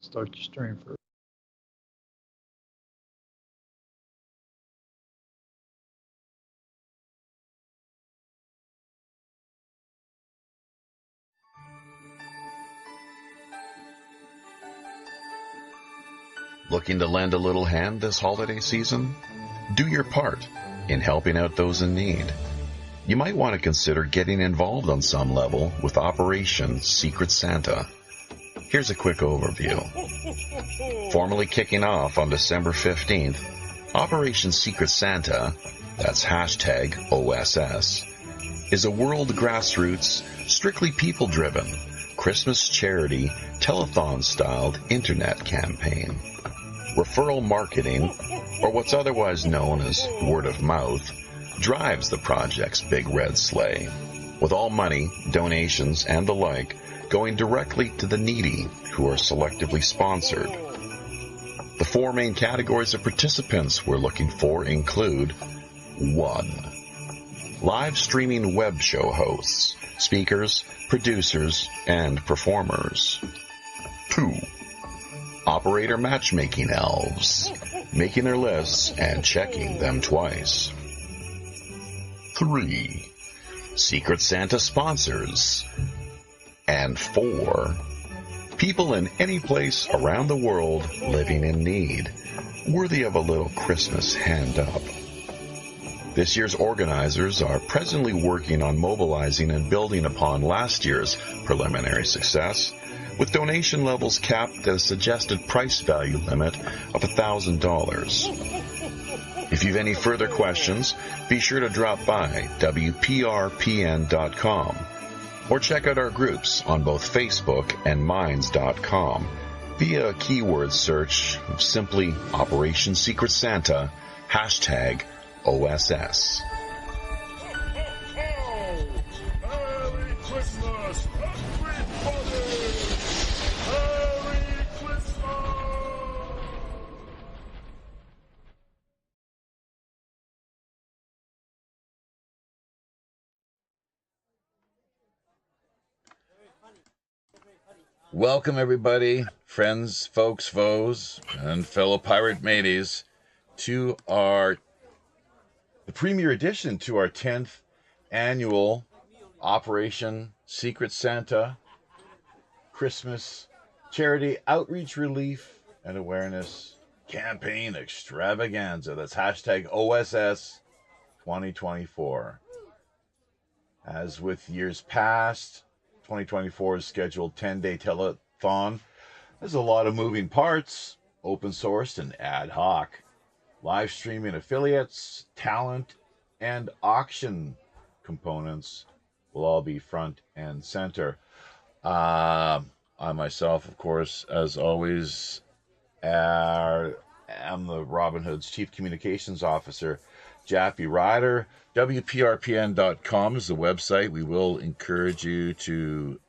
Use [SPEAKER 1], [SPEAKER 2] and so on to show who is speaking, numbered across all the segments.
[SPEAKER 1] Start your stream first.
[SPEAKER 2] Looking to lend a little hand this holiday season? Do your part in helping out those in need. You might want to consider getting involved on some level with Operation Secret Santa. Here's a quick overview. Formally kicking off on December 15th, Operation Secret Santa, that's hashtag OSS, is a world grassroots, strictly people-driven, Christmas charity, telethon-styled internet campaign. Referral marketing, or what's otherwise known as word of mouth, drives the project's big red sleigh, with all money, donations, and the like going directly to the needy who are selectively sponsored. The four main categories of participants we're looking for include 1. Live streaming web show hosts, speakers, producers, and performers. 2. Operator matchmaking elves, making their lists and checking them twice. 3. Secret Santa sponsors. And 4. People in any place around the world living in need, worthy of a little Christmas hand up. This year's organizers are presently working on mobilizing and building upon last year's preliminary success, with donation levels capped at a suggested price value limit of $1,000. If you've any further questions, be sure to drop by WPRPN.com or check out our groups on both Facebook and Minds.com via a keyword search of simply Operation Secret Santa, hashtag OSS.
[SPEAKER 3] Merry Christmas, everybody! Merry Christmas!
[SPEAKER 4] Welcome, everybody, friends, folks, foes, and fellow pirate mateys, to the premier edition to our 10th annual Operation Secret Santa Christmas Charity Outreach Relief and Awareness Campaign Extravaganza. That's hashtag OSS 2024. As with years past, 2024's scheduled 10-day telethon. There's a lot of moving parts, open sourced and ad hoc. Live streaming affiliates, talent, and auction components will all be front and center. I myself, of course, as always, am the Robin Hood's Chief Communications Officer, Jappy Ryder. WPRPN.com is the website we will encourage you to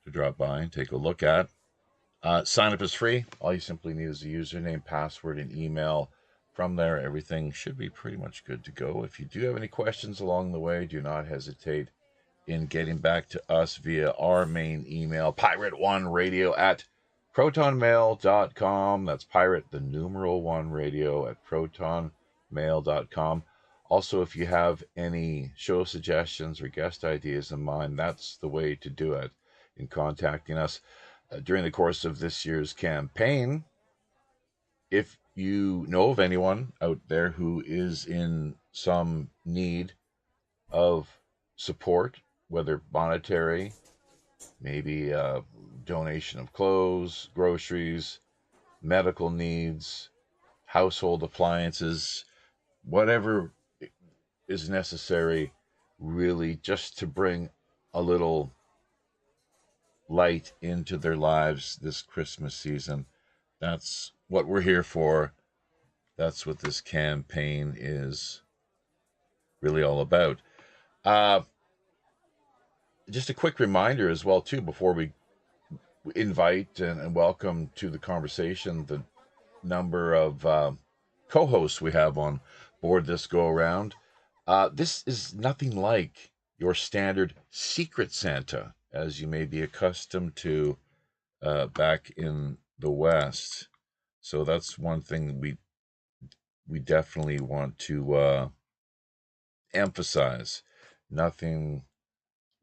[SPEAKER 4] drop by and take a look at. Sign up is free. All you simply need is a username, password, and email. From there, everything should be pretty much good to go. If you do have any questions along the way, do not hesitate in getting back to us via our main email, pirate1radio@protonmail.com. That's pirate, the numeral 1 radio at protonmail.com. Also, if you have any show suggestions or guest ideas in mind, that's the way to do it in contacting us. During the course of this year's campaign, if you know of anyone out there who is in some need of support, whether monetary, maybe a donation of clothes, groceries, medical needs, household appliances, whatever is necessary, really just to bring a little light into their lives this Christmas season. That's what we're here for. That's what this campaign is really all about. Just a quick reminder as well, too, before we invite and welcome to the conversation the number of co-hosts we have on board this go-around. This is nothing like your standard Secret Santa, as you may be accustomed to back in the West. So that's one thing we definitely want to emphasize. Nothing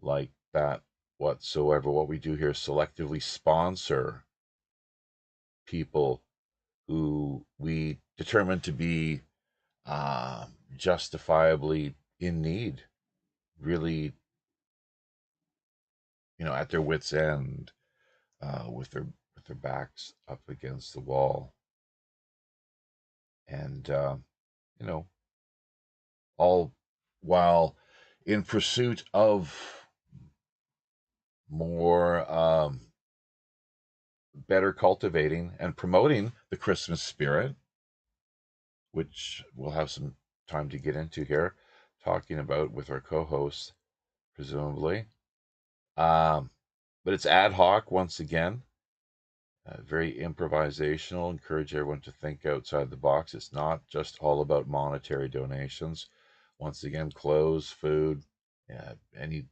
[SPEAKER 4] like that whatsoever. What we do here is selectively sponsor people who we determine to be justifiably in need, really, at their wits' end, with their backs up against the wall, and you know, all while in pursuit of more better cultivating and promoting the Christmas spirit, which we'll have some time to get into here, talking about with our co-hosts, presumably. Um, but it's ad hoc once again, very improvisational. Encourage everyone to think outside the box. It's not just all about monetary donations. Once again, clothes, food, any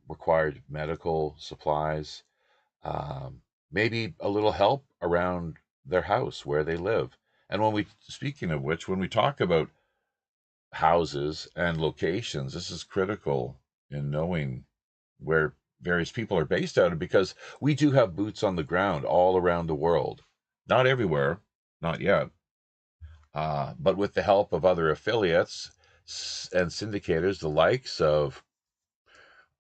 [SPEAKER 4] required medical supplies, maybe a little help around their house where they live. And speaking of which, when we talk about houses and locations, this is critical in knowing where various people are based out of, because we do have boots on the ground all around the world. Not everywhere, not yet, but with the help of other affiliates and syndicators, the likes of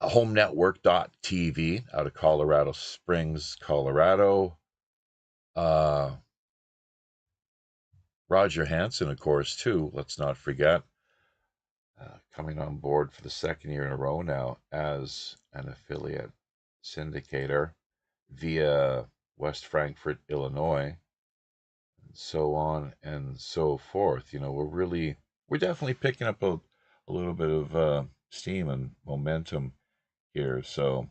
[SPEAKER 4] HomeNetwork.tv out of Colorado Springs, Colorado. Roger Hanson, of course, too. Let's not forget, coming on board for the second year in a row now as an affiliate syndicator via West Frankfort, Illinois, and so on and so forth. We're definitely picking up a little bit of steam and momentum here. So,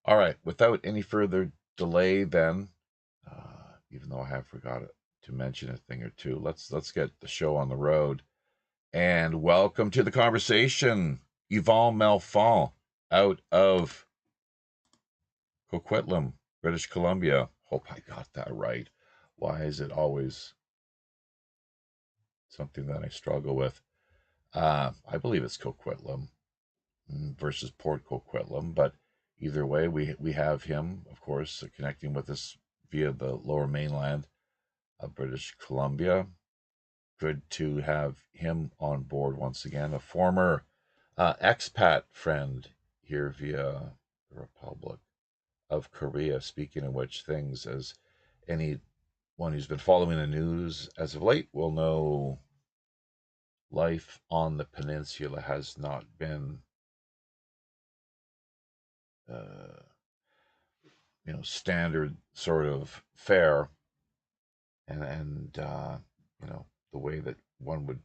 [SPEAKER 4] all right, without any further delay, then, even though I have forgot to mention a thing or two, let's get the show on the road. And welcome to the conversation, Yvon Malefant, out of Coquitlam, British Columbia. Hope I got that right. Why is it always something that I struggle with? I believe it's Coquitlam versus Port Coquitlam, but either way, we have him, of course, connecting with us via the Lower Mainland of British Columbia. Good to have him on board once again, a former expat friend here via the Republic of Korea. Speaking of which things, as anyone who's been following the news as of late will know, life on the peninsula has not been, uh, standard sort of fare, and the way that one would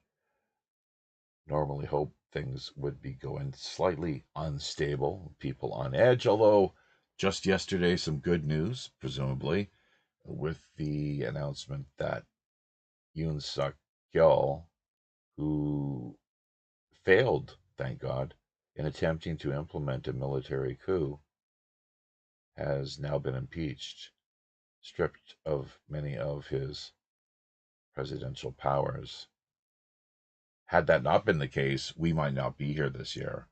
[SPEAKER 4] normally hope things would be going. Slightly unstable, people on edge, although just yesterday some good news, presumably, with the announcement that Yoon Suk Yeol, who failed, thank God, in attempting to implement a military coup, has now been impeached, stripped of many of his presidential powers. Had that not been the case, we might not be here this year.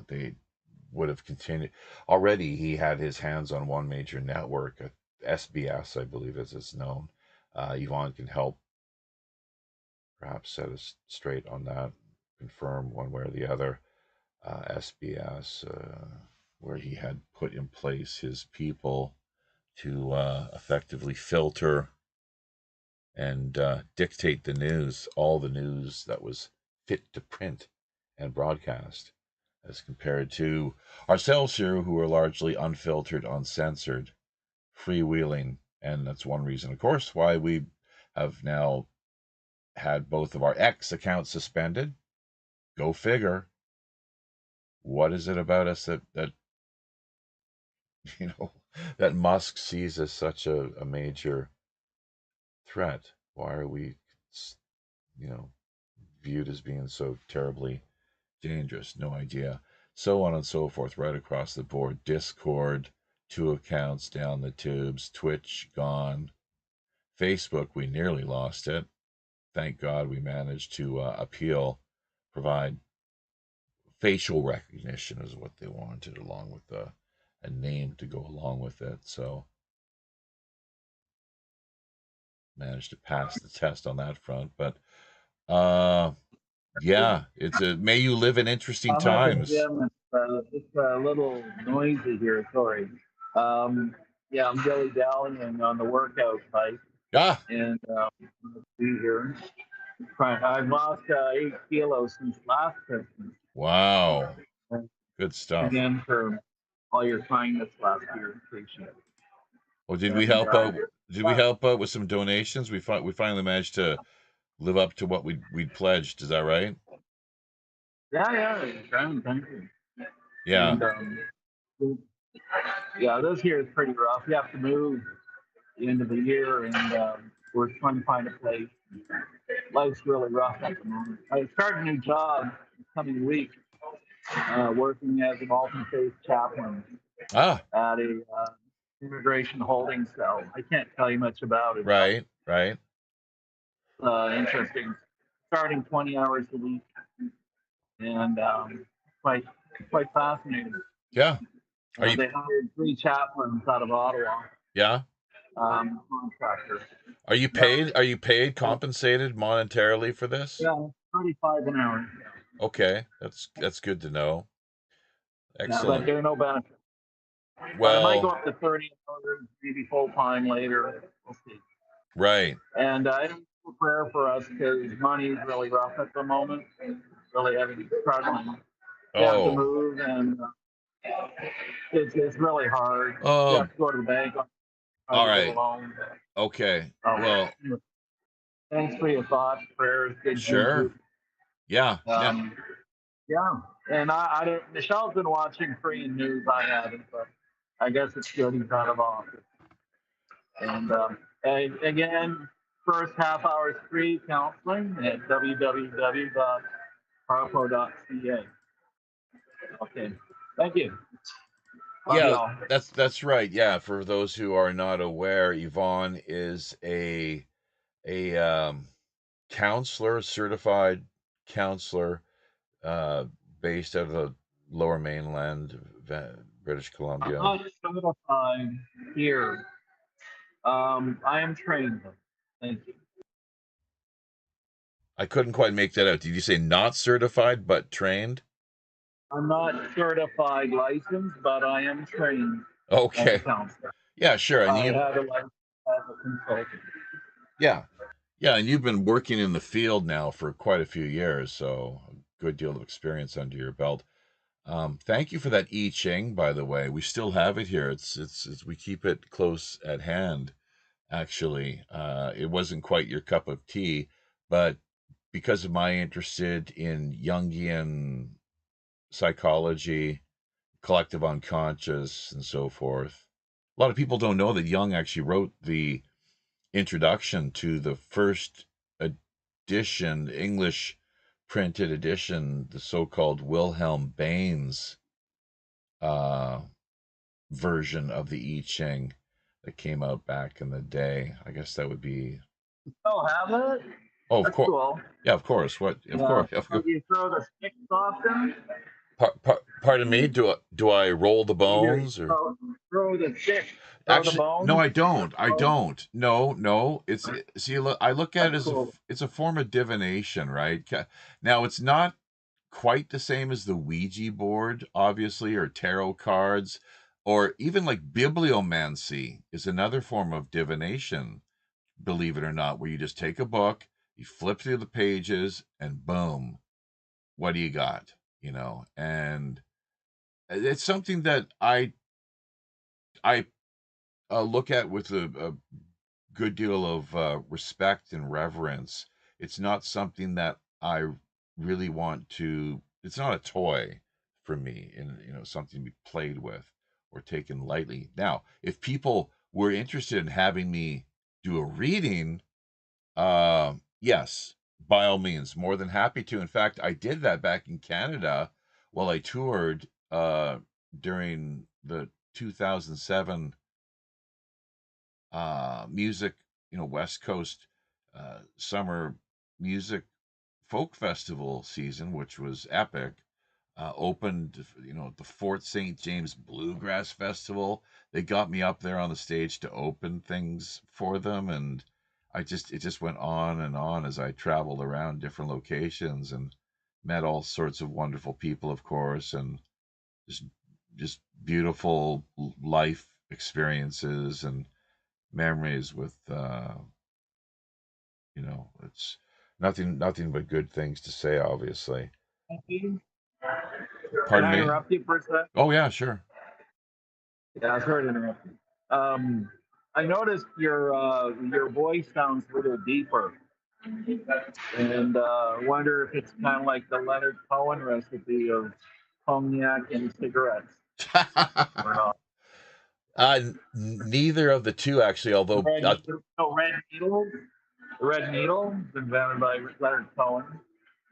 [SPEAKER 4] They would have continued. Already, he had his hands on one major network, SBS, I believe, as it's known. Yvon can help perhaps set us straight on that, confirm one way or the other. SBS, where he had put in place his people to effectively filter and dictate the news, all the news that was fit to print and broadcast, as compared to ourselves here, who are largely unfiltered, uncensored, freewheeling. And that's one reason, of course, why we have now had both of our X accounts suspended. Go figure. What is it about us that that Musk sees as such a major threat? Why are we, you know, viewed as being so terribly dangerous? No idea. so on and so forth, right across the board. Discord, 2 accounts down the tubes. Twitch gone. Facebook, we nearly lost it. Thank God we managed to provide facial recognition is what they wanted, along with a name to go along with it. So managed to pass the test on that front. But yeah, may you live in interesting
[SPEAKER 1] I'm at the
[SPEAKER 4] times.
[SPEAKER 1] gym. It's a little noisy here. Sorry. Yeah, I'm dilly dallying on the workout bike,
[SPEAKER 4] Ah,
[SPEAKER 1] and be here. I've lost 8 kilos since last Christmas.
[SPEAKER 4] wow,
[SPEAKER 1] And
[SPEAKER 4] good stuff.
[SPEAKER 1] again for all your kindness last year. Appreciate it.
[SPEAKER 4] Well, did we
[SPEAKER 1] And,
[SPEAKER 4] help out? Did we
[SPEAKER 1] yeah,
[SPEAKER 4] help out with some donations? We finally managed to live up to what we'd pledged. Is that right?
[SPEAKER 1] yeah, Grand, thank you.
[SPEAKER 4] Yeah.
[SPEAKER 1] And yeah, this year is pretty rough. You have to move the end of the year, and we're trying to find a place. Life's really rough at the moment. I started a new job this coming week, working as a multi-faith chaplain
[SPEAKER 4] Ah,
[SPEAKER 1] at a immigration holding cell. I can't tell you much about it.
[SPEAKER 4] right.
[SPEAKER 1] Interesting. Starting 20 hours a week, and quite quite fascinating.
[SPEAKER 4] Yeah. Are you?
[SPEAKER 1] They hired 3 chaplains out of Ottawa,
[SPEAKER 4] Yeah.
[SPEAKER 1] contractor.
[SPEAKER 4] Are you paid? Are you paid, compensated monetarily for this?
[SPEAKER 1] Yeah, 35 an hour.
[SPEAKER 4] Okay, that's good to know.
[SPEAKER 1] Yeah, but
[SPEAKER 4] Excellent.
[SPEAKER 1] there are no benefits. But I might go
[SPEAKER 4] Well,
[SPEAKER 1] up to 30 hours, maybe full time later. We'll see.
[SPEAKER 4] right.
[SPEAKER 1] And it's a prayer for us because money is really rough at the moment. Really having struggling. You have to
[SPEAKER 4] Oh,
[SPEAKER 1] move, and it's really hard. You
[SPEAKER 4] oh,
[SPEAKER 1] have to go to the bank on
[SPEAKER 4] all
[SPEAKER 1] to get a
[SPEAKER 4] right.
[SPEAKER 1] loan.
[SPEAKER 4] Okay.
[SPEAKER 1] Um,
[SPEAKER 4] Well,
[SPEAKER 1] Thanks for your thoughts, prayers, good
[SPEAKER 4] sure.
[SPEAKER 1] juju.
[SPEAKER 4] Yeah. Yeah.
[SPEAKER 1] Yeah, and I don't. Michelle's been watching Korean news. I haven't, but I guess it's good he's out of office. And again, first half hour is free counseling at www.harpo.ca. Okay, thank you. Love
[SPEAKER 4] Yeah,
[SPEAKER 1] y'all.
[SPEAKER 4] that's right. Yeah, for those who are not aware, Yvon is a counselor, certified counselor, uh, based out of the Lower Mainland, British
[SPEAKER 1] I'm
[SPEAKER 4] Columbia.
[SPEAKER 1] not certified here. I am trained. Thank you.
[SPEAKER 4] I couldn't quite make that out. Did you say not certified but trained?
[SPEAKER 1] I'm not certified licensed, but I am trained as a
[SPEAKER 4] Okay.
[SPEAKER 1] counselor.
[SPEAKER 4] Yeah, sure. And
[SPEAKER 1] I
[SPEAKER 4] you,
[SPEAKER 1] have a license as a consultant.
[SPEAKER 4] yeah, yeah, and you've been working in the field now for quite a few years, so a good deal of experience under your belt. Thank you for that I Ching, by the way. We still have it here. It's we keep it close at hand. Actually, it wasn't quite your cup of tea, but because of my interest in Jungian psychology, collective unconscious, and so forth. A lot of people don't know that Jung actually wrote the introduction to the first edition, English printed edition, the so-called Wilhelm Baines version of the I Ching that came out back in the day. I guess that would be.
[SPEAKER 1] Oh, have it?
[SPEAKER 4] Oh, of
[SPEAKER 1] That's
[SPEAKER 4] course.
[SPEAKER 1] cool.
[SPEAKER 4] Yeah, of course. What? Of
[SPEAKER 1] Yeah.
[SPEAKER 4] course.
[SPEAKER 1] Do you throw the sticks often?
[SPEAKER 4] Pardon me. Do I roll the bones or?
[SPEAKER 1] Throw the sticks. Throw the
[SPEAKER 4] Actually,
[SPEAKER 1] bones?
[SPEAKER 4] no, I don't. I don't. No. See, look, I look at it
[SPEAKER 1] That's
[SPEAKER 4] as
[SPEAKER 1] cool.
[SPEAKER 4] it's a form of divination, right? Now, it's not quite the same as the Ouija board, obviously, or tarot cards, or even like bibliomancy is another form of divination, believe it or not, where you just take a book, you flip through the pages, and boom, what do you got? And it's something that I look at with a good deal of respect and reverence. It's not something that I really want to. It's not a toy for me, and something to be played with or taken lightly. Now, if people were interested in having me do a reading, yes, by all means, more than happy to. In fact, I did that back in Canada Well, I toured during the 2007 music, West Coast summer music folk festival season, which was epic. Opened, the Fort St. James Bluegrass Festival. They got me up there on the stage to open things for them, and it just went on and on as I traveled around different locations and met all sorts of wonderful people, of course, and just just beautiful life experiences and memories with it's nothing but good things to say, obviously.
[SPEAKER 1] Can
[SPEAKER 4] Pardon
[SPEAKER 1] I
[SPEAKER 4] me?
[SPEAKER 1] interrupt you for a second?
[SPEAKER 4] Oh yeah, sure.
[SPEAKER 1] Yeah, sorry to interrupt you. I noticed your voice sounds a little deeper, and wonder if it's kind of like the Leonard Cohen recipe of cognac and cigarettes or not.
[SPEAKER 4] Neither of the two, actually, although
[SPEAKER 1] Red Needle. Red Needle, invented by Leonard Cohen.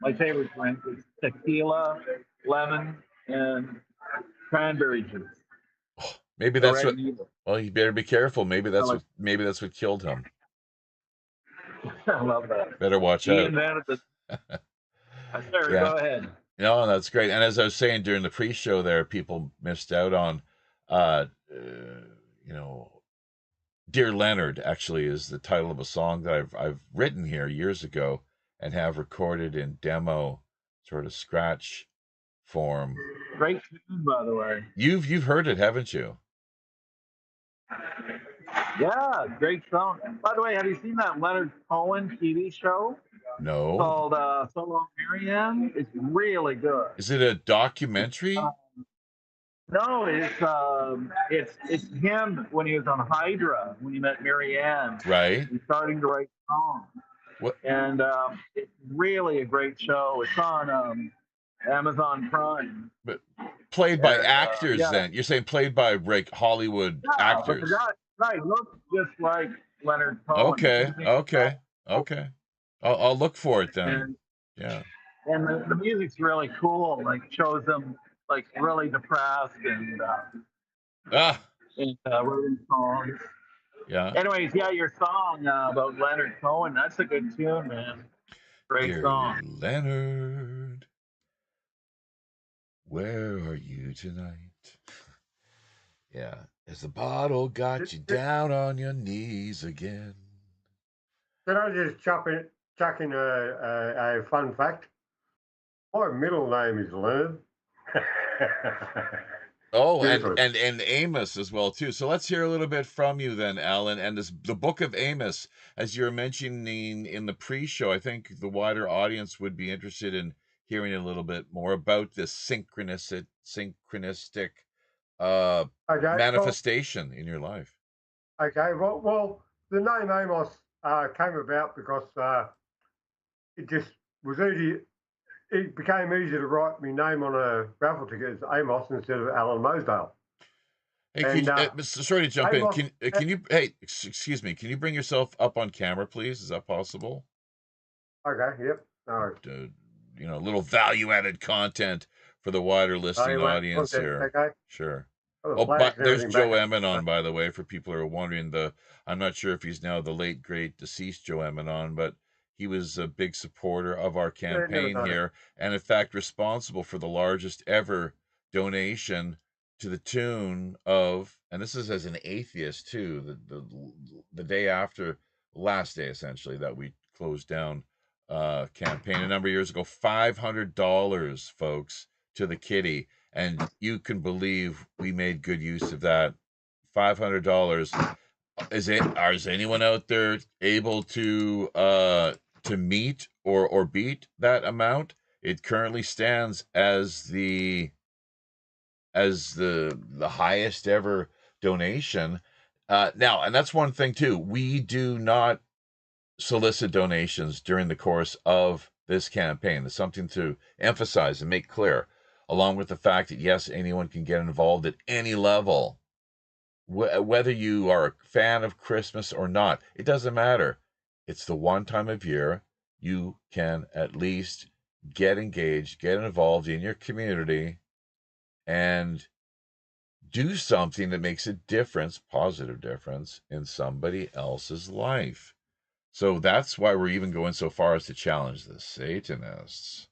[SPEAKER 1] My favorite drink is tequila, lemon, and cranberry juice.
[SPEAKER 4] maybe
[SPEAKER 1] The
[SPEAKER 4] that's
[SPEAKER 1] Red
[SPEAKER 4] what.
[SPEAKER 1] Needle.
[SPEAKER 4] Well, you better be careful.
[SPEAKER 1] I like.
[SPEAKER 4] Maybe that's what killed him.
[SPEAKER 1] I love that.
[SPEAKER 4] Better watch
[SPEAKER 1] He
[SPEAKER 4] out.
[SPEAKER 1] invented the. Sorry,
[SPEAKER 4] Yeah.
[SPEAKER 1] go ahead.
[SPEAKER 4] No, that's great. And as I was saying during the pre-show, there, people missed out on, uh, you know, "Dear Leonard" actually is the title of a song that I've written here years ago and have recorded in demo, sort of scratch form.
[SPEAKER 1] Great tune, by the way.
[SPEAKER 4] You've heard it, haven't you?
[SPEAKER 1] Yeah, great song. By the way, have you seen that Leonard Cohen TV show
[SPEAKER 4] No.
[SPEAKER 1] called So Long Marianne? It's really good.
[SPEAKER 4] Is it a documentary?
[SPEAKER 1] No, it's him when he was on Hydra when he met Marianne.
[SPEAKER 4] Right.
[SPEAKER 1] He's starting to write songs.
[SPEAKER 4] What?
[SPEAKER 1] And it's really a great show. It's on Amazon Prime.
[SPEAKER 4] But played by
[SPEAKER 1] And,
[SPEAKER 4] actors,
[SPEAKER 1] yeah.
[SPEAKER 4] then? You're saying played by Hollywood
[SPEAKER 1] Yeah,
[SPEAKER 4] actors?
[SPEAKER 1] but the guy looks just like Leonard Cohen.
[SPEAKER 4] Okay. I'll look for it then.
[SPEAKER 1] And,
[SPEAKER 4] Yeah.
[SPEAKER 1] and the music's really cool. Like shows him like really depressed and writing songs.
[SPEAKER 4] Yeah.
[SPEAKER 1] Anyways, yeah, your song about Leonard Cohen, that's a good tune, man. Great
[SPEAKER 4] Dear
[SPEAKER 1] song.
[SPEAKER 4] Leonard, where are you tonight? Yeah. Has the bottle got you down on your knees again?
[SPEAKER 5] Can I just chuck in a fun fact? My middle name is Leonard.
[SPEAKER 4] Oh,
[SPEAKER 5] Beautiful.
[SPEAKER 4] and Amos as well too. So let's hear a little bit from you then, Alan. And the Book of Amos, as you were mentioning in the pre-show, I think the wider audience would be interested in hearing a little bit more about this synchronistic manifestation in your life.
[SPEAKER 5] Okay, well, the name Amos came about because it just was easy. It became easy to write my name on a raffle ticket as Amos instead of Alan Mosdale.
[SPEAKER 4] Hey, sorry to jump
[SPEAKER 5] Amos,
[SPEAKER 4] in. Can you? Hey, excuse me. Can you bring yourself up on camera, please? Is that possible?
[SPEAKER 5] Okay. Yep. All right.
[SPEAKER 4] A little value-added content for the wider listening audience here.
[SPEAKER 5] Okay.
[SPEAKER 4] Sure.
[SPEAKER 5] Oh,
[SPEAKER 4] But there's Joe Emanon, by the way, for people who are wondering. I'm not sure if he's now the late, great, deceased Joe Emanon, but he was a big supporter of our campaign here, and in fact responsible for the largest ever donation to the tune of, and this is as an atheist too, the day after last day essentially that we closed down campaign a number of years ago, $500, folks, to the kitty. And you can believe we made good use of that $500. Is anyone out there able to meet or beat that amount? It currently stands as the highest ever donation. Now, and that's one thing too. We do not solicit donations during the course of this campaign. It's something to emphasize and make clear, along with the fact that, yes, anyone can get involved at any level. Whether you are a fan of Christmas or not, it doesn't matter. It's the one time of year you can at least get engaged, get involved in your community, and do something that makes a difference, positive difference, in somebody else's life. So that's why we're even going so far as to challenge the Satanists.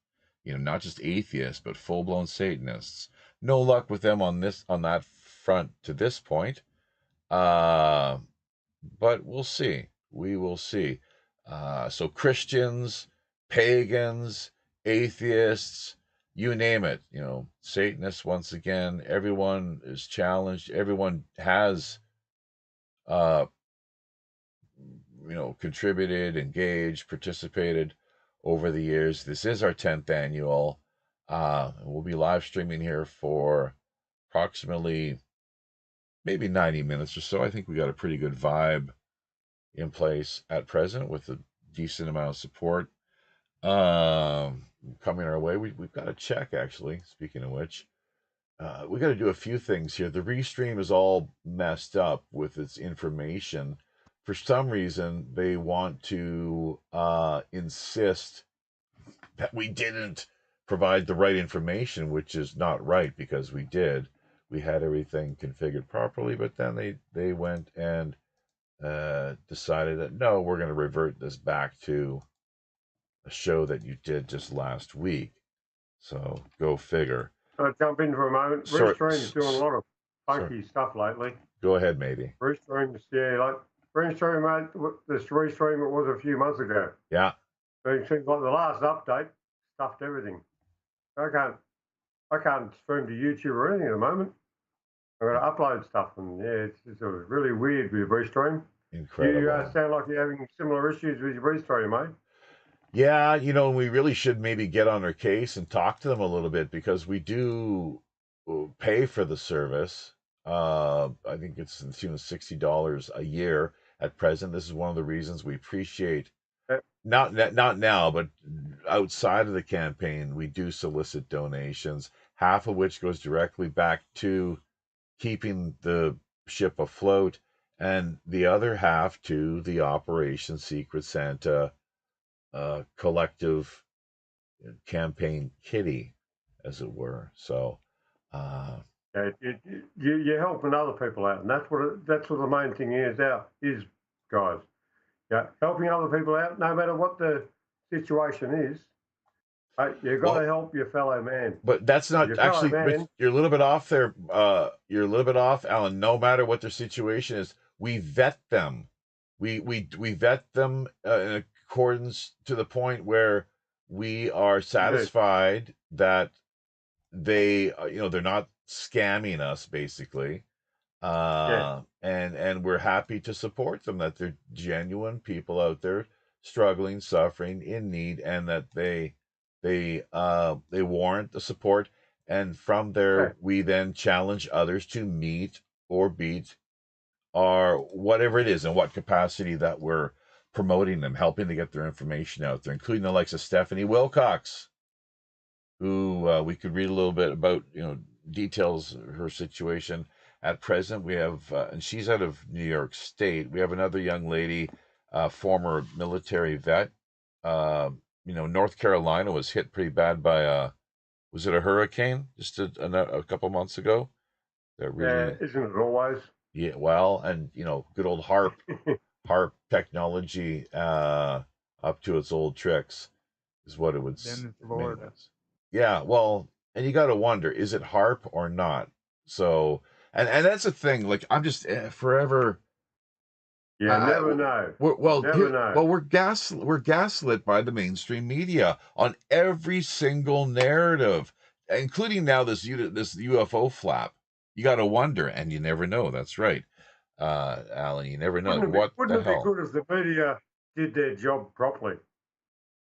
[SPEAKER 4] Not just atheists, but full-blown Satanists. No luck with them on that front to this point. But we'll see. We will see. So Christians, pagans, atheists, you name it, Satanists, once again, everyone is challenged. Everyone has, contributed, engaged, participated over the years. This is our 10th annual. We'll be live streaming here for approximately maybe 90 minutes or so. I think we got a pretty good vibe in place at present with a decent amount of support coming our way. We've got to check, actually, speaking of which. We got to do a few things here. The restream is all messed up with its information. For some reason, they want to insist that we didn't provide the right information, which is not right, because we did. We had everything configured properly, but then they went and decided that, no, we're going to revert this back to a show that you did just last week. So go figure.
[SPEAKER 5] I'll jump in for a moment. Restream's doing a lot of funky stuff lately.
[SPEAKER 4] Go ahead, matey.
[SPEAKER 5] Restream's, like Restream, mate, this Restream it was a few months ago.
[SPEAKER 4] Yeah.
[SPEAKER 5] It seems like the last update stuffed everything. I can't stream to YouTube or anything at the moment. I've got to upload stuff, and it's really weird with Restream.
[SPEAKER 4] Incredible.
[SPEAKER 5] You sound like you're having similar issues with your Restream, mate.
[SPEAKER 4] Yeah, we really should maybe get on our case and talk to them a little bit, because we do pay for the service. I think it's $60 a year at present. This is one of the reasons we appreciate, not now, but outside of the campaign, we do solicit donations, half of which goes directly back to keeping the ship afloat, and the other half to the Operation Secret Santa collective campaign kitty, as it were. So
[SPEAKER 5] you're helping other people out, and that's what the main thing is, guys. Yeah, helping other people out, no matter what the situation is. You've got to help your fellow man.
[SPEAKER 4] But that's not actually. Man, you're a little bit off there. You're a little bit off, Alan. No matter what their situation is, we vet them. We vet them in accordance to the point where we are satisfied that they, they're not scamming us, basically. And we're happy to support them, that they're genuine people out there struggling, suffering, in need, and that they warrant the support. And from there, we then challenge others to meet or beat our whatever it is, in what capacity that we're promoting them, helping to get their information out there, including the likes of Stephanie Wilcox, who we could read a little bit about, details of her situation at present. We have, and she's out of New York State. We have another young lady, former military vet. North Carolina was hit pretty bad by was it a hurricane just a couple months ago?
[SPEAKER 5] Really, isn't it always?
[SPEAKER 4] Yeah, well, and good old HARP technology up to its old tricks is what it would.
[SPEAKER 6] Then Florida.
[SPEAKER 4] Yeah, well, and you got to wonder, is it HARP or not? So, and that's the thing. Like, I'm just forever.
[SPEAKER 5] Yeah, never know.
[SPEAKER 4] We're gaslit by the mainstream media on every single narrative, including now this UFO flap. You got to wonder, and you never know. That's right, Alan. You never know.
[SPEAKER 5] Wouldn't it be good if the media did their job properly?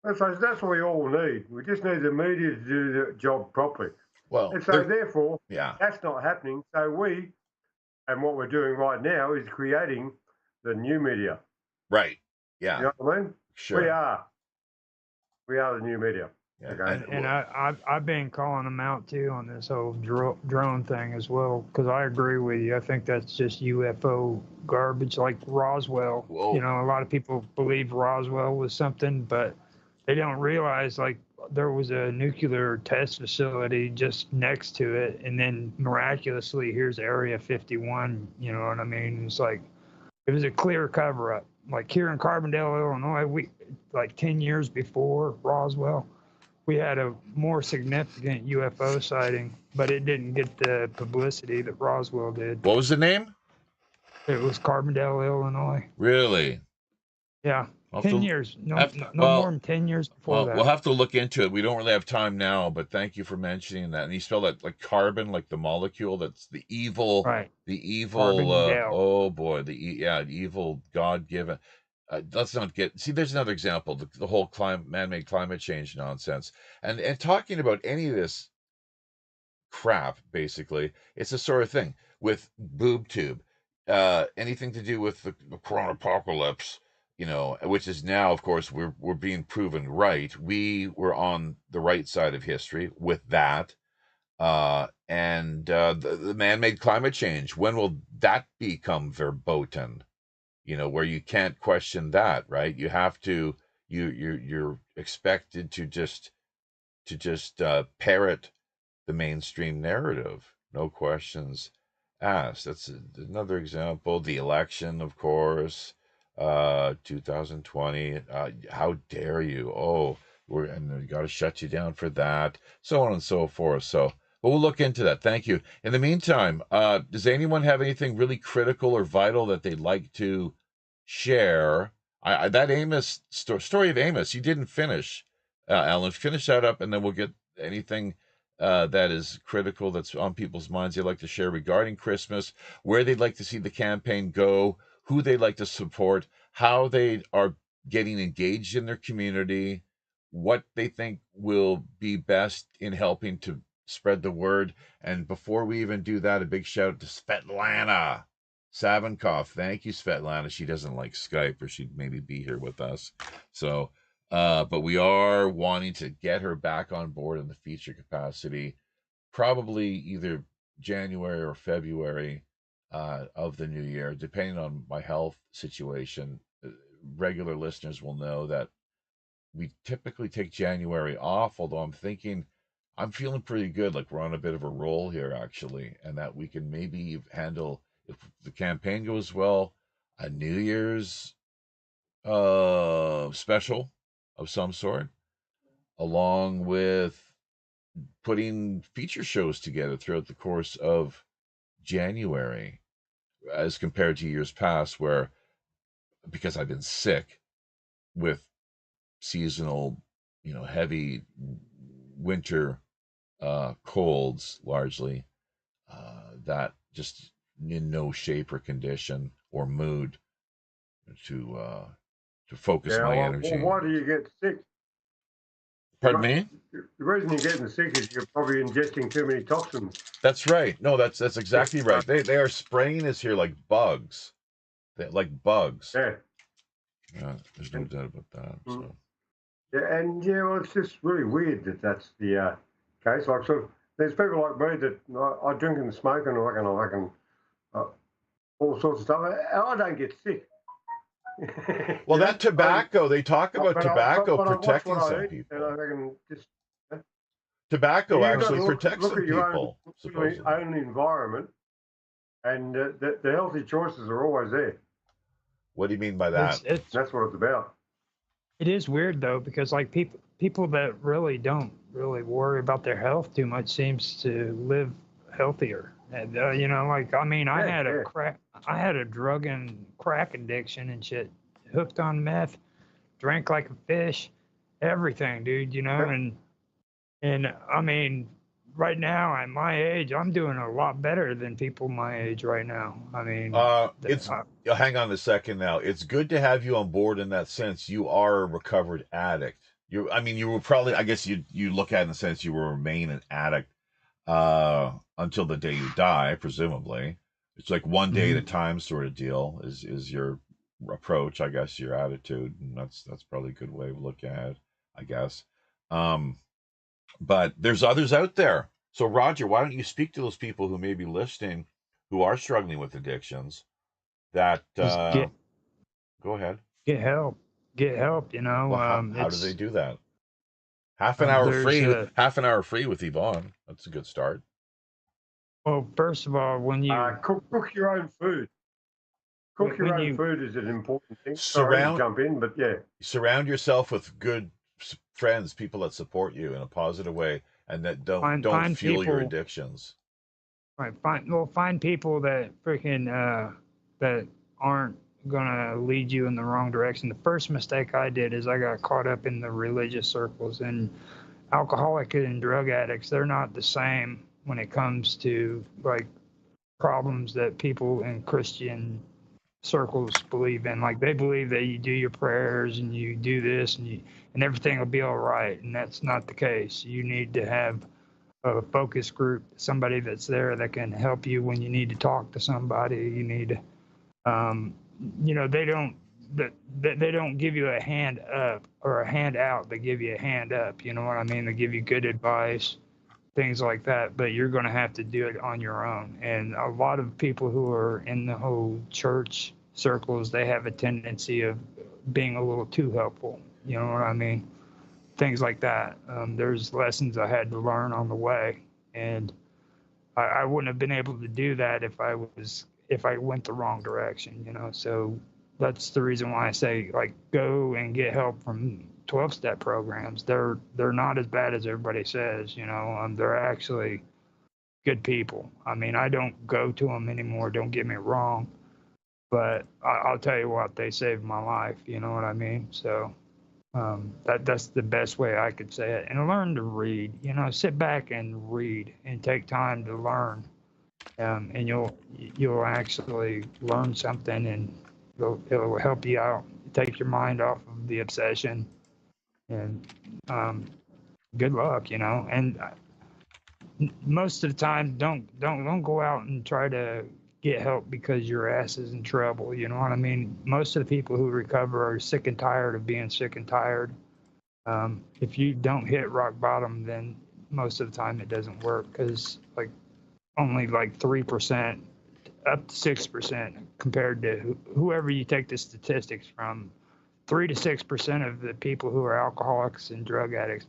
[SPEAKER 5] That's what we all need. We just need the media to do their job properly.
[SPEAKER 4] Well,
[SPEAKER 5] and so therefore, that's not happening. So what we're doing right now is creating the new media.
[SPEAKER 4] Right. Yeah.
[SPEAKER 5] You know what I mean?
[SPEAKER 4] Sure.
[SPEAKER 5] We are the new media.
[SPEAKER 4] Yeah.
[SPEAKER 5] Okay.
[SPEAKER 6] And I've been calling them out too on this whole drone thing as well, because I agree with you. I think that's just UFO garbage, like Roswell.
[SPEAKER 4] Whoa.
[SPEAKER 6] A lot of people believe Roswell was something, but they don't realize, like, there was a nuclear test facility just next to it, and then miraculously here's Area 51. You know what I mean? It's like it was a clear cover up. Like here in Carbondale, Illinois, we like 10 years before Roswell, we had a more significant UFO sighting, but it didn't get the publicity that Roswell did.
[SPEAKER 4] What was the name?
[SPEAKER 6] It was Carbondale, Illinois.
[SPEAKER 4] Really?
[SPEAKER 6] Yeah,
[SPEAKER 4] I'll have
[SPEAKER 6] 10
[SPEAKER 4] to-
[SPEAKER 6] years. No,
[SPEAKER 4] have-
[SPEAKER 6] no
[SPEAKER 4] well,
[SPEAKER 6] more than 10 years before
[SPEAKER 4] Well,
[SPEAKER 6] that.
[SPEAKER 4] we'll have to look into it. We don't really have time now, but thank you for mentioning that. And you spell that like carbon, like the molecule. That's the evil,
[SPEAKER 6] Right.
[SPEAKER 4] the evil.
[SPEAKER 6] Carbondale.
[SPEAKER 4] Oh boy, the evil God-given. Let's not get. See, there's another example. The whole man-made climate change nonsense, and talking about any of this crap. Basically, it's the sort of thing with boob tube. Anything to do with the corona apocalypse, which is now, of course, we're being proven right. We were on the right side of history with that, and the man-made climate change. When will that become verboten? Where you can't question that, right? You have to. You're expected to just parrot the mainstream narrative, no questions asked. That's another example. The election, of course, 2020. How dare you? Oh, and we got to shut you down for that, so on and so forth. So, but we'll look into that. Thank you. In the meantime, does anyone have anything really critical or vital that they'd like to share? That Amos story of Amos, you didn't finish, Alan. Finish that up, and then we'll get anything that is critical, that's on people's minds they'd like to share regarding Christmas, where they'd like to see the campaign go, who they'd like to support, how they are getting engaged in their community, what they think will be best in helping to spread the word. And before we even do that, a big shout out to Svetlana Savinkov. Thank you, Svetlana. She doesn't like Skype, or she'd maybe be here with us. So but we are wanting to get her back on board in the feature capacity, probably either January or February of the new year, depending on my health situation. Regular listeners will know that we typically take January off, although I'm feeling pretty good, like we're on a bit of a roll here, actually, and that we can maybe handle, if the campaign goes well, a New Year's special of some sort, along with putting feature shows together throughout the course of January, as compared to years past, where, because I've been sick with seasonal, heavy winter colds, largely, that just in no shape or condition or mood to focus my energy.
[SPEAKER 5] Well, why do you get sick?
[SPEAKER 4] Pardon me?
[SPEAKER 5] The reason you're getting sick is you're probably ingesting too many toxins.
[SPEAKER 4] That's right. No, that's exactly right. They are spraying us here like bugs. Like bugs.
[SPEAKER 5] Yeah.
[SPEAKER 4] There's no doubt about that. So.
[SPEAKER 5] Yeah, and well, it's just really weird that that's the case. Like, so there's people like me that I drink and smoke and I can all sorts of stuff, and I don't get sick.
[SPEAKER 4] Well, that tobacco, they talk about tobacco protecting some people.
[SPEAKER 5] And I reckon just
[SPEAKER 4] tobacco actually protects some
[SPEAKER 5] at your
[SPEAKER 4] people.
[SPEAKER 5] own environment, and the healthy choices are always there.
[SPEAKER 4] What do you mean by that?
[SPEAKER 5] That's what it's about.
[SPEAKER 6] It is weird though, because like people that really don't really worry about their health too much seems to live healthier. And, I had a drug and crack addiction and shit, hooked on meth, drank like a fish, everything, dude, and I mean, right now at my age, I'm doing a lot better than people my age right now. I mean,
[SPEAKER 4] hang on a second now. It's good to have you on board in that sense. You are a recovered addict. You were probably, I guess you look at it in the sense you will remain an addict until the day you die, presumably. It's like one day at a time sort of deal is your approach, I guess, your attitude, and that's probably a good way of looking at it, I guess. But there's others out there. So Roger, why don't you speak to those people who may be listening, who are struggling with addictions? That go ahead.
[SPEAKER 6] Get help.
[SPEAKER 4] Well, how do they do that? Half an hour
[SPEAKER 6] There's
[SPEAKER 4] free.
[SPEAKER 6] a
[SPEAKER 4] Half an hour free with Yvon. That's a good start.
[SPEAKER 6] well, first of all, when you
[SPEAKER 5] Cook your own food. Cook your
[SPEAKER 6] when
[SPEAKER 5] own
[SPEAKER 6] you
[SPEAKER 5] food is an important thing. Sorry to jump in, but yeah.
[SPEAKER 4] Surround yourself with good friends, people that support you in a positive way, and that don't
[SPEAKER 6] find
[SPEAKER 4] fuel your
[SPEAKER 6] people,
[SPEAKER 4] addictions.
[SPEAKER 6] right? Find people that freaking that aren't gonna lead you in the wrong direction. The first mistake I did is I got caught up in the religious circles, and alcoholic and drug addicts, they're not the same when it comes to like problems that people in Christian circles believe in. Like they believe that you do your prayers and you do this and everything will be all right, and that's not the case. You need to have a focus group, somebody that's there that can help you when you need to talk to somebody. You need, um, they don't. They don't give you a hand up or a hand out. They give you a hand up. You know what I mean? They give you good advice, things like that. But you're going to have to do it on your own. And a lot of people who are in the whole church circles, they have a tendency of being a little too helpful. You know what I mean? Things like that. There's lessons I had to learn on the way, and I wouldn't have been able to do that if I went the wrong direction. So that's the reason why I say like go and get help from 12-step programs. They're not as bad as everybody says. They're actually good people. I mean, I don't go to them anymore. Don't get me wrong, but I'll tell you what, they saved my life. You know what I mean? So that's the best way I could say it. And learn to read. Sit back and read and take time to learn, and you'll actually learn something, and it'll help you out, take your mind off of the obsession, and good luck. And most of the time, don't go out and try to get help because your ass is in trouble. You know what I mean? Most of the people who recover are sick and tired of being sick and tired. If you don't hit rock bottom, then most of the time it doesn't work, because like only like 3% up to 6% compared to whoever you take the statistics from, 3 to 6% of the people who are alcoholics and drug addicts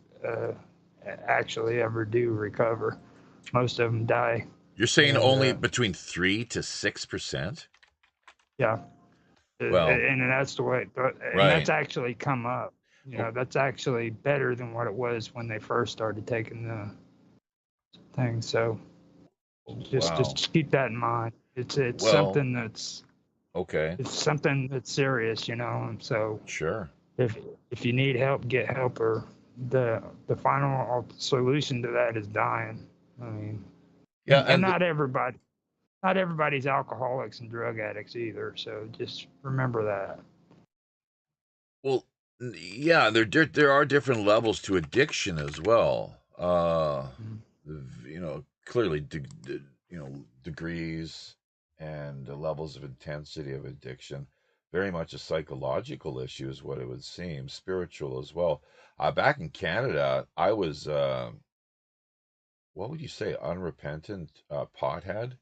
[SPEAKER 6] actually ever do recover. Most of them die.
[SPEAKER 4] You're saying
[SPEAKER 6] And,
[SPEAKER 4] only between 3 to 6%?
[SPEAKER 6] Yeah.
[SPEAKER 4] Well,
[SPEAKER 6] And that's the way, and
[SPEAKER 4] right.
[SPEAKER 6] that's actually come up. That's actually better than what it was when they first started taking the thing. So just keep that in mind. It's something that's
[SPEAKER 4] okay.
[SPEAKER 6] It's something that's serious, and so
[SPEAKER 4] Sure.
[SPEAKER 6] If you need help, get help, or the final solution to that is dying. I mean,
[SPEAKER 4] yeah,
[SPEAKER 6] and not everybody's alcoholics and drug addicts either. So just remember that.
[SPEAKER 4] Well, yeah, there are different levels to addiction as well. Clearly, degrees and levels of intensity of addiction. Very much a psychological issue is what it would seem, spiritual as well. Back in Canada, I was, what would you say, unrepentant pothead?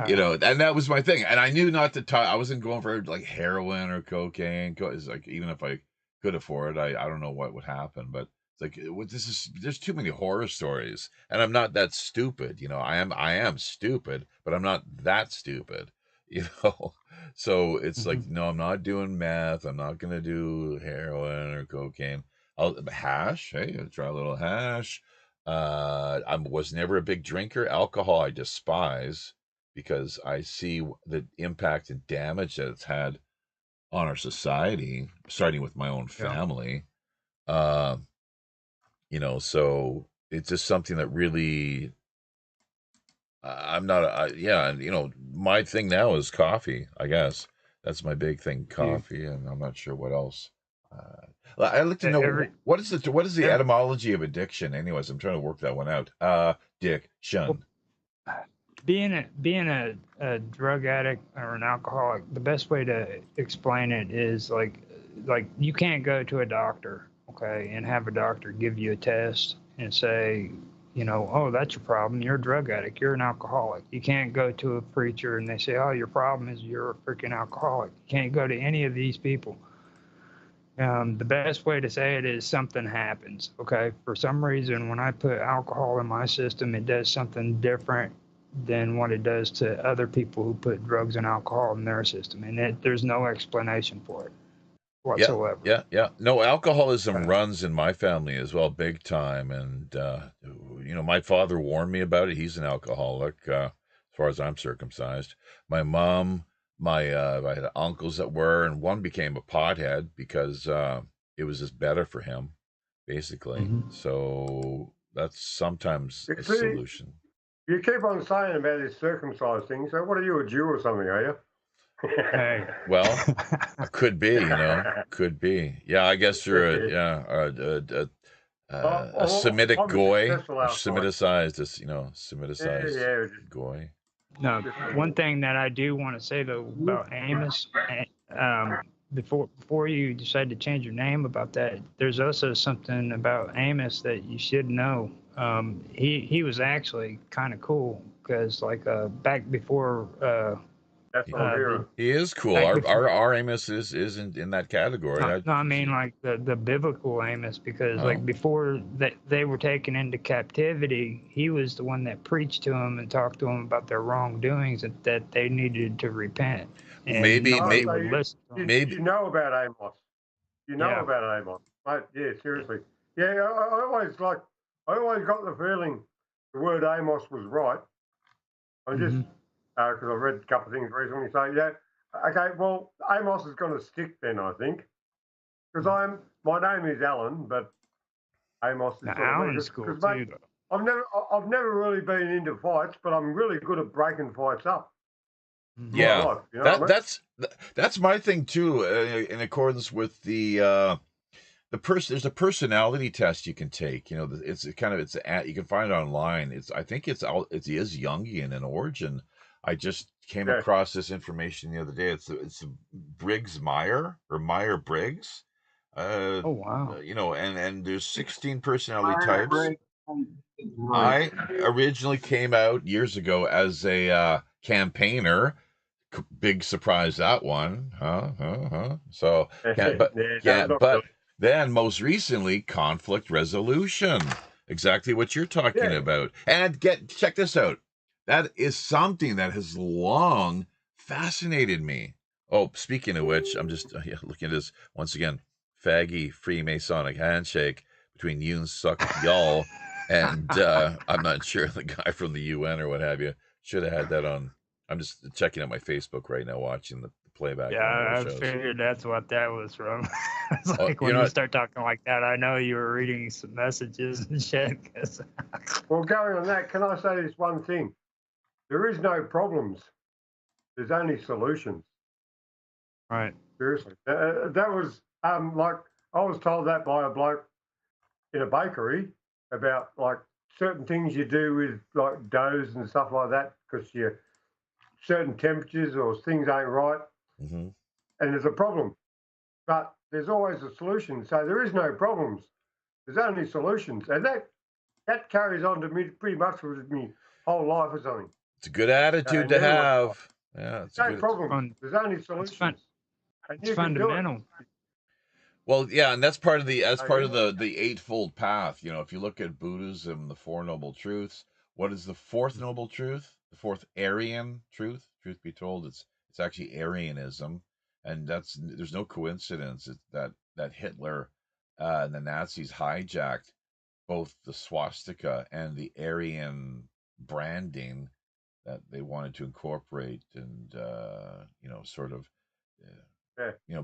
[SPEAKER 4] And that was my thing. And I knew not to talk. I wasn't going for like heroin or cocaine. It's like, even if I could afford it, I don't know what would happen. But it's like, there's too many horror stories, and I'm not that stupid. I am stupid, but I'm not that stupid. So it's like, no, I'm not doing meth. I'm not gonna do heroin or cocaine. Hash. Hey, I'll try a little hash. I was never a big drinker. Alcohol I despise, because I see the impact and damage that it's had on our society, starting with my own family. So it's just something that really, I'm not, my thing now is coffee, I guess. That's my big thing, coffee, and I'm not sure what else. I'd like to know what is the etymology of addiction. Anyways, I'm trying to work that one out. Dick Shun.
[SPEAKER 6] Being a drug addict or an alcoholic, the best way to explain it is like you can't go to a doctor, okay, and have a doctor give you a test and say, oh, that's your problem. You're a drug addict. You're an alcoholic. You can't go to a preacher and they say, oh, your problem is you're a freaking alcoholic. You can't go to any of these people. The best way to say it is something happens. Okay. For some reason, when I put alcohol in my system, it does something different than what it does to other people who put drugs and alcohol in their system. And there's no explanation for it
[SPEAKER 4] Yeah,
[SPEAKER 6] whatsoever.
[SPEAKER 4] yeah. No, alcoholism
[SPEAKER 6] Right.
[SPEAKER 4] runs in my family as well, big time. And my father warned me about it. He's an alcoholic, as far as I'm circumcised. My mom, I had uncles that were, and one became a pothead because it was just better for him, basically.
[SPEAKER 6] Mhm.
[SPEAKER 4] So that's sometimes
[SPEAKER 5] You
[SPEAKER 4] a
[SPEAKER 5] see,
[SPEAKER 4] solution.
[SPEAKER 5] you keep on saying about this circumcised thing. So what are you, a Jew or something, are you?
[SPEAKER 6] Hey.
[SPEAKER 4] Well, could be, could be. Yeah, I guess you're a Semitic
[SPEAKER 5] I'm a
[SPEAKER 4] goy,
[SPEAKER 5] successful
[SPEAKER 4] or
[SPEAKER 5] alcoholic.
[SPEAKER 4] Semiticized,
[SPEAKER 5] Yeah,
[SPEAKER 4] Semiticized
[SPEAKER 5] yeah.
[SPEAKER 4] goy.
[SPEAKER 6] No, one thing that I do want to say though about Amos, before you decide to change your name about that, there's also something about Amos that you should know. He was actually kind of cool because like back before
[SPEAKER 5] That's what I'm hearing.
[SPEAKER 4] He is cool.
[SPEAKER 6] back
[SPEAKER 4] Our Amos isn't in that category.
[SPEAKER 6] no, I mean like the biblical Amos, because like
[SPEAKER 4] Oh,
[SPEAKER 6] before they were taken into captivity, he was the one that preached to them and talked to them about their wrongdoings, that they needed to repent,
[SPEAKER 4] well,
[SPEAKER 6] and
[SPEAKER 4] maybe,
[SPEAKER 5] Oh,
[SPEAKER 6] nobody
[SPEAKER 5] so
[SPEAKER 6] would listen to them.
[SPEAKER 5] you
[SPEAKER 4] maybe.
[SPEAKER 5] know about Amos. You know
[SPEAKER 6] Yeah.
[SPEAKER 5] about Amos. Mate, yeah, seriously. Yeah, I always got the feeling the word Amos was right. I just,
[SPEAKER 6] Mhm.
[SPEAKER 5] because I read a couple of things recently. So, yeah, okay, well, Amos is going to stick then, I think. Because my name is Alan, but Amos is
[SPEAKER 6] Now
[SPEAKER 5] sort of me.
[SPEAKER 6] Alan's cool
[SPEAKER 5] Because, mate,
[SPEAKER 6] too, though.
[SPEAKER 5] I've never really been into fights, but I'm really good at breaking fights up in my
[SPEAKER 4] Yeah,
[SPEAKER 5] life. You know what I mean?
[SPEAKER 4] that's my thing too. In accordance with the person, there's a personality test you can take. It's you can find it online. I think it is Jungian in origin. I just came
[SPEAKER 5] Yeah.
[SPEAKER 4] across this information the other day. It's Briggs Meyer or Meyer Briggs.
[SPEAKER 6] Oh wow.
[SPEAKER 4] And there's 16 personality types. I originally came out years ago as a campaigner. Big surprise, that one, huh? So,
[SPEAKER 5] Yeah, not
[SPEAKER 4] but
[SPEAKER 5] really.
[SPEAKER 4] then most recently, conflict resolution. Exactly what you're talking
[SPEAKER 5] Yeah,
[SPEAKER 4] about. And check this out. That is something that has long fascinated me. Oh, speaking of which, I'm just looking at this once again. Faggy Freemasonic handshake between Yoon Suk Yeol and I'm not sure, the guy from the UN or what have you. Should have had that on. I'm just checking out my Facebook right now, watching the playback
[SPEAKER 6] Yeah,
[SPEAKER 4] of one of those
[SPEAKER 6] I
[SPEAKER 4] shows.
[SPEAKER 6] figured that's what that was from. It's
[SPEAKER 4] Oh,
[SPEAKER 6] like when you start talking like that, I know you were reading some messages and shit.
[SPEAKER 5] well, going on that, can I say this one thing? There is no problems. There's only solutions.
[SPEAKER 6] Right.
[SPEAKER 5] Seriously, that was like I was told that by a bloke in a bakery about like certain things you do with like doughs and stuff like that because you certain temperatures or things ain't right,
[SPEAKER 4] Mm-hmm.
[SPEAKER 5] and there's a problem. But there's always a solution. So there is no problems. There's only solutions, and that carries on to me pretty much with me whole life or something.
[SPEAKER 4] It's a good attitude to
[SPEAKER 5] Never
[SPEAKER 4] have. Yeah, it's
[SPEAKER 5] no
[SPEAKER 4] good.
[SPEAKER 5] problems.
[SPEAKER 6] Fun.
[SPEAKER 5] There's only
[SPEAKER 6] It's fun.
[SPEAKER 5] solutions, and
[SPEAKER 6] It's
[SPEAKER 5] you can do it.
[SPEAKER 6] fundamental.
[SPEAKER 4] Well, yeah, and that's part of the
[SPEAKER 5] Yeah.
[SPEAKER 4] the eightfold path. If you look at Buddhism, the Four Noble Truths, what is the fourth noble truth? The fourth Aryan truth. Truth be told, it's actually Aryanism, and there's no coincidence that Hitler and the Nazis hijacked both the swastika and the Aryan branding that they wanted to incorporate, and sort of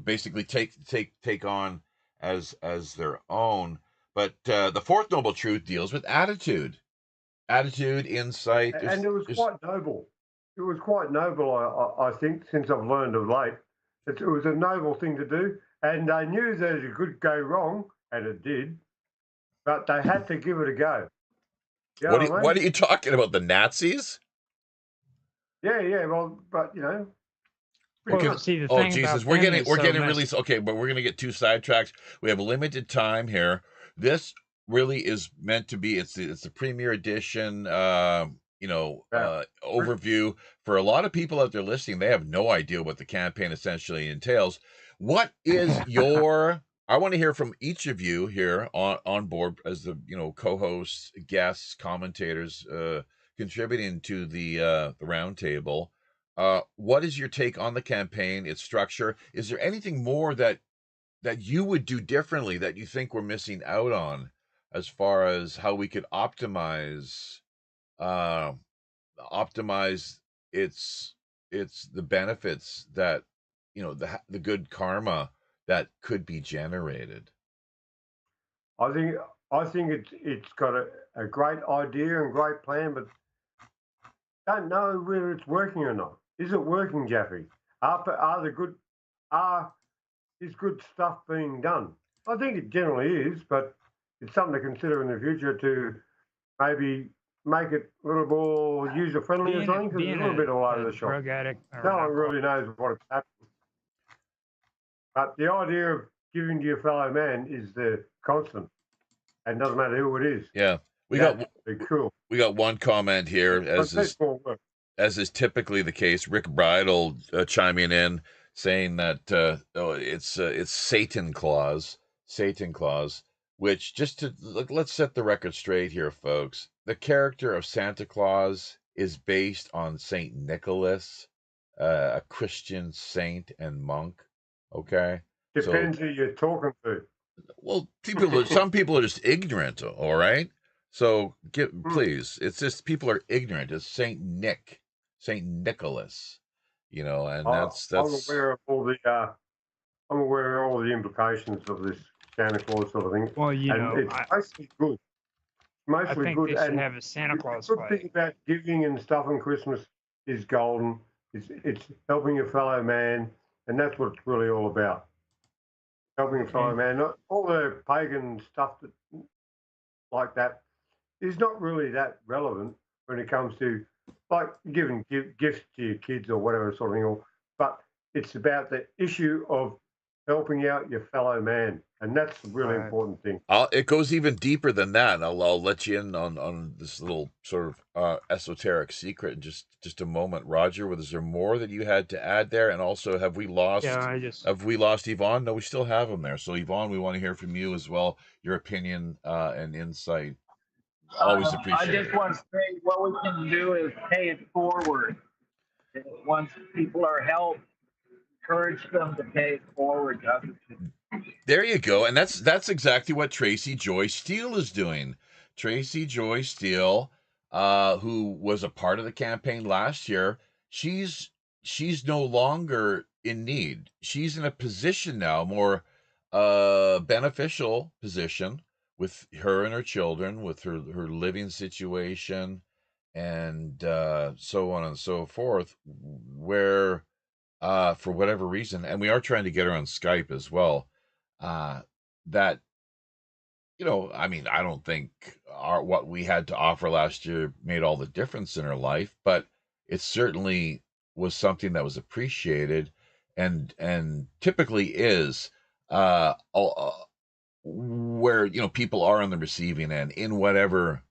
[SPEAKER 4] basically take on as their own. But the fourth noble truth deals with attitude, insight.
[SPEAKER 5] And it was quite noble. It was quite noble, I think, since I've learned of late. It was a noble thing to do, and they knew that it could go wrong, and it did, but they had to give it a go. You know what I mean?
[SPEAKER 4] What are you talking about? The Nazis?
[SPEAKER 5] Yeah. Well, but
[SPEAKER 6] Well,
[SPEAKER 5] because
[SPEAKER 6] see, the
[SPEAKER 4] Oh
[SPEAKER 6] thing
[SPEAKER 4] Jesus,
[SPEAKER 6] about them is
[SPEAKER 4] we're
[SPEAKER 6] so
[SPEAKER 4] getting
[SPEAKER 6] messed.
[SPEAKER 4] really okay, but we're gonna get too sidetracked. We have a limited time here. This really is meant to be. It's the premiere edition. Overview for a lot of people out there listening. They have no idea what the campaign essentially entails. What is your I want to hear from each of you here on board as the co-hosts, guests, commentators, contributing to the roundtable. What is your take on the campaign, its structure? Is there anything more that you would do differently that you think we're missing out on, as far as how we could optimize uh, optimize its the benefits that the good karma that could be generated?
[SPEAKER 5] I think it's got a great idea and great plan, but don't know whether it's working or not. Is it working, Jeffrey? Is good stuff being done? I think it generally is, but it's something to consider in the future to maybe make it a little more user friendly or something, because it's a little bit all over the shop.
[SPEAKER 6] Drug addict.
[SPEAKER 5] No one really knows what's happening. But the idea of giving to your fellow man is the constant, and doesn't matter who it is.
[SPEAKER 4] Yeah, we got one comment here, as is typically the case. Rick Bridle chiming in, saying that it's Satan Claus, which, just to let's set the record straight here, folks. The character of Santa Claus is based on Saint Nicholas, a Christian saint and monk. Okay,
[SPEAKER 5] depends who you're talking to.
[SPEAKER 4] Well, some people are just ignorant. All right, so please, it's just people are ignorant. It's Saint Nicholas, and that's.
[SPEAKER 5] I'm aware of all the implications of this Santa Claus sort of thing.
[SPEAKER 6] Well,
[SPEAKER 5] it's mostly good.
[SPEAKER 6] I think they should have a Santa Claus
[SPEAKER 5] fight. The good thing about giving and stuff on Christmas is golden. It's helping your fellow man, and that's what it's really all about. Helping your fellow man. Not all the pagan stuff like that is not really that relevant when it comes to like giving gifts to your kids or whatever sort of thing. But it's about the issue of helping out your fellow man, and that's the really important thing.
[SPEAKER 4] It goes even deeper than that. I'll let you in on this little sort of esoteric secret in just a moment. Roger, was there more that you had to add there? And also, have we lost? Have we lost Yvon? No, we still have him there. So Yvon, we want to hear from you as well. Your opinion and insight. Always appreciate it.
[SPEAKER 1] I just want to say what we can do is pay it forward. Once people are helped, encourage them to pay it forward.
[SPEAKER 4] There you go. And that's exactly what Tracy Joy Steele is doing. Tracy Joy Steele, who was a part of the campaign last year, she's no longer in need. She's in a position now, more beneficial position, with her and her children, with her living situation, and so on and so forth, where for whatever reason, and we are trying to get her on Skype as well, that I don't think what we had to offer last year made all the difference in her life, but it certainly was something that was appreciated, and typically is where people are on the receiving end in whatever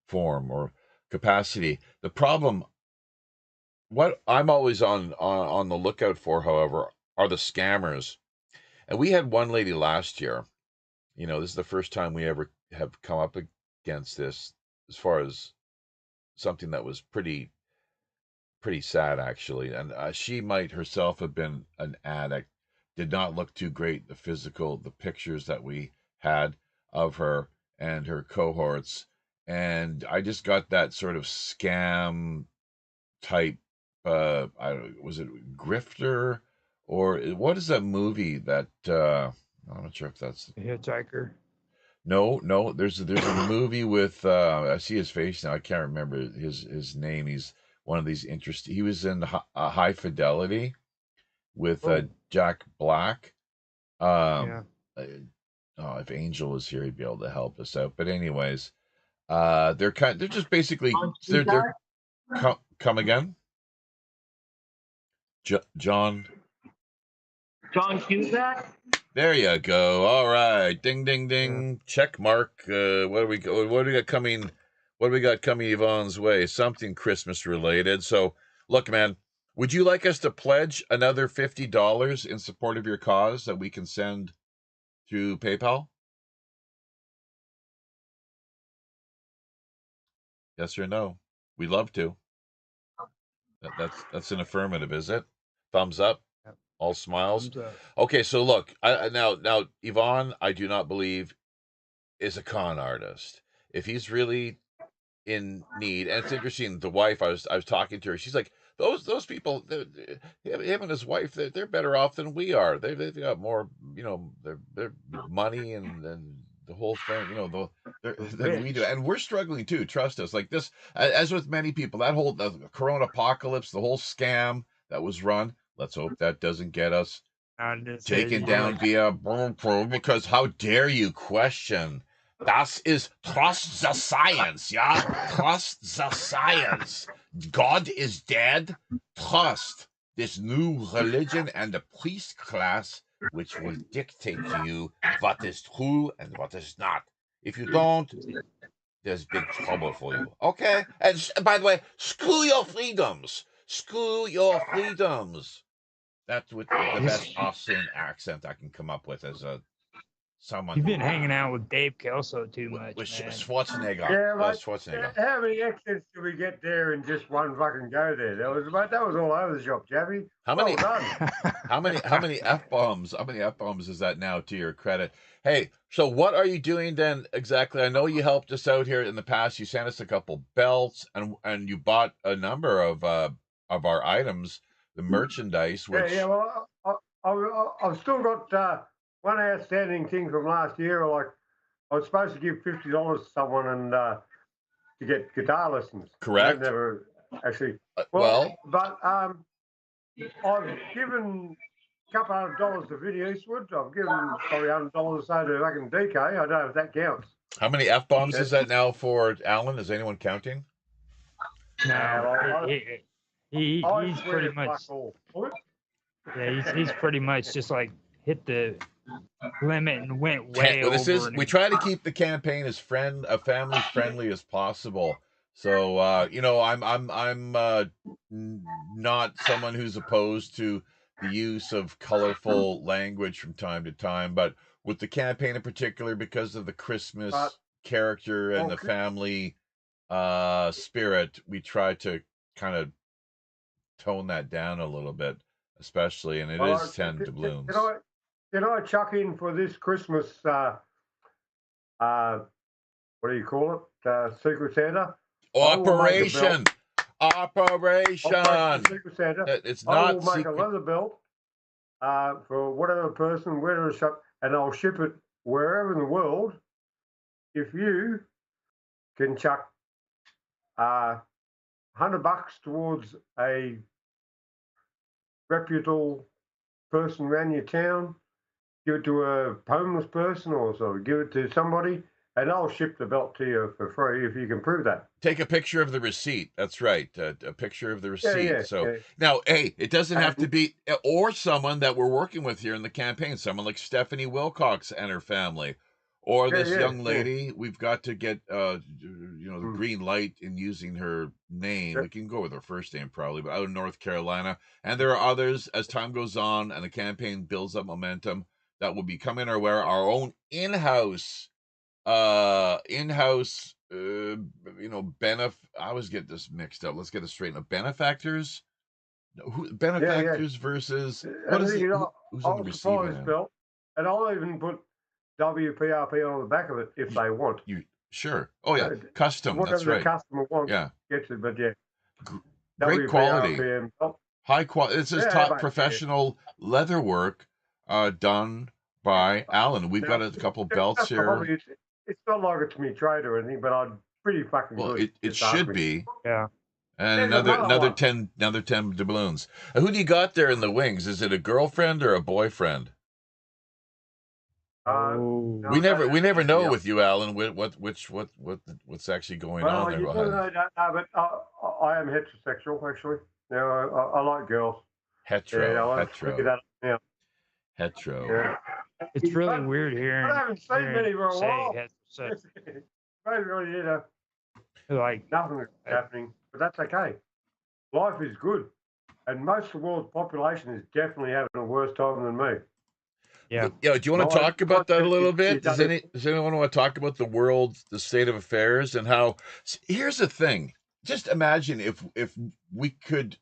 [SPEAKER 4] form or capacity. The problem, what I'm always on the lookout for, however, are the scammers. And we had one lady last year. This is the first time we ever have come up against this, as far as something that was pretty sad, actually. And she might herself have been an addict. Did not look too great, the pictures that we had of her and her cohorts. And I just got that sort of scam type, was it Grifter, or what is that movie that, I'm not sure if that's
[SPEAKER 6] Hitchhiker.
[SPEAKER 4] No, there's a movie with, I see his face now, I can't remember his name. He's one of these interesting, he was in High Fidelity with Jack Black. If Angel was here, he'd be able to help us out. But anyways, they're just basically they're come again. John
[SPEAKER 1] Cusack.
[SPEAKER 4] There you go. All right, ding ding ding. Check mark. What do we got coming? What do we got coming Yvonne's way? Something Christmas related. So look, man. Would you like us to pledge another $50 in support of your cause that we can send through PayPal? Yes or no? We'd love to. That's an affirmative, is it? Thumbs up.
[SPEAKER 6] Yep.
[SPEAKER 4] All smiles.
[SPEAKER 6] Thumbs up.
[SPEAKER 4] Okay, so look, now Yvon, I do not believe is a con artist. If he's really in need, and it's interesting. The wife, I was talking to her. She's like, those people, him and his wife, they're better off than we are. They've got more, their money and the whole thing, than we do, and we're struggling too. Trust us. Like this, as with many people, that whole the Corona apocalypse, the whole scam that was run. Let's hope that doesn't get us taken down via because how dare you question? Das is trust the science, yeah? Trust the science. God is dead. Trust this new religion and the priest class, which will dictate to you what is true and what is not. If you don't, there's big trouble for you. Okay? And by the way, screw your freedoms. Screw your freedoms. That's with the best Austrian accent I can come up with as someone.
[SPEAKER 6] You've been hanging out with Dave Kelso too much,
[SPEAKER 4] with
[SPEAKER 6] man.
[SPEAKER 4] Schwarzenegger.
[SPEAKER 5] Yeah, mate.
[SPEAKER 4] Schwarzenegger.
[SPEAKER 5] How many accents did we get there in just one fucking go there? That was all over the shop, Javi.
[SPEAKER 4] How many?
[SPEAKER 5] Well done.
[SPEAKER 4] How many f-bombs? How many f-bombs is that now? To your credit. Hey, so what are you doing then exactly? I know you helped us out here in the past. You sent us a couple belts, and you bought a number of our items, the merchandise. Which
[SPEAKER 5] Well, I've still got one outstanding thing from last year. Like I was supposed to give $50 to someone and to get guitar lessons.
[SPEAKER 4] Correct.
[SPEAKER 5] I never actually.
[SPEAKER 4] Well,
[SPEAKER 5] but I've given a couple $100 to Vin Eastwood. I've given probably $100 or so to fucking DK. I don't know if that counts.
[SPEAKER 4] how many f-bombs is that now for Alan? Is anyone counting?
[SPEAKER 6] No, he's pretty much.
[SPEAKER 5] What?
[SPEAKER 6] Yeah, he's pretty much just like hit the limit and went way
[SPEAKER 4] Well,
[SPEAKER 6] over.
[SPEAKER 4] We try to keep the campaign as family friendly as possible. So I'm not someone who's opposed to the use of colorful language from time to time, but with the campaign in particular, because of the Christmas character and the family spirit, we try to kind of tone that down a little bit, especially, and it is 10 doubloons.
[SPEAKER 5] Can I chuck in for this Christmas? What do you call it? Secret Santa.
[SPEAKER 4] Operation.
[SPEAKER 5] Secret Santa.
[SPEAKER 4] It's
[SPEAKER 5] I
[SPEAKER 4] not
[SPEAKER 5] will make
[SPEAKER 4] secret.
[SPEAKER 5] a leather belt for whatever person, whatever shop, and I'll ship it wherever in the world. If you can chuck $100 towards a reputable person around your town, give it to a homeless person or so, give it to somebody, and I'll ship the belt to you for free if you can prove that.
[SPEAKER 4] Take a picture of the receipt. That's right. A picture of the receipt.
[SPEAKER 5] Yeah.
[SPEAKER 4] Now, hey, it doesn't have to be, or someone that we're working with here in the campaign, someone like Stephanie Wilcox and her family, or this young lady. We've got to get, the green light in using her name. We can go with her first name probably, but out of North Carolina. And there are others as time goes on and the campaign builds up momentum that will be coming our way. Our own in-house, I always get this mixed up. Let's get this straight. Benefactors? Benefactors versus what is it? Who's on the receiving end?
[SPEAKER 5] Belt, and I'll even put WPRP on the back of it if they want.
[SPEAKER 4] Sure. Oh yeah, custom. That's right.
[SPEAKER 5] Whatever the customer wants, gets it. But yeah,
[SPEAKER 4] great quality, high quality. This is top professional leather work done by Alan. We've got a couple belts here.
[SPEAKER 5] It's not like it's me trade or anything, but I'm pretty fucking good.
[SPEAKER 4] Well, it should be.
[SPEAKER 6] Yeah.
[SPEAKER 4] And another 10 doubloons. Who do you got there in the wings? Is it a girlfriend or a boyfriend? We never know with you, Alan. What's actually going on there?
[SPEAKER 5] But I am heterosexual actually. I like girls.
[SPEAKER 4] Hetero.
[SPEAKER 6] It's really weird hearing.
[SPEAKER 5] I haven't seen many for a while. Maybe
[SPEAKER 6] like
[SPEAKER 5] nothing is happening, but that's okay. Life is good, and most of the world's population is definitely having a worse time than me.
[SPEAKER 6] Yeah.
[SPEAKER 4] Do you want to
[SPEAKER 5] Well,
[SPEAKER 4] talk about that a little
[SPEAKER 5] it
[SPEAKER 4] bit? Does
[SPEAKER 5] doesn't-
[SPEAKER 4] anyone want to talk about the world, the state of affairs, and how? Here's the thing. Just imagine if we could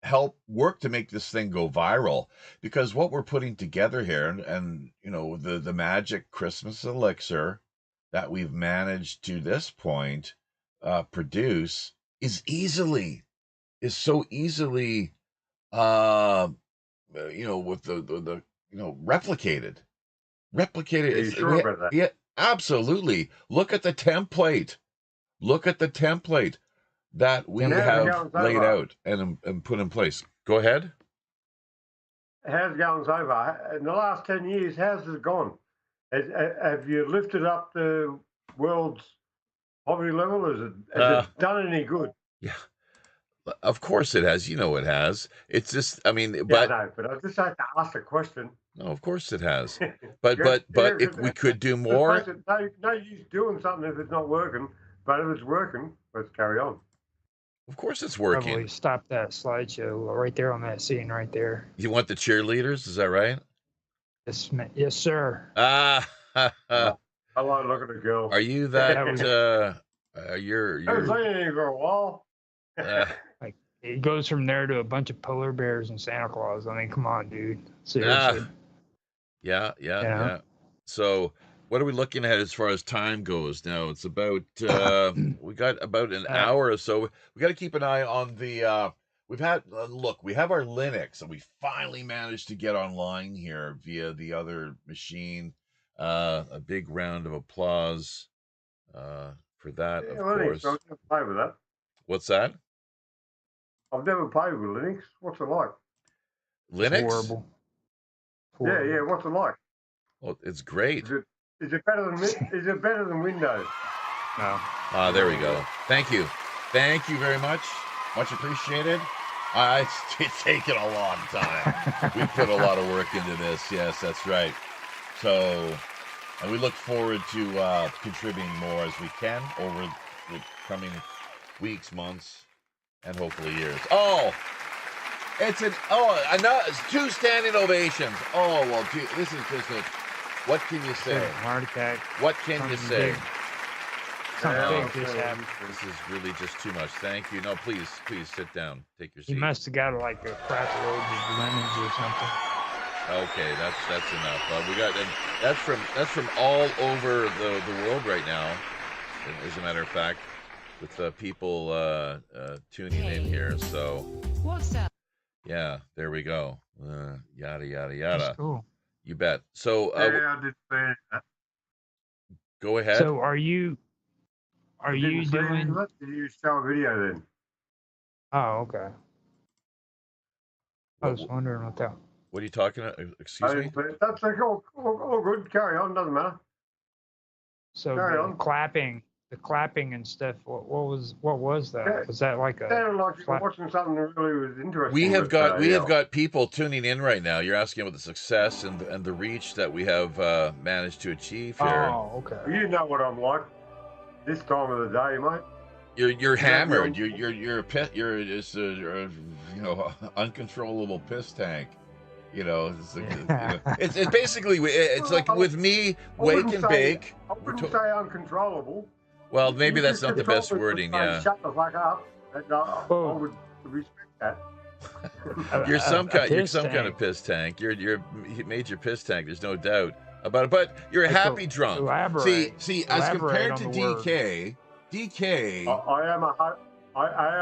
[SPEAKER 4] help work to make this thing go viral, because what we're putting together here, and the magic Christmas elixir that we've managed to this point produce is so easily with the replicated.
[SPEAKER 5] Are you sure about that?
[SPEAKER 4] Yeah, absolutely. Look at the template. That we
[SPEAKER 5] And how's it
[SPEAKER 4] have
[SPEAKER 5] going so
[SPEAKER 4] laid
[SPEAKER 5] far?
[SPEAKER 4] out and put in place. Go ahead.
[SPEAKER 5] How's it going so far? In the last 10 years, how's it gone? Have you lifted up the world's poverty level? Has it done any good?
[SPEAKER 4] Yeah, of course it has. It has. It's just, I mean,
[SPEAKER 5] Yeah,
[SPEAKER 4] but
[SPEAKER 5] no, but I just have to ask the question.
[SPEAKER 4] no, of course it has. But
[SPEAKER 5] Yeah,
[SPEAKER 4] if we could do
[SPEAKER 5] let's
[SPEAKER 4] more,
[SPEAKER 5] face it, no use doing something if it's not working. But if it's working, let's carry on.
[SPEAKER 4] of course it's
[SPEAKER 6] Probably
[SPEAKER 4] working.
[SPEAKER 6] stop that slideshow right there on that scene right there.
[SPEAKER 4] You want the cheerleaders? Is that right?
[SPEAKER 6] Yes, sir.
[SPEAKER 4] Ah,
[SPEAKER 5] I like looking at girls.
[SPEAKER 4] are you that?
[SPEAKER 6] That was-
[SPEAKER 4] You're.
[SPEAKER 5] I haven't seen anything for a while.
[SPEAKER 6] Like it goes from there to a bunch of polar bears and Santa Claus. I mean, come on, dude. Seriously.
[SPEAKER 4] Yeah. So, what are we looking at as far as time goes now? It's about we got about an hour or so. We got to keep an eye on the. We've had we have our Linux, and we finally managed to get online here via the other machine. A big round of applause for that, of course.
[SPEAKER 5] I've never played with that.
[SPEAKER 4] What's that?
[SPEAKER 5] I've never played with Linux. What's it like?
[SPEAKER 4] Linux?
[SPEAKER 6] Horrible.
[SPEAKER 5] Yeah. What's it like?
[SPEAKER 4] Well, it's great.
[SPEAKER 5] Is it better than Windows?
[SPEAKER 6] No.
[SPEAKER 4] There we go. Thank you very much. Much appreciated. It's taken a long time. We put a lot of work into this. Yes, that's right. So, and we look forward to contributing more as we can over the coming weeks, months, and hopefully years. It's 2 standing ovations. This is just what can you say?
[SPEAKER 6] Heart attack.
[SPEAKER 4] What can you say?
[SPEAKER 6] Something big just happened.
[SPEAKER 4] This is really just too much. Thank you. No, please sit down. Take your seat.
[SPEAKER 6] He must have got like a crap load of lemons or something.
[SPEAKER 4] Okay, that's enough. We got, and that's from all over the world right now. As a matter of fact, with people tuning in here. So
[SPEAKER 7] What's up?
[SPEAKER 4] yeah, there we go. Yada yada
[SPEAKER 6] That's
[SPEAKER 4] yada.
[SPEAKER 6] cool.
[SPEAKER 4] You bet. So
[SPEAKER 5] Yeah, I did say that.
[SPEAKER 4] go ahead.
[SPEAKER 6] So are you
[SPEAKER 5] Didn't see any
[SPEAKER 6] doing?
[SPEAKER 5] of it? Did you show a video then?
[SPEAKER 6] Oh, okay. I
[SPEAKER 4] What-
[SPEAKER 6] was wondering what that.
[SPEAKER 4] What are you talking about? Excuse me?
[SPEAKER 5] That's like all good. Carry on. Doesn't matter.
[SPEAKER 6] So
[SPEAKER 5] Carry
[SPEAKER 6] the
[SPEAKER 5] on.
[SPEAKER 6] clapping and stuff. What was that?
[SPEAKER 5] Yeah.
[SPEAKER 6] Was that like a?
[SPEAKER 5] Sounded like you were
[SPEAKER 6] flat-
[SPEAKER 5] watching something that really was interesting.
[SPEAKER 4] We have
[SPEAKER 5] but,
[SPEAKER 4] got people tuning in right now. You're asking about the success and the reach that we have managed to achieve here.
[SPEAKER 6] Oh, okay.
[SPEAKER 5] You know what I'm like this time of the day, mate.
[SPEAKER 4] You're
[SPEAKER 5] Yeah,
[SPEAKER 4] hammered.
[SPEAKER 5] yeah.
[SPEAKER 4] You're just a uncontrollable piss tank. It's basically it's like with me
[SPEAKER 5] I wouldn't
[SPEAKER 4] wake and
[SPEAKER 5] say-
[SPEAKER 4] bake.
[SPEAKER 5] I wouldn't say uncontrollable.
[SPEAKER 4] Well, maybe
[SPEAKER 5] You
[SPEAKER 4] that's
[SPEAKER 5] could
[SPEAKER 4] not the
[SPEAKER 5] control
[SPEAKER 4] best
[SPEAKER 5] it, but
[SPEAKER 4] wording.
[SPEAKER 5] say,
[SPEAKER 4] Yeah,
[SPEAKER 5] Shut the fuck up. And, I
[SPEAKER 6] Oh.
[SPEAKER 5] would respect that.
[SPEAKER 4] you're some kind
[SPEAKER 6] piss
[SPEAKER 4] of
[SPEAKER 6] tank.
[SPEAKER 4] piss tank. You're a major piss tank. There's no doubt about it. But you're a
[SPEAKER 6] Like,
[SPEAKER 4] happy drunk.
[SPEAKER 6] elaborate.
[SPEAKER 4] See, as
[SPEAKER 6] Elaborate
[SPEAKER 4] compared
[SPEAKER 6] on
[SPEAKER 4] to
[SPEAKER 6] the word.
[SPEAKER 4] DK,
[SPEAKER 5] I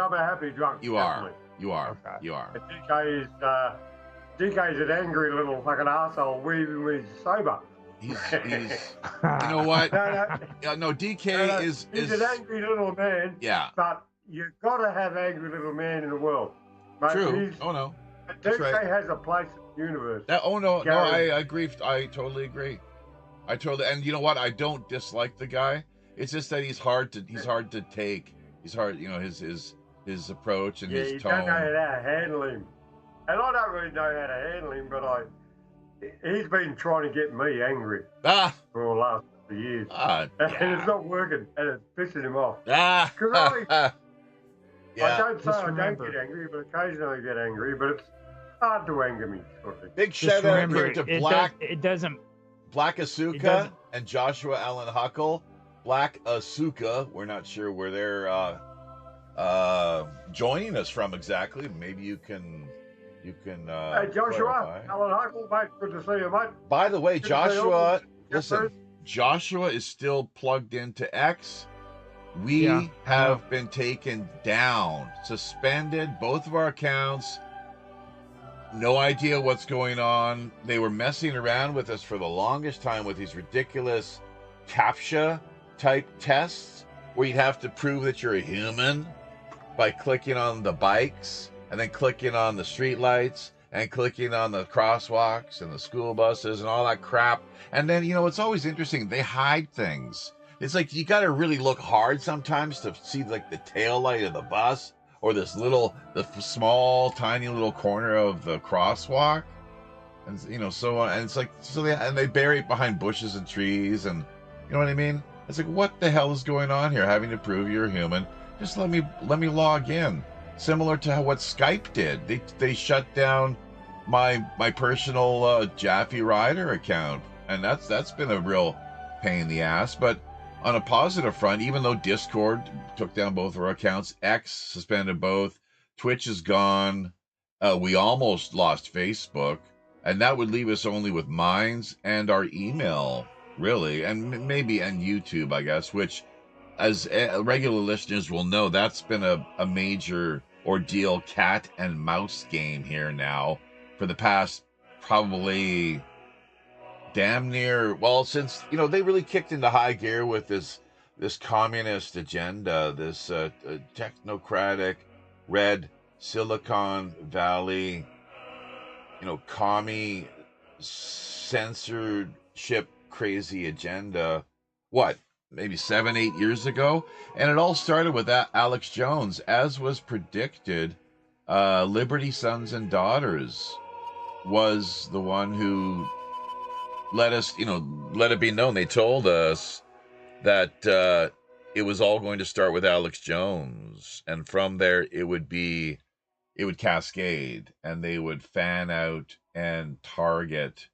[SPEAKER 5] am a happy drunk.
[SPEAKER 4] you are.
[SPEAKER 5] definitely.
[SPEAKER 4] You are.
[SPEAKER 6] Okay.
[SPEAKER 4] You are.
[SPEAKER 5] And DK's an angry little fucking asshole even when he's sober.
[SPEAKER 4] He's you know what? No, DK is
[SPEAKER 5] he's an angry little man,
[SPEAKER 4] yeah.
[SPEAKER 5] but you've got to have angry little man in the world. Mate,
[SPEAKER 4] True. Oh no. that's
[SPEAKER 5] DK
[SPEAKER 4] right.
[SPEAKER 5] has a place in the universe.
[SPEAKER 4] No,
[SPEAKER 5] Gary.
[SPEAKER 4] I agree. I totally agree. And you know what? I don't dislike the guy. It's just that he's hard to take. He's hard, his approach and
[SPEAKER 5] Yeah,
[SPEAKER 4] his
[SPEAKER 5] you
[SPEAKER 4] tone.
[SPEAKER 5] don't know how to handle him. And I don't really know how to handle him, but he's been trying to get me angry
[SPEAKER 4] Ah,
[SPEAKER 5] for the last few years.
[SPEAKER 4] ah,
[SPEAKER 5] And
[SPEAKER 4] yeah.
[SPEAKER 5] it's not working, and it's pissing him off.
[SPEAKER 4] Ah,
[SPEAKER 5] 'Cause I
[SPEAKER 4] yeah.
[SPEAKER 5] don't say
[SPEAKER 6] Just
[SPEAKER 5] I
[SPEAKER 6] remember.
[SPEAKER 5] don't get angry, but occasionally I get angry. But hard to anger me. Sort of thing.
[SPEAKER 4] Big
[SPEAKER 6] Just
[SPEAKER 4] shout out
[SPEAKER 6] remember,
[SPEAKER 4] here to Black
[SPEAKER 6] it doesn't.
[SPEAKER 4] Black
[SPEAKER 6] It
[SPEAKER 4] Asuka
[SPEAKER 6] doesn't-
[SPEAKER 4] and Joshua Allen Huckle. Black Asuka, we're not sure where they're joining us from exactly. Maybe you can
[SPEAKER 5] Hey, Joshua,
[SPEAKER 4] clarify.
[SPEAKER 5] Alan Huckle, mate, good to see you, mate.
[SPEAKER 4] By the way,
[SPEAKER 5] Good to see you.
[SPEAKER 4] Joshua,
[SPEAKER 5] Yeah,
[SPEAKER 4] listen,
[SPEAKER 5] Bruce.
[SPEAKER 4] Joshua is still plugged into X. We
[SPEAKER 6] Yeah, I
[SPEAKER 4] have been taken down, suspended, both of our accounts. No idea what's going on. They were messing around with us for the longest time with these ridiculous CAPTCHA type tests where you'd have to prove that you're a human by clicking on the bikes and then clicking on the street lights and clicking on the crosswalks and the school buses and all that crap. And then, it's always interesting. They hide things. It's like you got to really look hard sometimes to see like the tail light of the bus or the small, tiny little corner of the crosswalk. And, so on. And it's like, they bury it behind bushes and trees. And you know what I mean? It's like, what the hell is going on here? Having to prove you're a human. Just let me log in. Similar to what Skype did. They shut down my personal Jaffe Rider account, and that's been a real pain in the ass. But on a positive front, even though Discord took down both of our accounts, X suspended both, Twitch is gone, we almost lost Facebook, and that would leave us only with Minds and our email, really, and YouTube, I guess, which, as regular listeners will know, that's been a major ordeal, cat and mouse game here now for the past probably damn near, well, since, they really kicked into high gear with this communist agenda, this technocratic, red Silicon Valley, commie censorship crazy agenda. What? Maybe 7-8 years ago, and it all started with that Alex Jones, as was predicted. Liberty Sons and Daughters was the one who let it be known. They told us that it was all going to start with Alex Jones, and from there it would cascade, and they would fan out and target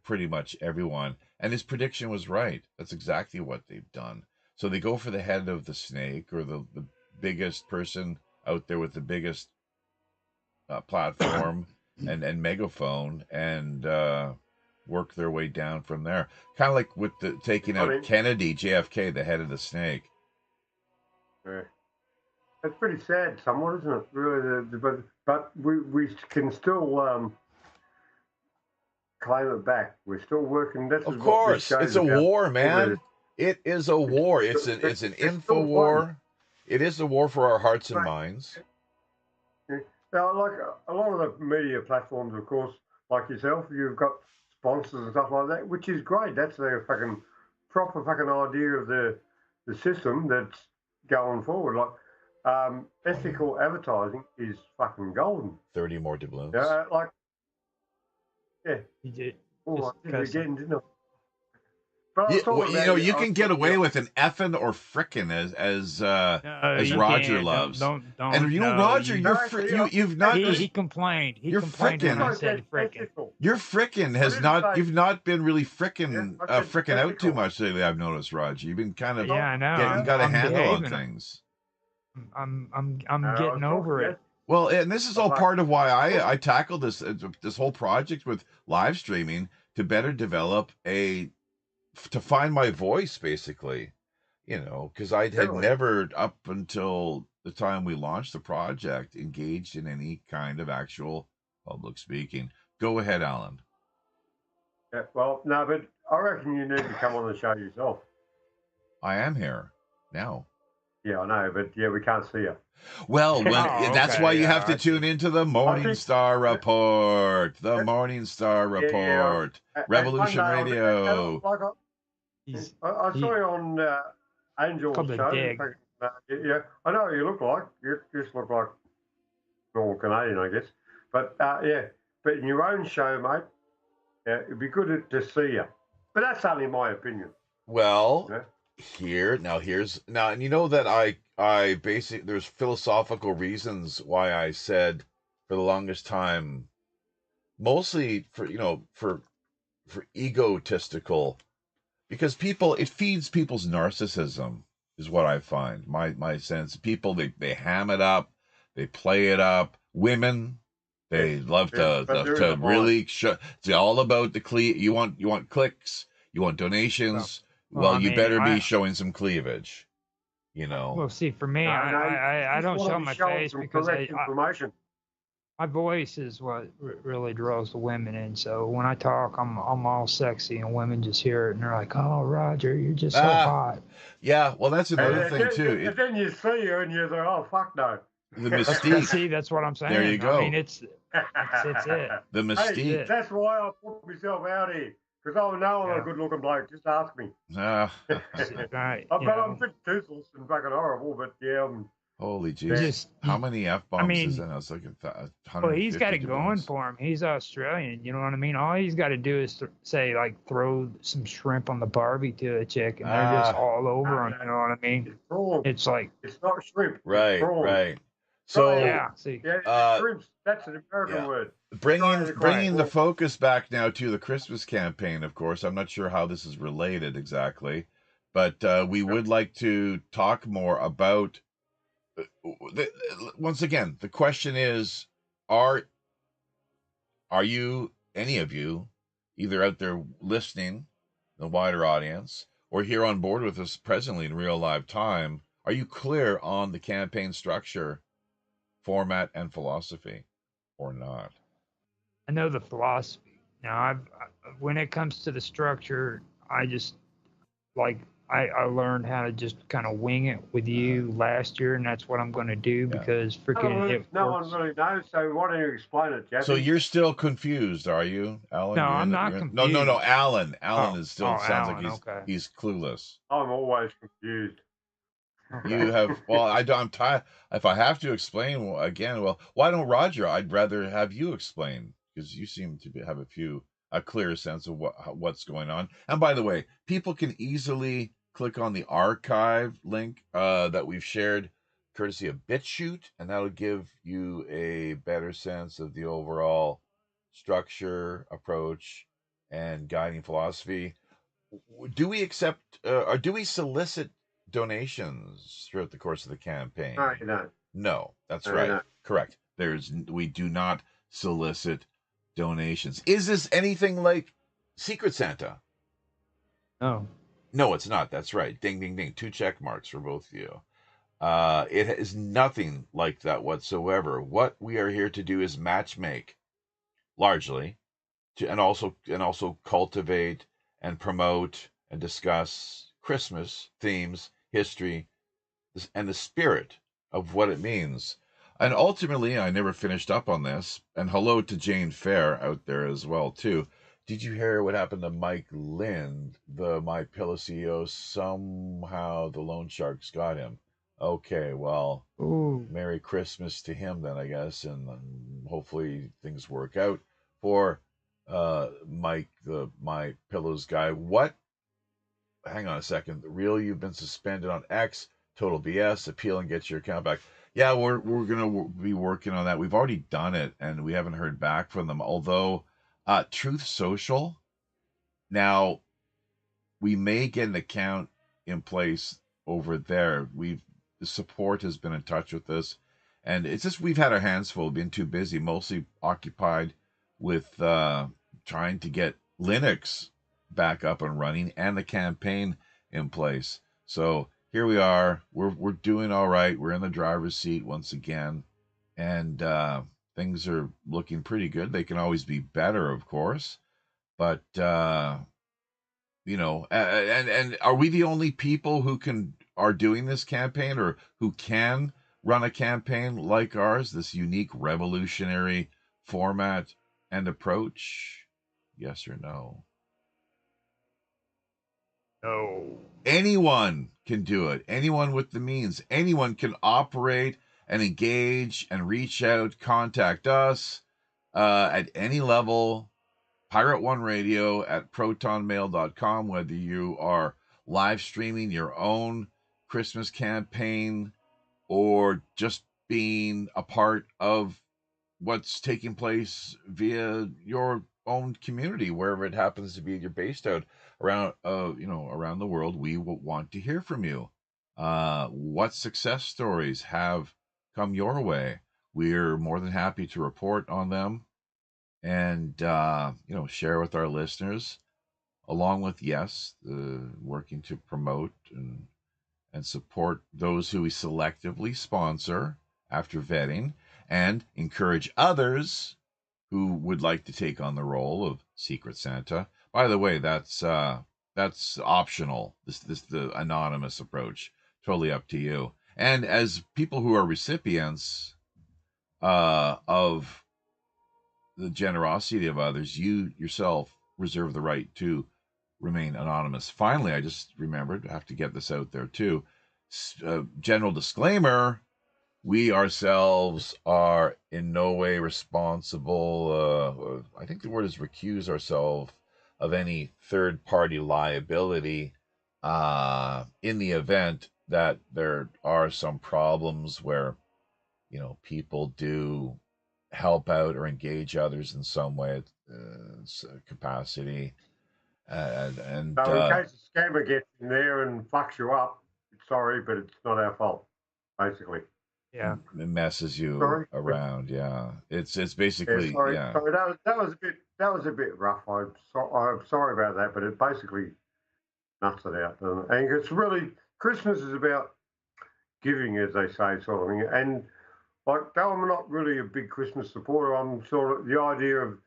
[SPEAKER 4] pretty much everyone. And his prediction was right. That's exactly what they've done. So they go for the head of the snake, or the biggest person out there with the biggest platform and megaphone, and work their way down from there. Kind of like with the taking out Kennedy, JFK, the head of the snake.
[SPEAKER 5] Yeah. That's pretty sad, somewhat, isn't it? Really, but we can still claim it back. We're still working.
[SPEAKER 4] Of course, it's a war, man. It is a war. It's an info war. It is a war for our hearts and minds.
[SPEAKER 5] Yeah. Now, like a lot of the media platforms, of course, like yourself, you've got sponsors and stuff like that, which is great. That's the proper idea of the system that's going forward. Like ethical advertising is fucking golden.
[SPEAKER 4] 30 more doubloons.
[SPEAKER 5] Yeah.
[SPEAKER 6] He did.
[SPEAKER 5] Oh, I did again, didn't I?
[SPEAKER 4] You can get away with an effing or frickin' as Roger loves.
[SPEAKER 6] Don't.
[SPEAKER 4] And Roger, you've not.
[SPEAKER 6] He complained. He complained when I said frickin'.
[SPEAKER 4] Your frickin' has not. You've not been really frickin' out too much lately. I've noticed, Roger. You've been kind of.
[SPEAKER 6] Yeah, I know.
[SPEAKER 4] You got a handle on things.
[SPEAKER 6] I'm getting over it.
[SPEAKER 4] Well, and this is all part of why I tackled this whole project with live streaming to better develop to find my voice, basically, because I had never, up until the time we launched the project, engaged in any kind of actual public speaking. Go ahead, Alan.
[SPEAKER 5] Yeah, well, no, but I reckon you need to come on the show yourself.
[SPEAKER 4] I am here now.
[SPEAKER 5] Yeah, I know, but we can't see you.
[SPEAKER 4] Well, that's why you have to tune into the Morning Star Report. The Morning Star Report. Revolution Radio.
[SPEAKER 5] I saw you on Angel's show. Yeah, I know what you look like. You just look like normal Canadian, I guess. But but in your own show, mate, it'd be good to see you. But that's only my opinion.
[SPEAKER 4] Well, and you know that I basically, there's philosophical reasons why I said for the longest time, mostly for egotistical, because it feeds people's narcissism is what I find. My sense, people they ham it up, they play it up. Women, they love
[SPEAKER 5] But there is
[SPEAKER 4] to
[SPEAKER 5] a line.
[SPEAKER 4] really it's all about the you want clicks, you want donations.
[SPEAKER 6] Well,
[SPEAKER 4] Well,
[SPEAKER 6] I
[SPEAKER 4] you
[SPEAKER 6] mean,
[SPEAKER 4] better be showing some cleavage, you know.
[SPEAKER 6] well, see, for me,
[SPEAKER 5] No,
[SPEAKER 6] I
[SPEAKER 5] just
[SPEAKER 6] don't
[SPEAKER 5] want to
[SPEAKER 6] show
[SPEAKER 5] be
[SPEAKER 6] my
[SPEAKER 5] showing
[SPEAKER 6] face
[SPEAKER 5] some
[SPEAKER 6] because
[SPEAKER 5] correct information.
[SPEAKER 6] my voice is what really draws the women in. So when I talk, I'm all sexy, and women just hear it and they're like, "Oh, Roger, you're just so
[SPEAKER 4] Ah,
[SPEAKER 6] hot."
[SPEAKER 4] yeah. Well, that's another
[SPEAKER 5] And,
[SPEAKER 4] thing too.
[SPEAKER 5] and then you see her and you say, "Oh, fuck no."
[SPEAKER 4] The
[SPEAKER 6] That's
[SPEAKER 4] mystique.
[SPEAKER 6] that's what I'm saying.
[SPEAKER 4] There you
[SPEAKER 6] I mean,
[SPEAKER 4] go.
[SPEAKER 6] it's it.
[SPEAKER 4] The
[SPEAKER 5] Hey,
[SPEAKER 6] It's
[SPEAKER 4] mystique.
[SPEAKER 6] it.
[SPEAKER 5] that's why I put myself out here, because I know I'm
[SPEAKER 6] Yeah.
[SPEAKER 5] a good-looking bloke. Just ask me.
[SPEAKER 4] Ah,
[SPEAKER 6] Right.
[SPEAKER 5] But
[SPEAKER 6] You
[SPEAKER 5] I'm a
[SPEAKER 6] know,
[SPEAKER 5] bit toothless and fucking horrible. But yeah,
[SPEAKER 4] holy
[SPEAKER 6] you
[SPEAKER 4] jeez.
[SPEAKER 6] just.
[SPEAKER 4] How many F
[SPEAKER 6] I
[SPEAKER 4] bombs is
[SPEAKER 6] mean,
[SPEAKER 4] in? I was like
[SPEAKER 6] well, he's
[SPEAKER 4] 150
[SPEAKER 6] got it
[SPEAKER 4] to be
[SPEAKER 6] going
[SPEAKER 4] honest.
[SPEAKER 6] for him. He's Australian. You know what I mean? All he's got to do is say like throw some shrimp on the Barbie to a chick, and they're just
[SPEAKER 4] Ah,
[SPEAKER 6] all over him.
[SPEAKER 5] no,
[SPEAKER 6] You know what I mean?
[SPEAKER 5] it's prawn.
[SPEAKER 6] It's like,
[SPEAKER 5] It's not shrimp. It's
[SPEAKER 4] right,
[SPEAKER 5] prawn.
[SPEAKER 4] right.
[SPEAKER 5] So
[SPEAKER 6] yeah. See,
[SPEAKER 5] yeah, shrimps. That's an American
[SPEAKER 4] yeah.
[SPEAKER 5] word.
[SPEAKER 4] Bringing the
[SPEAKER 5] Right.
[SPEAKER 4] focus back now to the Christmas campaign, of course. I'm not sure how this is related exactly, but we would like to talk more about. Once again, the question is: Are you, any of you, either out there listening, the wider audience, or here on board with us presently in real live time? Are you clear on the campaign structure, format, and philosophy, or not?
[SPEAKER 6] I know the philosophy. Now, when it comes to the structure, I just like I learned how to just kind of wing it with you last year, and that's what I'm going to do
[SPEAKER 4] Yeah.
[SPEAKER 6] because freaking it
[SPEAKER 5] No
[SPEAKER 6] works.
[SPEAKER 5] one really knows. So why don't you explain it, Jeffy?
[SPEAKER 4] So you're still confused, are you, Alan?
[SPEAKER 6] No,
[SPEAKER 4] You're
[SPEAKER 6] I'm
[SPEAKER 4] in the,
[SPEAKER 6] not
[SPEAKER 4] you're in,
[SPEAKER 6] confused.
[SPEAKER 4] no, Alan. Alan
[SPEAKER 6] Oh,
[SPEAKER 4] is still sounds like
[SPEAKER 6] Alan. Okay.
[SPEAKER 4] he's clueless.
[SPEAKER 5] I'm always confused.
[SPEAKER 4] You have I'm tired. If I have to explain again, well, why don't Roger? I'd rather have you explain because you seem to have a clear sense of what's going on. And by the way, people can easily click on the archive link that we've shared, courtesy of BitChute, and that'll give you a better sense of the overall structure, approach, and guiding philosophy. Do we accept or do we solicit donations throughout the course of the campaign?
[SPEAKER 5] No, you don't.
[SPEAKER 4] No, that's
[SPEAKER 5] No,
[SPEAKER 4] right.
[SPEAKER 5] you don't.
[SPEAKER 4] Correct. We do not solicit donations. Is this anything like Secret Santa?
[SPEAKER 6] No.
[SPEAKER 4] No, it's not. That's right. Ding, ding, ding. 2 check marks for both of you. It is nothing like that whatsoever. What we are here to do is matchmake, largely, and also cultivate and promote and discuss Christmas themes, history, and the spirit of what it means. And ultimately, I never finished up on this. And hello to Jane Fair out there as well too. Did you hear what happened to Mike Lind, the My Pillow CEO? Somehow the loan sharks got him. Okay, well,
[SPEAKER 6] Ooh.
[SPEAKER 4] Merry Christmas to him then, I guess, and hopefully things work out for Mike, the My Pillows guy. What? Hang on a second. Real, you've been suspended on X. Total BS. Appeal and get your account back. Yeah, we're gonna be working on that. We've already done it, and we haven't heard back from them. Although, Truth Social. Now, we may get an account in place over there. The support has been in touch with us, and it's just we've had our hands full, been too busy, mostly occupied with trying to get Linux back up and running and the campaign in place. So here we are. We're doing all right. We're in the driver's seat once again, and things are looking pretty good. They can always be better, of course, but and are we the only people who are doing this campaign or who can run a campaign like ours, this unique revolutionary format and approach? Yes or no?
[SPEAKER 6] No.
[SPEAKER 4] Anyone can do it. Anyone with the means. Anyone can operate and engage and reach out, contact us at any level. Pirate One Radio at protonmail.com, whether you are live streaming your own Christmas campaign or just being a part of what's taking place via your own community, wherever it happens to be you're based out around, around the world. We will want to hear from you. What success stories have come your way? We're more than happy to report on them and share with our listeners, along with working to promote and support those who we selectively sponsor after vetting, and encourage others who would like to take on the role of Secret Santa. By the way, that's optional. This the anonymous approach. Totally up to you. And as people who are recipients of the generosity of others, you yourself reserve the right to remain anonymous. Finally, I just remembered, I have to get this out there too. General disclaimer: we ourselves are in no way responsible. I think the word is recuse ourselves of any third party liability in the event that there are some problems where, people do help out or engage others in some way, capacity. And
[SPEAKER 5] So in case a scammer gets in there and fucks you up, sorry, but it's not our fault, basically.
[SPEAKER 6] Yeah.
[SPEAKER 4] it messes you
[SPEAKER 5] Sorry?
[SPEAKER 4] around. Yeah, it's
[SPEAKER 5] Yeah,
[SPEAKER 4] basically,
[SPEAKER 5] sorry.
[SPEAKER 4] yeah.
[SPEAKER 5] Sorry, that was a bit rough. I'm sorry about that, but it basically nuts it out. And it's really, Christmas is about giving, as they say, sort of thing. And like, though I'm not really a big Christmas supporter, I'm sort of the idea of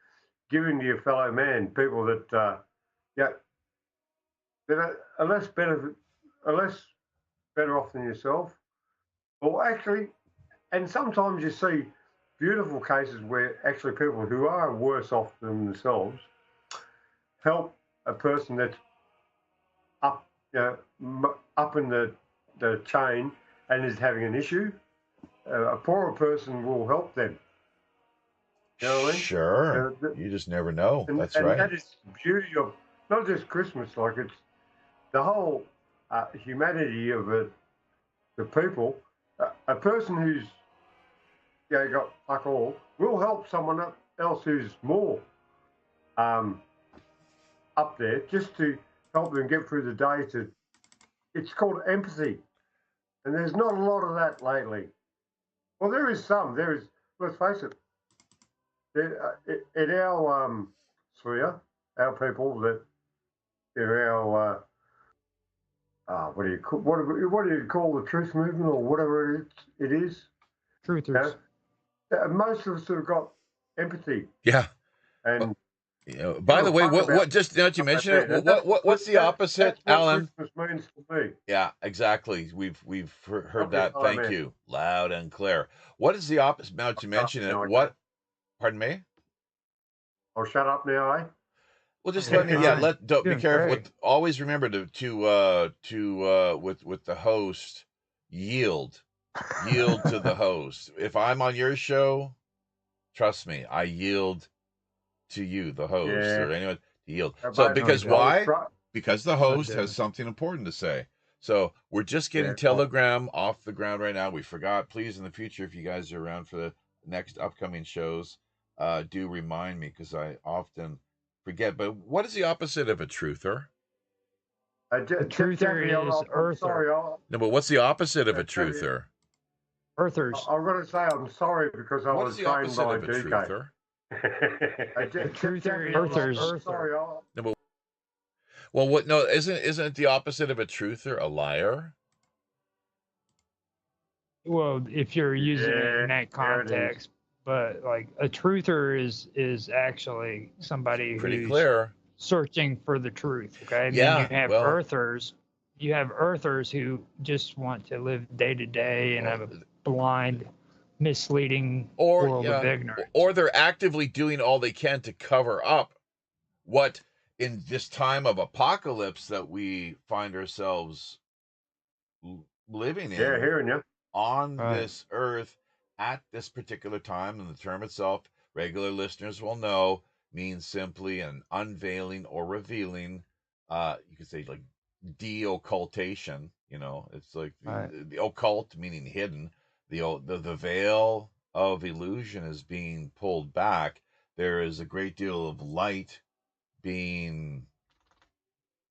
[SPEAKER 5] giving to your fellow man, people that that are less better off than yourself. Or actually, and sometimes you see beautiful cases where actually people who are worse off than themselves help a person that's up, up in the chain and is having an issue. A poorer person will help them. You know what I mean?
[SPEAKER 4] Sure. You just never know. That's
[SPEAKER 5] and
[SPEAKER 4] right.
[SPEAKER 5] that is the beauty of not just Christmas, like it's the whole humanity of the people. A person who's got fuck all will help someone else who's more up there, just to help them get through the day. It's called empathy, and there's not a lot of that lately. Well, there is some. There is. Let's face it. In our sphere, our people that in our what do you call the truth movement or whatever it is?
[SPEAKER 6] Truthers.
[SPEAKER 5] Most of us have got empathy.
[SPEAKER 4] Yeah.
[SPEAKER 5] And
[SPEAKER 4] by the way, what just now that you mention it, what's the opposite,
[SPEAKER 5] that's what
[SPEAKER 4] Alan?
[SPEAKER 5] Christmas means to me.
[SPEAKER 4] Yeah, exactly. We've heard
[SPEAKER 5] Okay,
[SPEAKER 4] that.
[SPEAKER 5] sorry,
[SPEAKER 4] Thank
[SPEAKER 5] man.
[SPEAKER 4] you, loud and clear. What is the opposite? Now that you mention it, what? Pardon me.
[SPEAKER 5] I'll shut up now, eh?
[SPEAKER 4] Well, just let me. Yeah, don't be
[SPEAKER 6] Doing
[SPEAKER 4] careful.
[SPEAKER 6] great.
[SPEAKER 4] Always remember with the host, yield to the host. If I'm on your show, trust me, I yield to you, the host, or anyone to yield. So because why? Because the host has something important to say. So we're just getting Telegram off the ground right now. We forgot. Please, in the future, if you guys are around for the next upcoming shows, do remind me, because I often forget. But what is the opposite of a truther?
[SPEAKER 6] A truther is earther.
[SPEAKER 4] No, but what's the opposite of a truther?
[SPEAKER 6] Earthers.
[SPEAKER 5] I'm going to say I'm sorry because I was trained by
[SPEAKER 4] of a truther?
[SPEAKER 5] A
[SPEAKER 6] truther is earthers.
[SPEAKER 5] Sorry,
[SPEAKER 4] No, but, well, what? No, isn't the opposite of a truther a liar?
[SPEAKER 6] Well, if you're using it in that context, but like a truther is actually somebody
[SPEAKER 4] Pretty
[SPEAKER 6] who's
[SPEAKER 4] clear.
[SPEAKER 6] searching for the truth. Okay. And
[SPEAKER 4] Yeah.
[SPEAKER 6] then you have earthers. You have earthers who just want to live day to day and have a blind, misleading world of ignorance.
[SPEAKER 4] Or they're actively doing all they can to cover up what, in this time of apocalypse that we find ourselves living in,
[SPEAKER 5] hearing you.
[SPEAKER 4] On this earth at this particular time, and the term itself, regular listeners will know, means simply an unveiling or revealing. You could say like de-occultation. It's like the occult, meaning hidden. The veil of illusion is being pulled back. There is a great deal of light being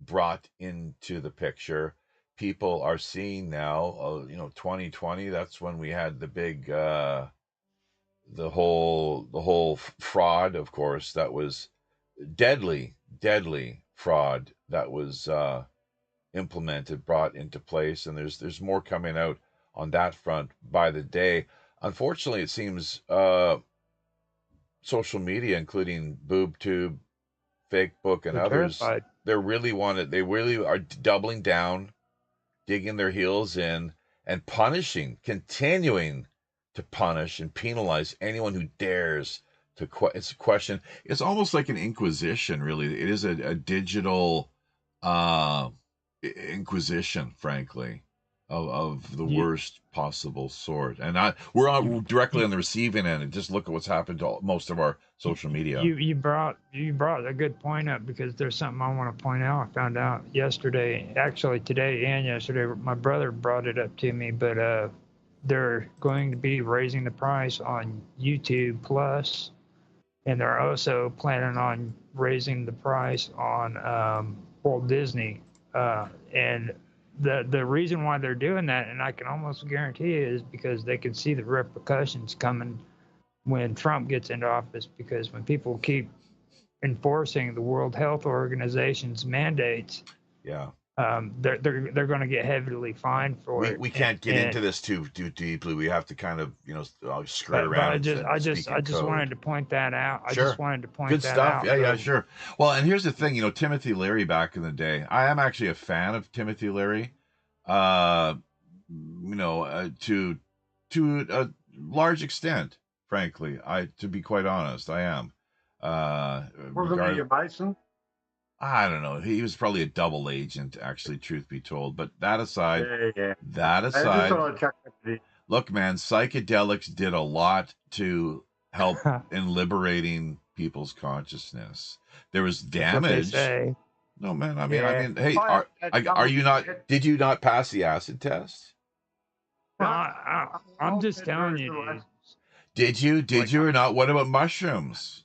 [SPEAKER 4] brought into the picture. People are seeing now, 2020, that's when we had the big, the whole fraud, of course, that was deadly fraud that was implemented, brought into place, and there's more coming out on that front by the day. Unfortunately, it seems social media, including BoobTube, FakeBook, and
[SPEAKER 6] They're
[SPEAKER 4] others,
[SPEAKER 6] terrified.
[SPEAKER 4] they really are doubling down, digging their heels in, and continuing to punish and penalize anyone who dares to question. It's almost like an inquisition, really. It is a digital inquisition, frankly, of the
[SPEAKER 6] You
[SPEAKER 4] worst possible sort. And we're directly on the receiving end. And just look at what's happened to most of our social media.
[SPEAKER 6] you brought a good point up, because there's something I want to point out. I found out yesterday, actually today and yesterday. My brother brought it up to me, but they're going to be raising the price on YouTube Plus, and they're also planning on raising the price on Walt Disney. And the reason why they're doing that, and I can almost guarantee it, is because they can see the repercussions coming when Trump gets into office. Because when people keep enforcing the World Health Organization's mandates,
[SPEAKER 4] Yeah.
[SPEAKER 6] they're going to get heavily fined for it.
[SPEAKER 4] We can't get into this too deeply. We have to kind of skirt around.
[SPEAKER 6] But I just wanted to point that out.
[SPEAKER 4] Sure.
[SPEAKER 6] I just wanted to point
[SPEAKER 4] Good
[SPEAKER 6] that
[SPEAKER 4] stuff.
[SPEAKER 6] out.
[SPEAKER 4] Yeah, sure. Well, and here's the thing, Timothy Leary back in the day. I am actually a fan of Timothy Leary. To a large extent, frankly. To be quite honest, I am.
[SPEAKER 5] Wasn't he a Mason?
[SPEAKER 4] I don't know. He was probably a double agent, actually, truth be told. But that aside,
[SPEAKER 5] Yeah.
[SPEAKER 4] that
[SPEAKER 5] I just
[SPEAKER 4] aside,
[SPEAKER 5] thought I'd check that.
[SPEAKER 4] look, man, psychedelics did a lot to help in liberating people's consciousness. There was
[SPEAKER 6] That's what they
[SPEAKER 4] damage.
[SPEAKER 6] say.
[SPEAKER 4] No, man.
[SPEAKER 5] Yeah.
[SPEAKER 4] Hey, are you not? Did you not pass the acid test?
[SPEAKER 6] Well, I'm just telling you, dude.
[SPEAKER 4] Did you or not? What about mushrooms?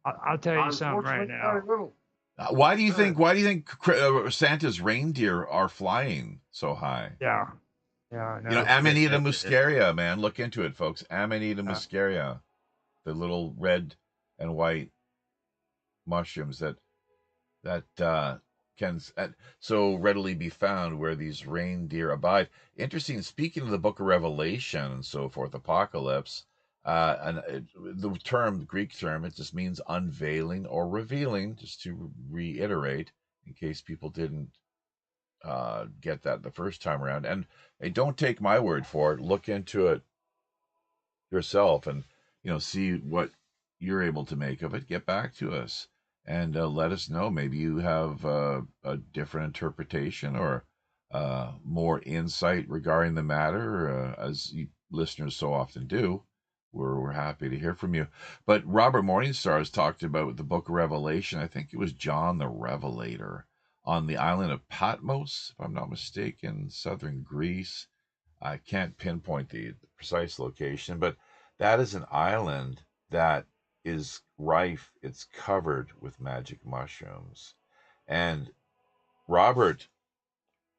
[SPEAKER 6] I'll tell you something right
[SPEAKER 5] Unfortunately,
[SPEAKER 6] now.
[SPEAKER 5] very little.
[SPEAKER 4] Why do you think Santa's reindeer are flying so high?
[SPEAKER 6] Yeah. Yeah. No.
[SPEAKER 4] Amanita muscaria, man. Look into it, folks. Amanita muscaria, the little red and white mushrooms that can so readily be found where these reindeer abide. Interesting. Speaking of the Book of Revelation and so forth, Apocalypse. The Greek term, it just means unveiling or revealing, just to reiterate, in case people didn't get that the first time around. And hey, don't take my word for it. Look into it yourself and, see what you're able to make of it. Get back to us and let us know. Maybe you have a different interpretation or more insight regarding the matter, as you listeners so often do. We're happy to hear from you. But Robert Morningstar has talked about the Book of Revelation. I think it was John the Revelator on the island of Patmos, if I'm not mistaken, southern Greece. I can't pinpoint the precise location, but that is an island that is rife. It's covered with magic mushrooms. And Robert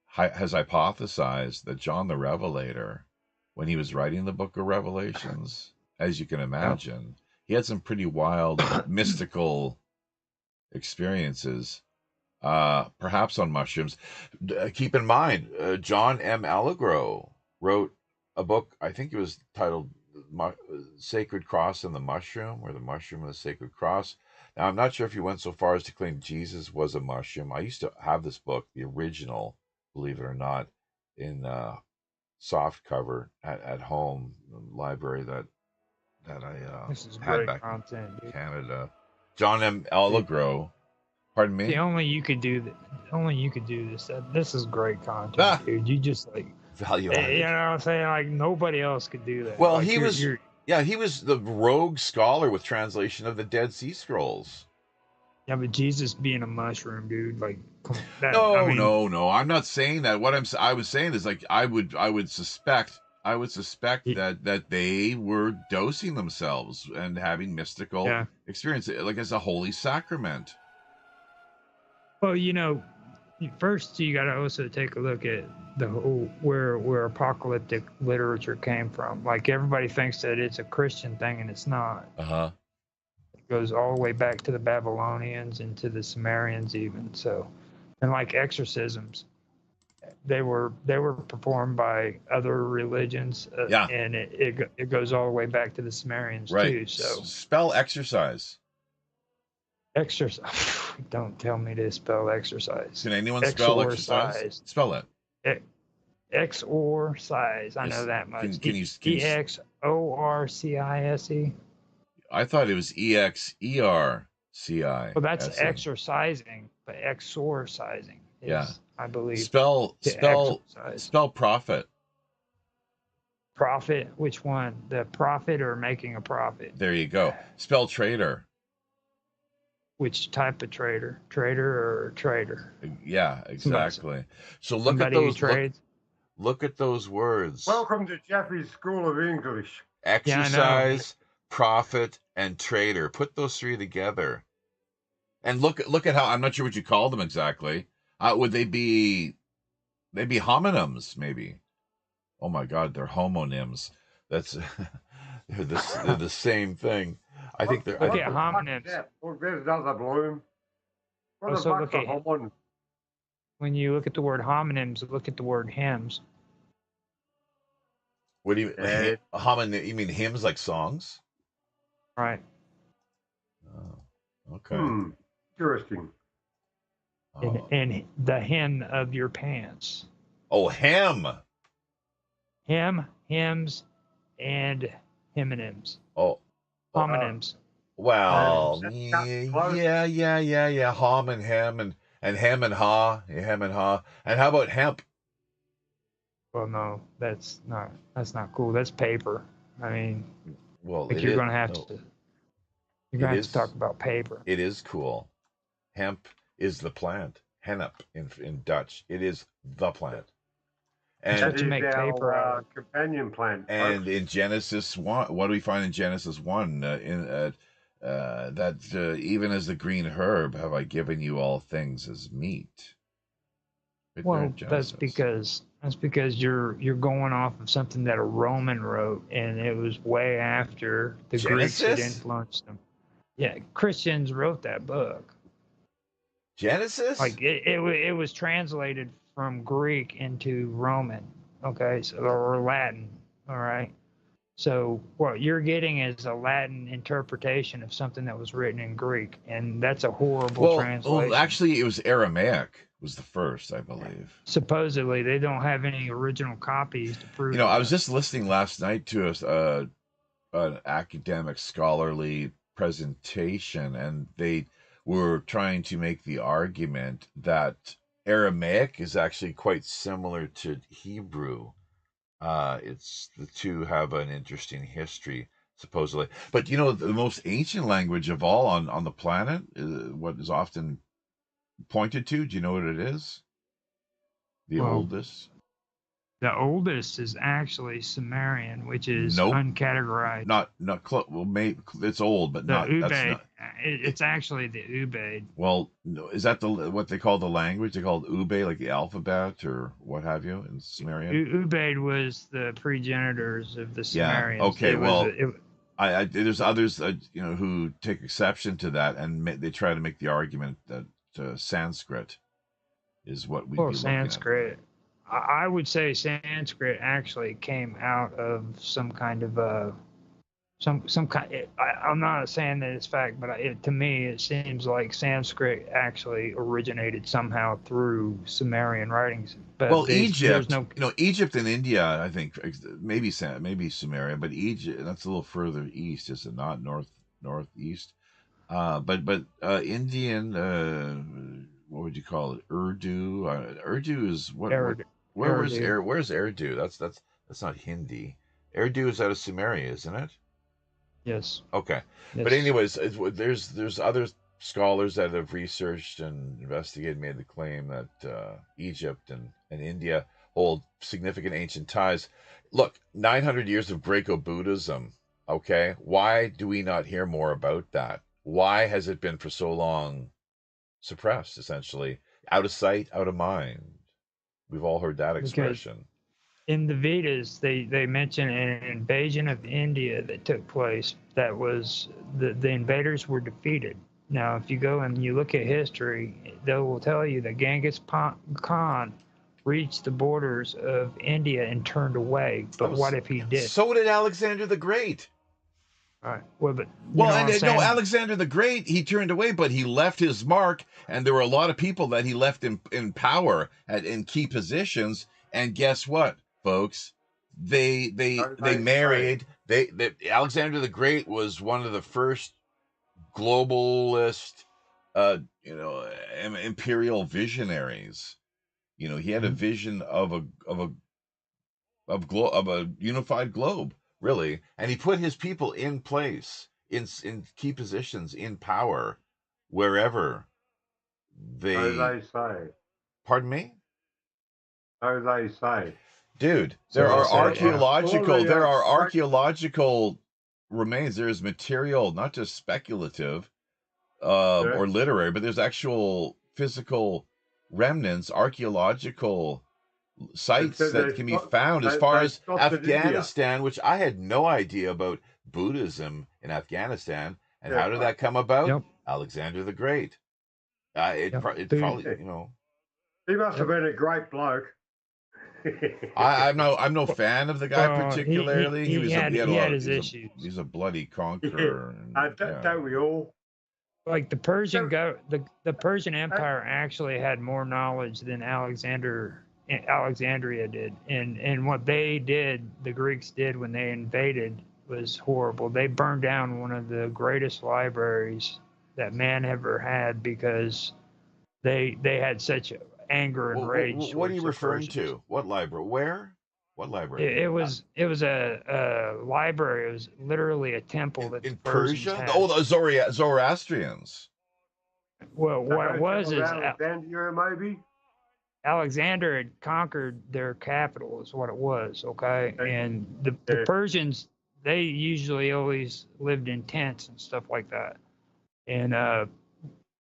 [SPEAKER 4] has hypothesized that John the Revelator, when he was writing the Book of Revelations, as you can imagine, he had some pretty wild mystical experiences, perhaps on mushrooms. Keep in mind, John M. Allegro wrote a book, I think it was titled Sacred Cross and the Mushroom, or The Mushroom and the Sacred Cross. Now, I'm not sure if he went so far as to claim Jesus was a mushroom. I used to have this book, the original, believe it or not, in soft cover at home, library that I
[SPEAKER 6] This is
[SPEAKER 4] had
[SPEAKER 6] great
[SPEAKER 4] back
[SPEAKER 6] content,
[SPEAKER 4] in
[SPEAKER 6] dude.
[SPEAKER 4] Canada. John M. Allegro. Pardon me?
[SPEAKER 6] See, only you could do that. Only you could do this. This is great content, dude. You just
[SPEAKER 4] Value
[SPEAKER 6] you
[SPEAKER 4] added.
[SPEAKER 6] know what I'm saying? Like nobody else could do that.
[SPEAKER 4] Well,
[SPEAKER 6] like,
[SPEAKER 4] he was the rogue scholar with translation of the Dead Sea Scrolls.
[SPEAKER 6] Yeah, but Jesus being a mushroom, dude. Like, come on,
[SPEAKER 4] No. I'm not saying that. What I was saying is, like, I would suspect I would suspect that they were dosing themselves and having mystical
[SPEAKER 6] Yeah.
[SPEAKER 4] experience, like as a holy sacrament.
[SPEAKER 6] Well, first you got to also take a look at the whole where apocalyptic literature came from. Like everybody thinks that it's a Christian thing, and it's not.
[SPEAKER 4] Uh-huh.
[SPEAKER 6] It goes all the way back to the Babylonians and to the Sumerians even. So, and like exorcisms, they were performed by other religions,
[SPEAKER 4] Yeah.
[SPEAKER 6] and it goes all the way back to the Sumerians
[SPEAKER 4] Right.
[SPEAKER 6] too. So
[SPEAKER 4] Spell exercise.
[SPEAKER 6] exercise. Don't tell me to spell exercise.
[SPEAKER 4] Can anyone spell exercise? Spell it.
[SPEAKER 6] Exorcise. I know that much.
[SPEAKER 4] Can you
[SPEAKER 6] EXORCISE.
[SPEAKER 4] I thought it was EXERCI.
[SPEAKER 6] Well, that's exercising, but exorcising is,
[SPEAKER 4] Yeah.
[SPEAKER 6] I believe.
[SPEAKER 4] Spell profit.
[SPEAKER 6] Profit? Which one? The profit or making a profit?
[SPEAKER 4] There you go. Spell trader.
[SPEAKER 6] Which type of trader? Trader or trader?
[SPEAKER 4] Yeah, exactly. So look at
[SPEAKER 6] Somebody who
[SPEAKER 4] those.
[SPEAKER 6] trades?
[SPEAKER 4] Look at those words.
[SPEAKER 5] Welcome to Jeffrey's School of English.
[SPEAKER 4] Exercise, profit, and trader. Put those three together, and look at how, I'm not sure what you call them exactly. Would they be? They'd be homonyms, maybe. Oh my God, they're homonyms. That's they're the same thing. I think they're.
[SPEAKER 6] Look at homonyms.
[SPEAKER 5] Look, there's another bloom. What the
[SPEAKER 6] Also
[SPEAKER 5] fuck's
[SPEAKER 6] look
[SPEAKER 5] a
[SPEAKER 6] at-
[SPEAKER 5] homonym?
[SPEAKER 6] When you look at the word homonyms, look at the word hymns.
[SPEAKER 4] What do you homonym? You mean hymns like songs?
[SPEAKER 6] Right.
[SPEAKER 4] Oh, okay.
[SPEAKER 5] Interesting.
[SPEAKER 4] Oh.
[SPEAKER 6] And the hem of your pants.
[SPEAKER 4] Oh, hem.
[SPEAKER 6] Hymns, and hymonyms.
[SPEAKER 4] Oh.
[SPEAKER 6] Homonyms.
[SPEAKER 4] Well,
[SPEAKER 5] close.
[SPEAKER 4] yeah. Hom and hem and hem and ha. Yeah, hem and ha. And how about hemp?
[SPEAKER 6] Well, no, that's not cool. That's paper. I mean,
[SPEAKER 4] Well,
[SPEAKER 6] like you're gonna have to talk about paper.
[SPEAKER 4] It is cool. Hemp is the plant. Hennep in Dutch. It is the plant.
[SPEAKER 6] That's
[SPEAKER 4] And
[SPEAKER 6] what you make paper out of.
[SPEAKER 5] Companion plant.
[SPEAKER 4] and in Genesis 1, what do we find in Genesis 1? That even as the green herb have I given you all things as meat. Right there
[SPEAKER 6] Well,
[SPEAKER 4] in
[SPEAKER 6] that's
[SPEAKER 4] Genesis.
[SPEAKER 6] because you're going off of something that a Roman wrote, and it was way after the Greeks had
[SPEAKER 4] Genesis?
[SPEAKER 6] influenced them. Yeah, Christians wrote that book.
[SPEAKER 4] Genesis?
[SPEAKER 6] Like it was translated from Greek into Roman, okay, so or Latin, all right. So what you're getting is a Latin interpretation of something that was written in Greek, and that's a horrible translation.
[SPEAKER 4] Well, actually, it was Aramaic was the first, I believe.
[SPEAKER 6] Supposedly, they don't have any original copies to prove.
[SPEAKER 4] I was just listening last night to an academic scholarly presentation, and they were trying to make the argument that Aramaic is actually quite similar to Hebrew. It's the two have an interesting history, supposedly. But the most ancient language of all on the planet, what is often pointed to, do you know what it is? The oldest?
[SPEAKER 6] The oldest is actually Sumerian, which is
[SPEAKER 4] Nope.
[SPEAKER 6] uncategorized.
[SPEAKER 4] Not close. Well, maybe it's old, but
[SPEAKER 6] The
[SPEAKER 4] not. That's
[SPEAKER 6] Ubaid.
[SPEAKER 4] not.
[SPEAKER 6] It's actually the Ubaid.
[SPEAKER 4] Well, no, is that what they call the language? They call it Ube, like the alphabet or what have you in Sumerian?
[SPEAKER 6] Ubaid was the progenitors of the
[SPEAKER 4] Yeah.
[SPEAKER 6] Sumerians.
[SPEAKER 4] Okay. Well,
[SPEAKER 6] it,
[SPEAKER 4] I there's others who take exception to that, and they try to make the argument that Sanskrit is what we'd be looking
[SPEAKER 6] Sanskrit. I would say Sanskrit actually came out of some kind of some kind. I'm not saying that it's fact, but to me it seems like Sanskrit actually originated somehow through Sumerian writings. But
[SPEAKER 4] Well, Egypt,
[SPEAKER 6] no,
[SPEAKER 4] Egypt and India, I think maybe Sumeria, but Egypt, that's a little further east, is it not? Northeast. But Indian, what would you call it? Urdu. Urdu is what? Where's Urdu? That's not Hindi. Urdu is out of Sumeria, isn't it?
[SPEAKER 6] Yes.
[SPEAKER 4] Okay.
[SPEAKER 6] Yes.
[SPEAKER 4] But anyways, there's other scholars that have researched and investigated, made the claim that Egypt and India hold significant ancient ties. Look, 900 years of Greco-Buddhism, okay? Why do we not hear more about that? Why has it been for so long suppressed, essentially? Out of sight, out of mind. We've all heard that
[SPEAKER 6] Because
[SPEAKER 4] expression.
[SPEAKER 6] in the Vedas, they mention an invasion of India that took place. That was the invaders were defeated. Now, if you go and you look at history, they will tell you that Genghis Khan reached the borders of India and turned away. But what if he did?
[SPEAKER 4] So did Alexander the Great.
[SPEAKER 6] All right. Well, but
[SPEAKER 4] Well,
[SPEAKER 6] know what I'm
[SPEAKER 4] and no,
[SPEAKER 6] saying?
[SPEAKER 4] Alexander the Great, he turned away, but he left his mark, and there were a lot of people that he left in power in key positions. And guess what, folks? They married. They Alexander the Great was one of the first globalist, imperial visionaries. You know, he had a vision of a unified globe, really, and he put his people in place in key positions in power wherever they.
[SPEAKER 5] So they say.
[SPEAKER 4] Pardon me,
[SPEAKER 5] So they say.
[SPEAKER 4] dude.
[SPEAKER 6] So
[SPEAKER 4] There are
[SPEAKER 6] they say,
[SPEAKER 4] archaeological remains. There is material, not just speculative or literary, but there's actual physical remnants, archaeological sites that can be found as far as Afghanistan, which I had no idea about Buddhism in Afghanistan. And how did that come about?
[SPEAKER 6] Yep.
[SPEAKER 4] Alexander the Great. It probably, you know.
[SPEAKER 5] He must have been a great bloke.
[SPEAKER 4] I'm no fan of the guy particularly.
[SPEAKER 6] He had his issues.
[SPEAKER 4] He's a bloody conqueror.
[SPEAKER 5] Don't we all?
[SPEAKER 6] Like the Persian the Persian Empire actually had more knowledge than Alexandria did, and what they did, the Greeks did when they invaded, was horrible. They burned down one of the greatest libraries that man ever had because they had such anger and rage.
[SPEAKER 4] What are you referring to? What library? Where? What library?
[SPEAKER 6] It was a library. It was literally a temple that
[SPEAKER 4] in
[SPEAKER 6] the Persians
[SPEAKER 4] Persia.
[SPEAKER 6] had.
[SPEAKER 4] Oh, the Zoroastrians.
[SPEAKER 6] Well, what it was is
[SPEAKER 5] Alexandria, maybe.
[SPEAKER 6] Alexander had conquered their capital, is what it was. Okay, and the Persians, they usually always lived in tents and stuff like that. And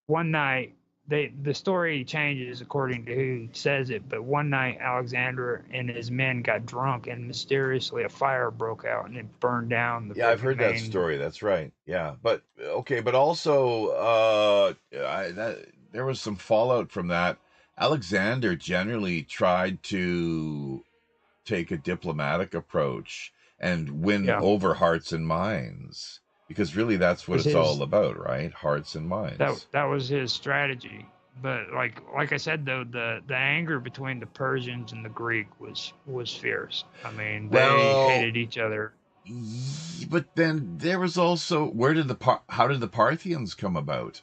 [SPEAKER 6] one night, the story changes according to who says it, but one night Alexander and his men got drunk and mysteriously a fire broke out and it burned down the
[SPEAKER 4] I've heard that story. That's right. Yeah, but okay, but also there was some fallout from that. Alexander generally tried to take a diplomatic approach and win over hearts and minds, because really that's what it's all about, right? Hearts and minds.
[SPEAKER 6] That was his strategy. But like I said, though, the anger between the Persians and the Greek was fierce. I mean, they hated each other.
[SPEAKER 4] But then there was also, how did the Parthians come about?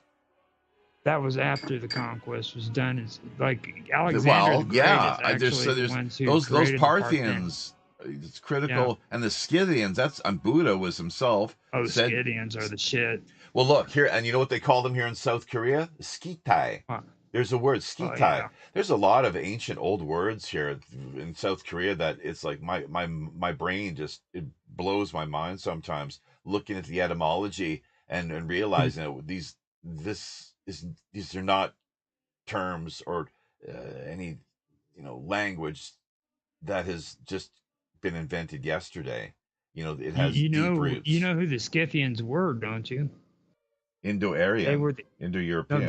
[SPEAKER 6] That was after the conquest was done. It's like Alexander the Great is actually the ones who
[SPEAKER 4] those Parthians. It's critical, and the Scythians. And Buddha was himself.
[SPEAKER 6] Oh, the Scythians are the shit.
[SPEAKER 4] Well, look here, and you know what they call them here in South Korea? Skitai. Huh. There's a word, Skitai. Yeah. There's a lot of ancient old words here in South Korea that it's like my brain just, it blows my mind sometimes looking at the etymology and realizing that these are not terms or any language that has just been invented yesterday. It has deep roots.
[SPEAKER 6] You know who the Scythians were, don't you?
[SPEAKER 4] Indo-Aryan.
[SPEAKER 6] They were
[SPEAKER 4] Indo-Europeans.
[SPEAKER 6] No,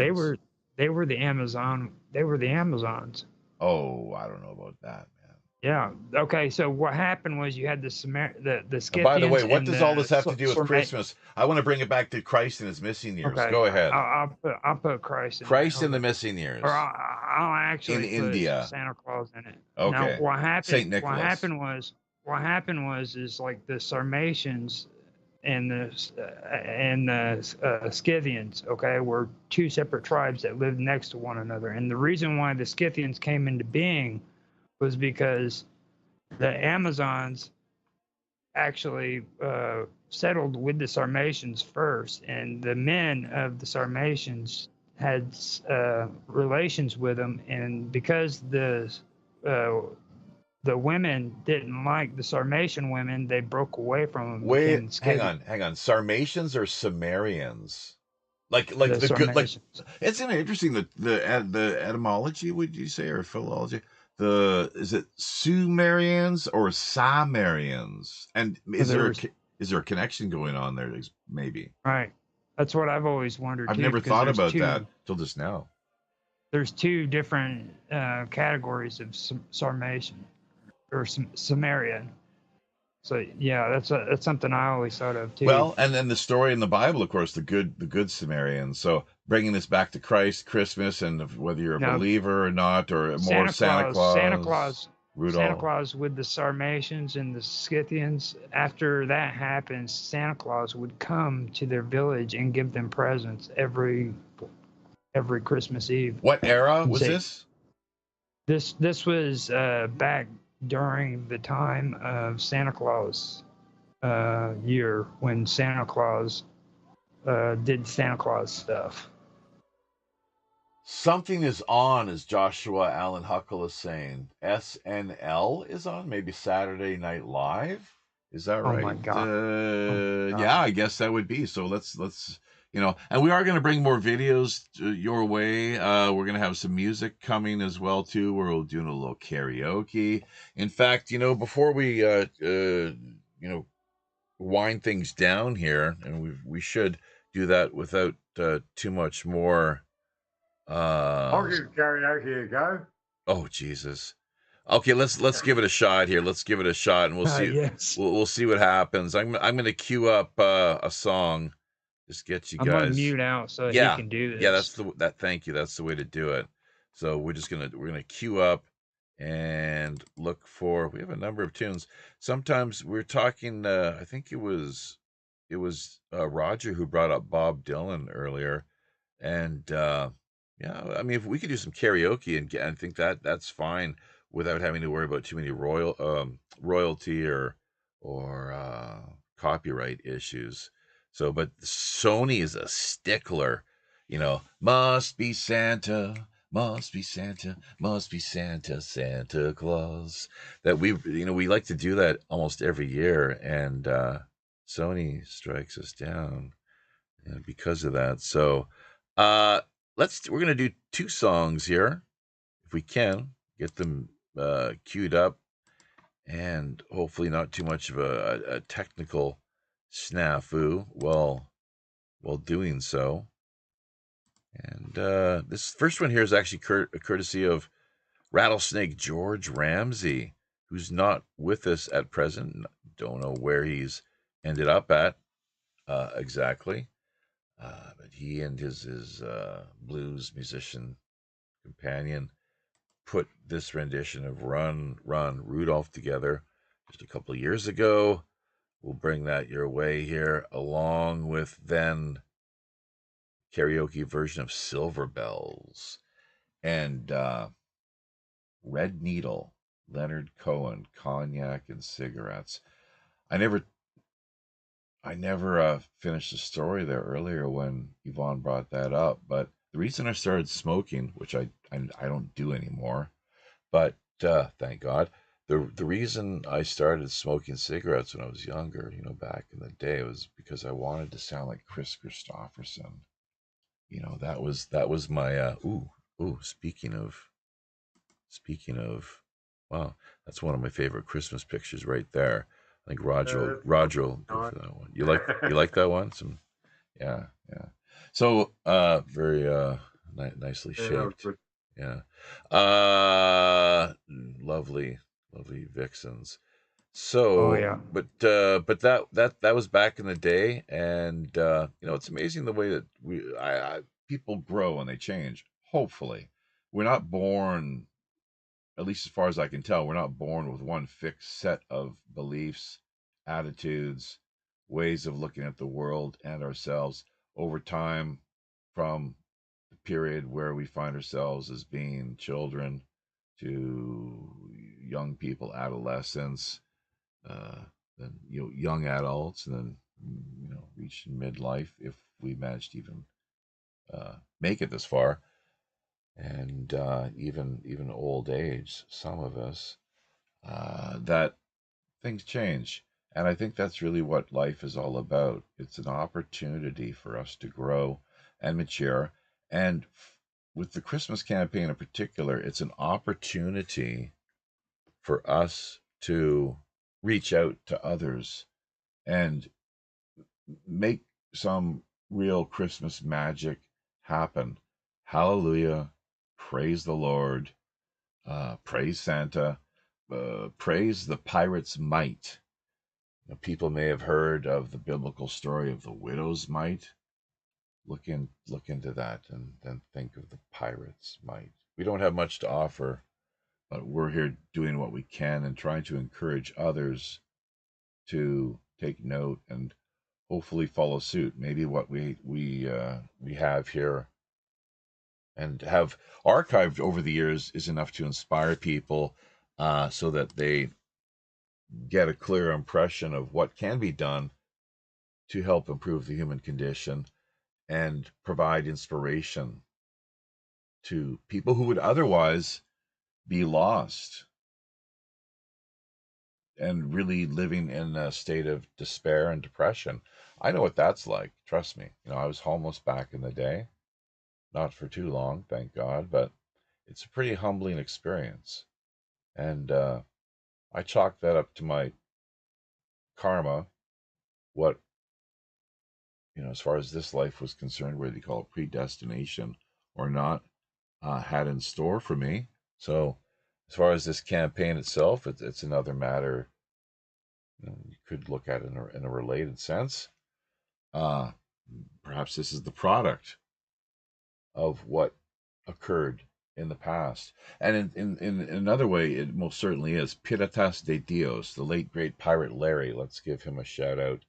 [SPEAKER 6] they were the Amazon. They were the Amazons.
[SPEAKER 4] Oh, I don't know about that, man.
[SPEAKER 6] Yeah. Okay. So what happened was you had the Scythians.
[SPEAKER 4] By the way, what does all this have to do with Christmas? I want to bring it back to Christ in his missing years.
[SPEAKER 6] Okay.
[SPEAKER 4] Go ahead.
[SPEAKER 6] I'll put Christ
[SPEAKER 4] in the missing years.
[SPEAKER 6] Or I'll actually
[SPEAKER 4] in
[SPEAKER 6] put
[SPEAKER 4] India.
[SPEAKER 6] Santa Claus in it.
[SPEAKER 4] Okay.
[SPEAKER 6] Now, what happened?
[SPEAKER 4] Saint Nicholas.
[SPEAKER 6] What happened was like the Sarmatians and the Scythians, okay, were two separate tribes that lived next to one another. And the reason why the Scythians came into being was because the Amazons actually settled with the Sarmatians first, and the men of the Sarmatians had relations with them, and because the the women didn't like the Sarmatian women. They broke away from them.
[SPEAKER 4] Wait,
[SPEAKER 6] Became
[SPEAKER 4] hang
[SPEAKER 6] Scythian.
[SPEAKER 4] on. Sarmatians or Sumerians? Like
[SPEAKER 6] The
[SPEAKER 4] the good, like
[SPEAKER 6] Sarmatians.
[SPEAKER 4] it's interesting the etymology, would you say, or philology? Is it Sumerians or Cimmerians? And
[SPEAKER 6] There's
[SPEAKER 4] is there a connection going on there? Maybe
[SPEAKER 6] right. That's what I've always wondered
[SPEAKER 4] I've
[SPEAKER 6] too,
[SPEAKER 4] never
[SPEAKER 6] because
[SPEAKER 4] thought about that till just now.
[SPEAKER 6] there's two different categories of Sarmatian or Sumerian. So yeah, that's something I always thought of too.
[SPEAKER 4] Well, and then the story in the Bible, of course, the good Samaritans. So bringing this back to Christ, Christmas, and whether you're a
[SPEAKER 6] Now,
[SPEAKER 4] believer or not, or more
[SPEAKER 6] Santa
[SPEAKER 4] Claus,
[SPEAKER 6] Santa
[SPEAKER 4] Rudolph.
[SPEAKER 6] Claus with the Sarmatians and the Scythians. After that happens, Santa Claus would come to their village and give them presents every Christmas Eve.
[SPEAKER 4] What era
[SPEAKER 6] And
[SPEAKER 4] was
[SPEAKER 6] say,
[SPEAKER 4] this?
[SPEAKER 6] this was back during the time of Santa Claus year, when Santa Claus did Santa Claus stuff.
[SPEAKER 4] Something is on, as Joshua Allen Huckle is saying. SNL is on, maybe Saturday Night Live. Is that
[SPEAKER 6] Oh my
[SPEAKER 4] right?
[SPEAKER 6] God. Oh my God.
[SPEAKER 4] Yeah, I guess that would be. So let's and we are going to bring more videos your way. We're going to have some music coming as well too. We're doing a little karaoke. In fact, before we wind things down here, and we should do that without too much more.
[SPEAKER 5] I'll give karaoke a go.
[SPEAKER 4] Oh Jesus. Okay, let's give it a shot here. Let's give it a shot, and we'll see.
[SPEAKER 6] Yes.
[SPEAKER 4] We'll see what happens. I'm going to queue up a song. Just get you
[SPEAKER 6] I'm gonna
[SPEAKER 4] guys.
[SPEAKER 6] mute out so he
[SPEAKER 4] Yeah,
[SPEAKER 6] can do this.
[SPEAKER 4] yeah. Thank you. That's the way to do it. So we're gonna queue up and look for. We have a number of tunes. Sometimes we're talking. I think it was Roger who brought up Bob Dylan earlier, and yeah, I mean, if we could do some karaoke and I think that's fine without having to worry about too many royalty or copyright issues. So, but Sony is a stickler, must be Santa, must be Santa, must be Santa, Santa Claus. That we like to do that almost every year, and Sony strikes us down because of that. So, we're gonna do two songs here, if we can get them queued up, and hopefully not too much of a technical snafu while doing so. And this first one here is actually courtesy of Rattlesnake George Ramsey, who's not with us at present. Don't know where he's ended up at exactly. But he and his blues musician companion put this rendition of Run, Run, Rudolph together just a couple of years ago. We'll bring that your way here, along with then karaoke version of Silver Bells and Red Needle, Leonard Cohen, Cognac and Cigarettes. I never finished the story there earlier when Yvon brought that up, but the reason I started smoking, which I don't do anymore, but thank God, the reason I started smoking cigarettes when I was younger, back in the day, was because I wanted to sound like Chris Christopherson. That was my speaking of, wow, that's one of my favorite Christmas pictures right there. I think Roger will go for that one. You like that one? Yeah. So very nicely shaped. Yeah. Lovely vixens. So,
[SPEAKER 6] Oh yeah.
[SPEAKER 4] but that was back in the day, and it's amazing the way that people grow and they change. Hopefully, we're not born, at least as far as I can tell, we're not born with one fixed set of beliefs, attitudes, ways of looking at the world and ourselves over time, from the period where we find ourselves as being children to young people, adolescents, then young adults, and then reaching midlife, if we manage to even make it this far, and even old age, some of us. that things change. And I think that's really what life is all about. It's an opportunity for us to grow and mature. And with the Christmas campaign in particular, it's an opportunity for us to reach out to others and make some real Christmas magic happen. Hallelujah. Praise the Lord. Praise Santa. Praise the pirate's might. People may have heard of the biblical story of the widow's mite. Look into that, and then think of the pirate's might. We don't have much to offer, but we're here doing what we can and trying to encourage others to take note and hopefully follow suit. Maybe what we have here and have archived over the years is enough to inspire people, so that they get a clear impression of what can be done to help improve the human condition and provide inspiration to people who would otherwise be lost and really living in a state of despair and depression. I know what that's like. Trust me. I was homeless back in the day. Not for too long, thank God, but it's a pretty humbling experience. And I chalk that up to my karma, what, as far as this life was concerned, whether you call it predestination or not, had in store for me. So as far as this campaign itself, it's another matter. You could look at it in a related sense. Perhaps this is the product of what occurred in the past. And in another way, it most certainly is. Piratas de Dios, the late great pirate Larry. Let's give him a shout out.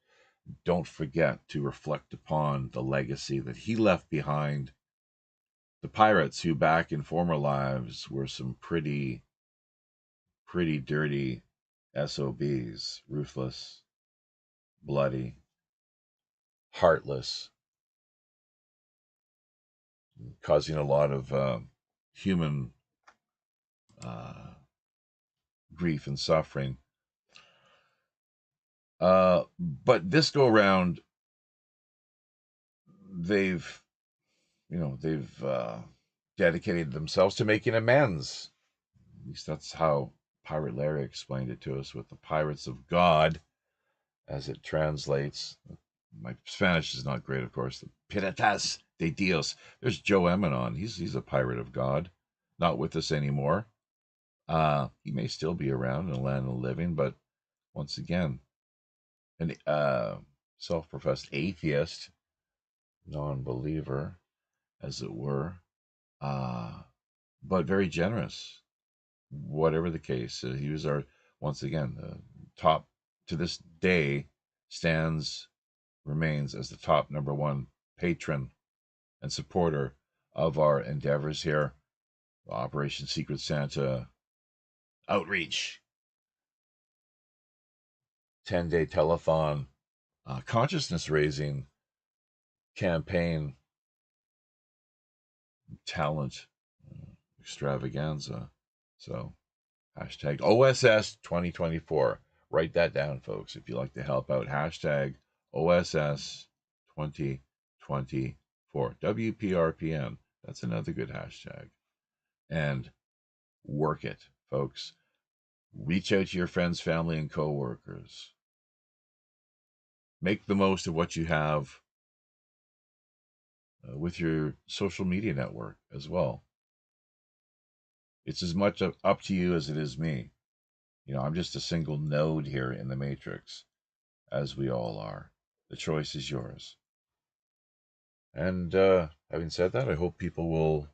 [SPEAKER 4] Don't forget to reflect upon the legacy that he left behind. The pirates who back in former lives were some pretty dirty SOBs, ruthless, bloody, heartless, causing a lot of human grief and suffering. But this go around, they've dedicated themselves to making amends. At least that's how Pirate Larry explained it to us, with the pirates of God, as it translates. My Spanish is not great, of course. The Piratas de Dios. There's Joe Emanon. He's a pirate of God, not with us anymore. He may still be around in the land of the living, but once again, an self-professed atheist, non-believer, as it were, but very generous. Whatever the case, he was once again, top to this day, remains as the top number one patron and supporter of our endeavors here. Operation Secret Santa Outreach, 10-day telethon, consciousness raising campaign, talent extravaganza. So hashtag OSS 2024. Write that down, folks, if you like to help out. Hashtag OSS 2024. WPRPN. That's another good hashtag. And work it, folks. Reach out to your friends, family, and coworkers. Make the most of what you have with your social media network as well. It's as much up to you as it is me. I'm just a single node here in the matrix, as we all are. The choice is yours. And having said that, I hope people will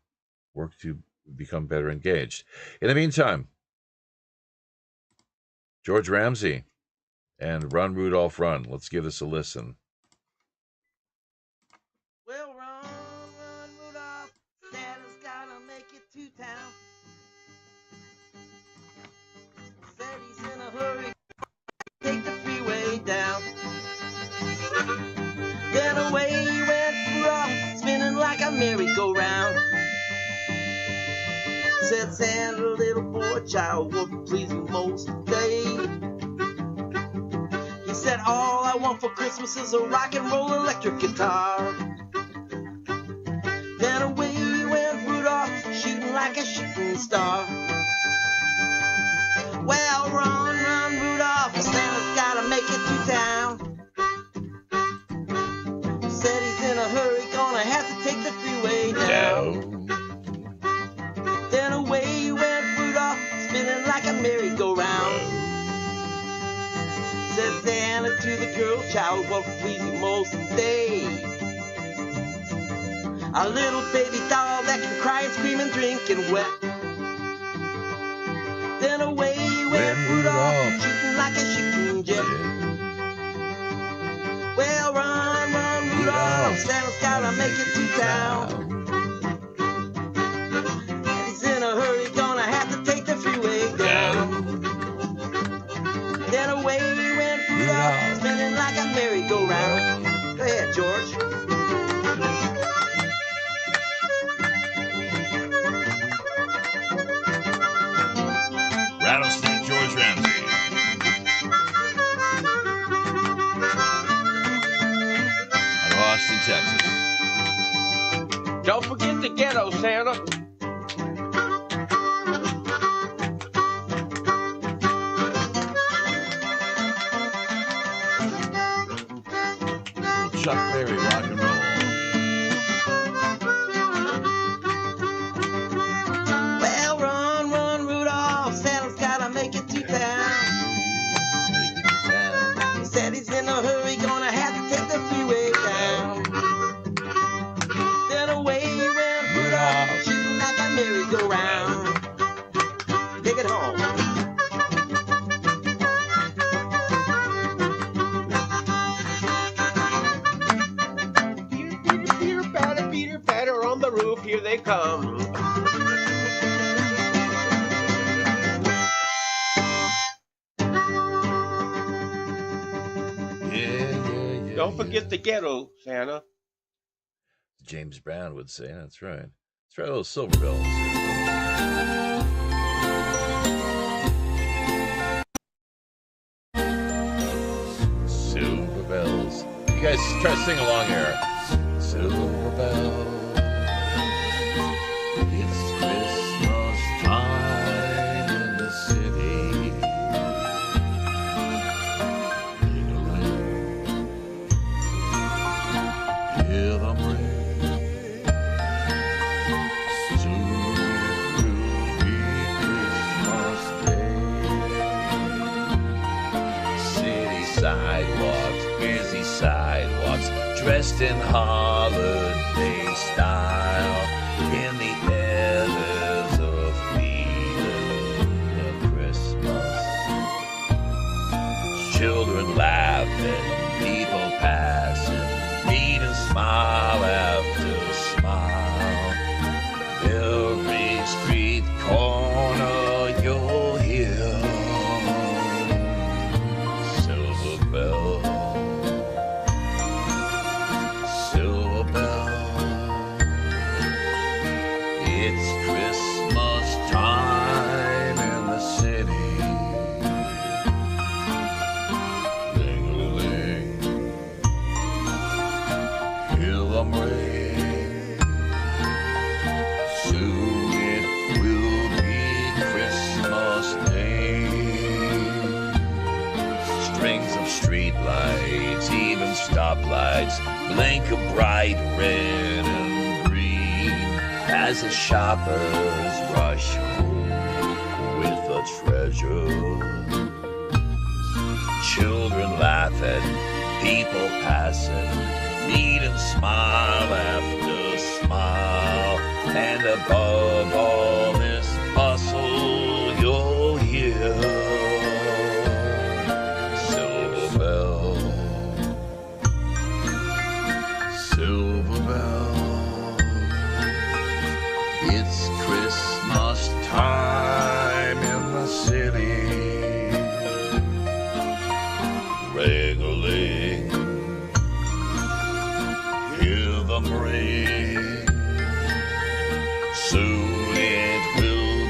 [SPEAKER 4] work to become better engaged. In the meantime, George Ramsay and Run, Rudolph, Run. Let's give this a listen.
[SPEAKER 7] Well, run, Rudolph. Santa's gonna make it to town. Said he's in a hurry. Take the freeway down. Then away he went, Rudolph, spinning like a merry-go-round. Said Santa, little boy, child, what would please you most today? He said, all I want for Christmas is a rock and roll electric guitar. Then away went Rudolph, shooting like a shooting star. Well, run, run, Rudolph, Santa's gotta make it to town. Said he's in a hurry, gonna have to take the freeway down. Then away went Rudolph, spinning like a merry-go-round. Said Santa to the girl child, what would please you most today? A little baby doll that can cry and scream and drink and wet. Then away went Rudolph, shooting like a shooting jet. Well, run, run, Rudolph, Santa's gotta make it to town. He's in a hurry, gonna have to take the freeway down. Then away went Rudolph, spinning like a merry-go-round. Go ahead, George.
[SPEAKER 4] Rattlesnake George Ramsey. Out of Austin, Texas.
[SPEAKER 8] Don't forget the ghetto, Santa.
[SPEAKER 4] Chuck Berry, rock and roll.
[SPEAKER 7] Well, run, run, Rudolph, Santa's gotta make it to town. He said he's in a hurry, gonna have to take the freeway down. Then away went Rudolph, shooting like a merry-go-round. Take it home.
[SPEAKER 8] Peter, patter on the roof, here they come.
[SPEAKER 4] Yeah.
[SPEAKER 8] Don't forget the ghetto, Santa.
[SPEAKER 4] James Brown would say, that's right. Let's try those silver bells. Silver bells. You guys try to sing along here. Silver bells. It's Christmas time in the city. Hear them ring. Soon it will be Christmas Day. City sidewalks, busy sidewalks, dressed in holiday style. In the air there's a feeling of Christmas. Children laughing, people passing, meet and smile after smile. Every street corner you'll hear silver bells. Silver bells. It's Christmas time in the city. Ling-a-ling. Hear them ring. Soon it will be Christmas Day. Strings of street lights, even stoplights, blink a bright red and green as the shoppers rush home with a treasure. Children laughing, people passing, meet and smile after smile. And above all this bustle, you'll hear silver bells. Silver bells. It's Christmas time in the city. Ring-a-ling. Hear them ring. Soon it will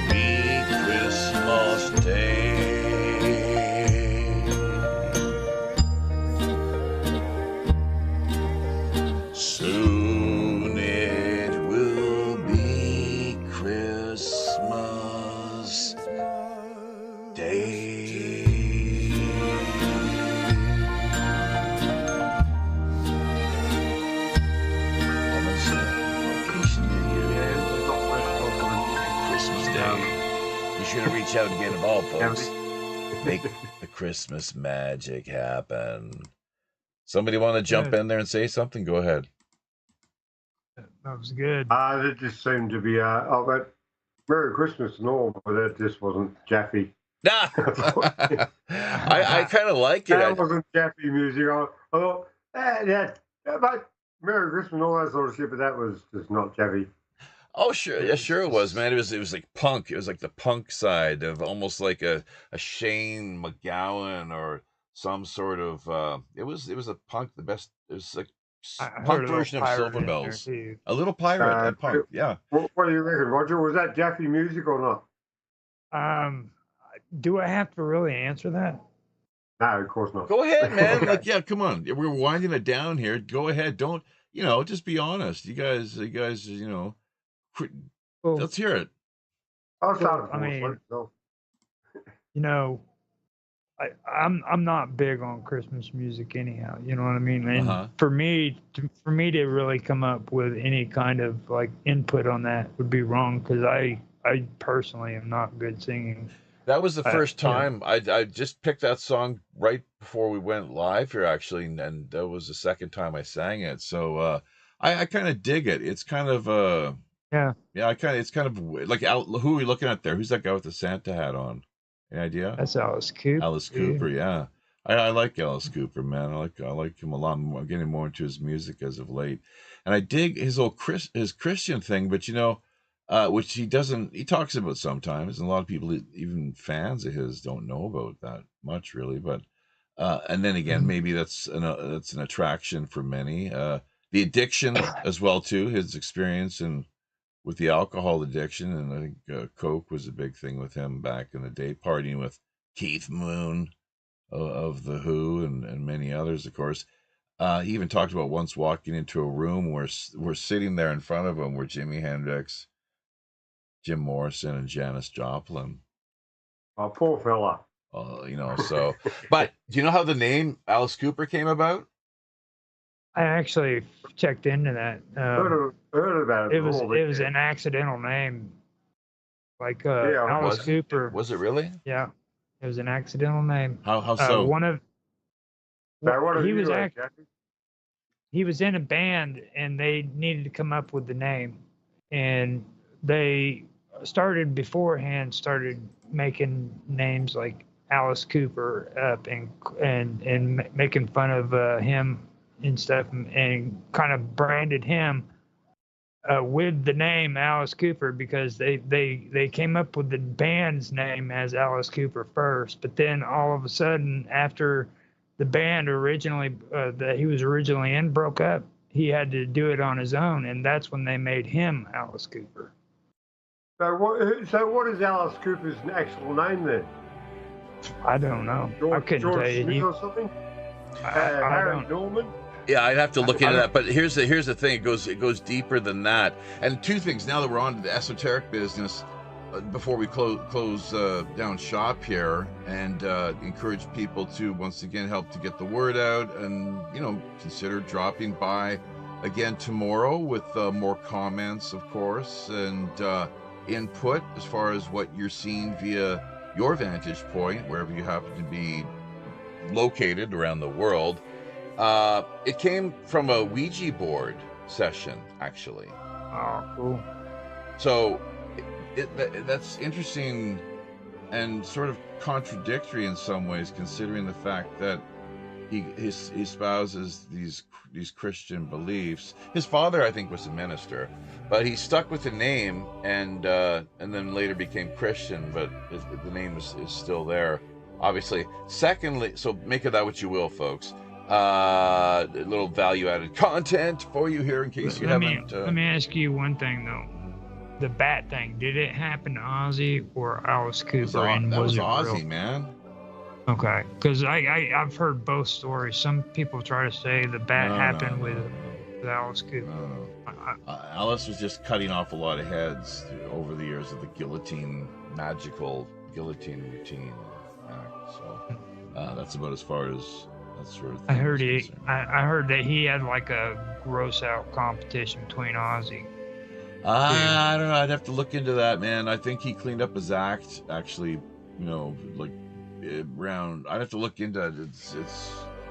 [SPEAKER 4] reach out and get involved, folks. Make the Christmas magic happen. Somebody want to jump in there and say something? Go ahead.
[SPEAKER 6] That was good.
[SPEAKER 5] It just seemed to be, but Merry Christmas and all, but that just wasn't Jaffe.
[SPEAKER 4] Nah. I kind of like it.
[SPEAKER 5] That wasn't Jaffe music. I thought, but Merry Christmas and all that sort of shit, but that was just not Jaffe.
[SPEAKER 4] Oh, sure. Yeah, sure it was, man. It was like punk. It was like the punk side of almost like a Shane McGowan or some sort of, it was a punk, the best, it was like punk version of Silver Bells. A little pirate at punk, yeah.
[SPEAKER 5] What do you reckon, Roger? Was that Jaffe music or not?
[SPEAKER 6] Do I have to really answer that?
[SPEAKER 5] No, of course not.
[SPEAKER 4] Go ahead, man. Like, yeah, come on. We're winding it down here. Go ahead. Don't, just be honest. You guys, let's hear it.
[SPEAKER 5] I'll start.
[SPEAKER 6] I'm not big on Christmas music anyhow. You know what I mean? And for me to really come up with any kind of like input on that would be wrong because I personally am not good singing.
[SPEAKER 4] That was the first time I just picked that song right before we went live here, actually, and that was the second time I sang it. So I kind of dig it. It's kind of it's kind of like who are we looking at there? Who's that guy with the Santa hat on? Any idea?
[SPEAKER 6] That's Alice Cooper.
[SPEAKER 4] Alice Cooper, yeah. I like Alice Cooper, man. I like him a lot. I'm getting more into his music as of late, and I dig his his Christian thing. But which he doesn't. He talks about sometimes, and a lot of people, even fans of his, don't know about that much, really. But and then again, maybe that's an attraction for many. The addiction as well too. His experience with the alcohol addiction, and I think Coke was a big thing with him back in the day, partying with Keith Moon of The Who and many others, of course. He even talked about once walking into a room where we're sitting there in front of him were Jimi Hendrix, Jim Morrison, and Janis Joplin.
[SPEAKER 5] Oh, poor fella.
[SPEAKER 4] So, but do you know how the name Alice Cooper came about?
[SPEAKER 6] I actually checked into that.
[SPEAKER 5] Heard about it.
[SPEAKER 6] It was an accidental name, like Alice Cooper.
[SPEAKER 4] Was it really?
[SPEAKER 6] Yeah, it was an accidental name.
[SPEAKER 4] How so?
[SPEAKER 6] He was in a band and they needed to come up with the name, and they started making names like Alice Cooper up and making fun of him and stuff, and kind of branded him with the name Alice Cooper because they came up with the band's name as Alice Cooper first, but then all of a sudden after the band that he was originally in broke up, he had to do it on his own, and that's when they made him Alice Cooper.
[SPEAKER 5] So what is Alice Cooper's actual name then?
[SPEAKER 6] I don't know. I couldn't
[SPEAKER 5] George
[SPEAKER 6] tell you.
[SPEAKER 5] Smith or something? Harry Norman?
[SPEAKER 4] Yeah, I'd have to look into that. But here's the thing: it goes deeper than that. And two things. Now that we're on to the esoteric business, before we close down shop here, and encourage people to once again help to get the word out, and consider dropping by again tomorrow with more comments, of course, and input as far as what you're seeing via your vantage point, wherever you happen to be located around the world. It came from a Ouija board session, actually.
[SPEAKER 6] Oh, cool. So
[SPEAKER 4] that's interesting and sort of contradictory in some ways, considering the fact that he espouses these Christian beliefs. His father, I think, was a minister, but he stuck with the name and then later became Christian, but the name is still there, obviously. Secondly, so make of that what you will, folks. A little value-added content for you here in case you haven't.
[SPEAKER 6] Let me ask you one thing though. The bat thing, did it happen to Ozzy or Alice Cooper?
[SPEAKER 4] That was Ozzy, real? Man.
[SPEAKER 6] Okay, because I've heard both stories. Some people try to say the bat happened with Alice Cooper.
[SPEAKER 4] Alice was just cutting off a lot of heads over the years of the magical guillotine routine act. So that's about as far as that sort of thing.
[SPEAKER 6] I heard that he had like a gross out competition between Ozzy.
[SPEAKER 4] I don't know. I'd have to look into that, man. I think he cleaned up his act, actually. Like around. I'd have to look into it. It's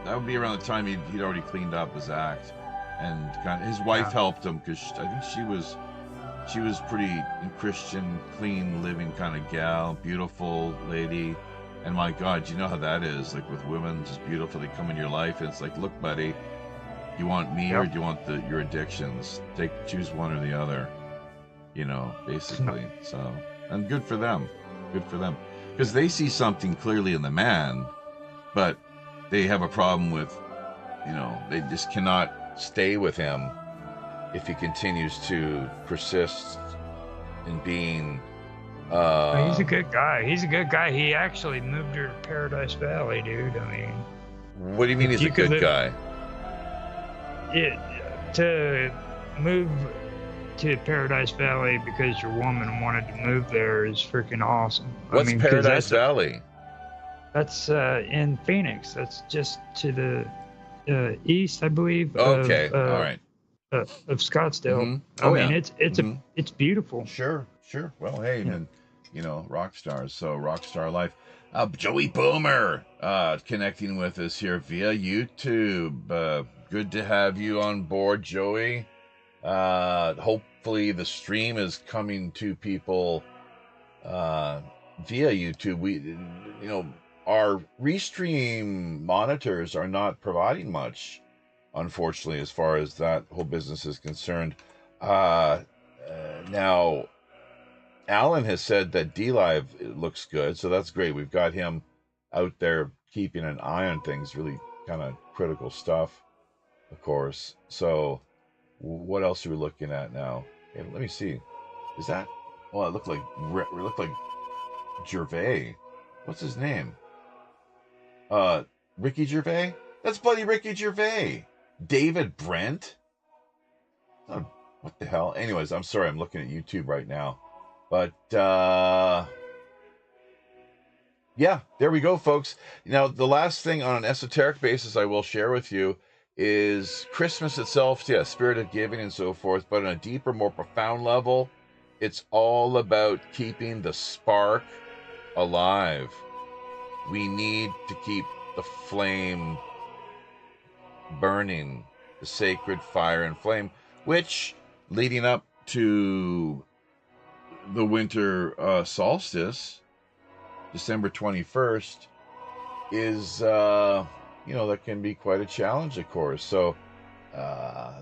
[SPEAKER 4] that would be around the time he'd already cleaned up his act, and kind of his wife helped him because I think she was pretty Christian, clean living kind of gal, beautiful lady. And my God, you know how that is. Like with women, just beautiful. They come in your life, and it's like, look, buddy, you want me or do you want your addictions? Choose one or the other. Basically. So, and good for them. Good for them. Because they see something clearly in the man, but they have a problem with, they just cannot stay with him if he continues to persist in being.
[SPEAKER 6] He's a good guy. He actually moved her to Paradise Valley, dude. I mean,
[SPEAKER 4] what do you mean he's a good guy?
[SPEAKER 6] To move to Paradise Valley because your woman wanted to move there is freaking awesome.
[SPEAKER 4] What's Paradise Valley?
[SPEAKER 6] That's in Phoenix. That's just to the east, I believe.
[SPEAKER 4] Okay, all right.
[SPEAKER 6] Of Scottsdale.
[SPEAKER 4] Mm-hmm.
[SPEAKER 6] It's beautiful.
[SPEAKER 4] Sure. Well, hey, and rock stars. So rock star life. Joey Boomer connecting with us here via YouTube. Good to have you on board, Joey. Hopefully the stream is coming to people via YouTube. We, our restream monitors are not providing much, unfortunately, as far as that whole business is concerned. Now, Alan has said that DLive looks good, so that's great. We've got him out there keeping an eye on things, really kind of critical stuff, of course. So, what else are we looking at now? Hey, let me see. Is that? Oh, it looked like Gervais. What's his name? Ricky Gervais? That's bloody Ricky Gervais. David Brent? Oh, what the hell? Anyways, I'm sorry. I'm looking at YouTube right now. But, yeah, there we go, folks. Now, the last thing on an esoteric basis I will share with you is Christmas itself, spirit of giving and so forth, but on a deeper, more profound level, it's all about keeping the spark alive. We need to keep the flame burning, the sacred fire and flame, which, leading up to the winter solstice, December 21st, is that can be quite a challenge, of course. So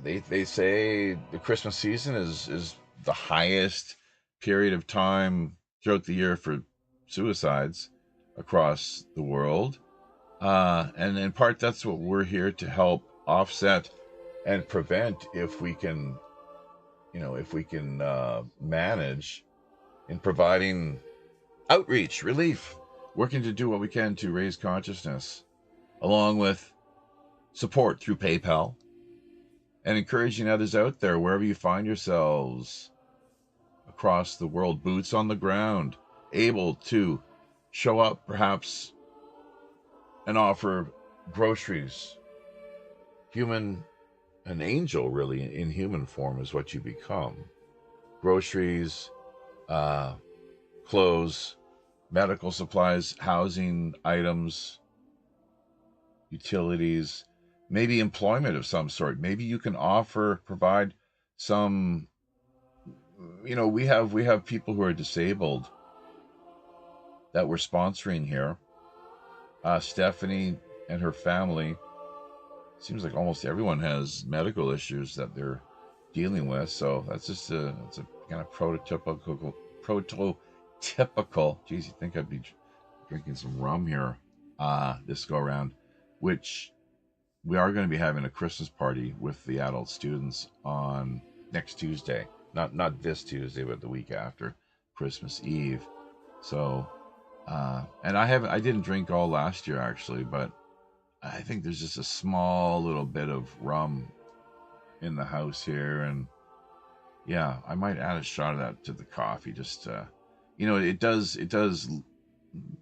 [SPEAKER 4] they say the Christmas season is the highest period of time throughout the year for suicides across the world, and in part that's what we're here to help offset and prevent if we can manage in providing outreach, relief, working to do what we can to raise consciousness, along with support through PayPal, and encouraging others out there, wherever you find yourselves across the world, boots on the ground, able to show up perhaps and offer groceries. An angel really in human form is what you become. Groceries, clothes, medical supplies, housing items, utilities, maybe employment of some sort. Maybe you can provide some, we have people who are disabled that we're sponsoring here. Stephanie and her family, seems like almost everyone has medical issues that they're dealing with. So that's just it's a kind of prototypical, geez, you think I'd be drinking some rum here this go around, which we are going to be having a Christmas party with the adult students on next Tuesday. Not this Tuesday, but the week after, Christmas Eve. So, and I didn't drink all last year actually, but I think there's just a small little bit of rum in the house here, and yeah, I might add a shot of that to the coffee. Just it does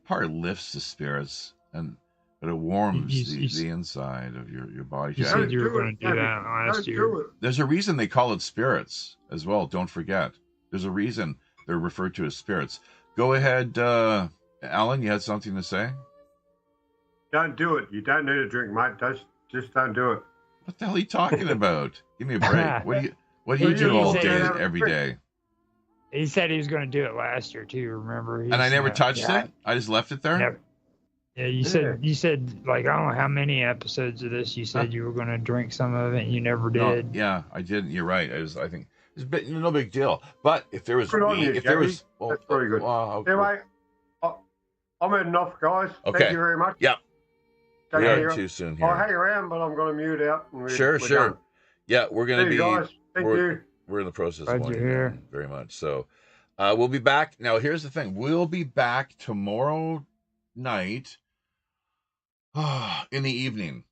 [SPEAKER 4] part lifts the spirits, but but it warms
[SPEAKER 6] You
[SPEAKER 4] the inside of your body.
[SPEAKER 6] You
[SPEAKER 4] Yeah,
[SPEAKER 6] said you were
[SPEAKER 5] do
[SPEAKER 6] going
[SPEAKER 5] it,
[SPEAKER 6] to do
[SPEAKER 5] Debbie.
[SPEAKER 6] that last
[SPEAKER 5] Don't
[SPEAKER 6] year.
[SPEAKER 5] do it.
[SPEAKER 4] there's a reason they call it spirits as well. Don't forget. There's a reason they're referred to as spirits. Go ahead, Alan. You had something to say?
[SPEAKER 5] Don't do it. You don't need a drink, mate. Just don't do it.
[SPEAKER 4] What the hell are you talking about? Give me a break. What do you
[SPEAKER 5] Well,
[SPEAKER 4] do
[SPEAKER 5] you
[SPEAKER 4] all
[SPEAKER 6] said
[SPEAKER 4] day,
[SPEAKER 6] you-
[SPEAKER 4] every day?
[SPEAKER 6] He said he was going to do it last year too. Remember?
[SPEAKER 4] And I never touched it. I just left it there.
[SPEAKER 6] Never. Yeah, you said like I don't know how many episodes of this you said you were going to drink some of it and you never
[SPEAKER 4] No,
[SPEAKER 6] did.
[SPEAKER 4] yeah, I didn't. You're right. I think it's no big deal. But if there was,
[SPEAKER 5] Good on you,
[SPEAKER 4] if there was,
[SPEAKER 5] Jamie. That's very good. Anyway, I'm heading off, guys.
[SPEAKER 4] Okay.
[SPEAKER 5] Thank you very much.
[SPEAKER 4] Yep.
[SPEAKER 5] Take
[SPEAKER 4] We
[SPEAKER 5] care.
[SPEAKER 4] are too soon
[SPEAKER 5] I'll
[SPEAKER 4] here.
[SPEAKER 5] hang around, but I'm going to mute out. And
[SPEAKER 4] Sure.
[SPEAKER 5] done.
[SPEAKER 4] Yeah, we're gonna
[SPEAKER 5] See
[SPEAKER 4] be.
[SPEAKER 5] you guys. Thank you.
[SPEAKER 4] We're in the process
[SPEAKER 6] Glad
[SPEAKER 4] of
[SPEAKER 6] you're
[SPEAKER 4] winding
[SPEAKER 6] here.
[SPEAKER 4] down very much. So we'll be back. Now, here's the thing. We'll be back tomorrow night in the evening.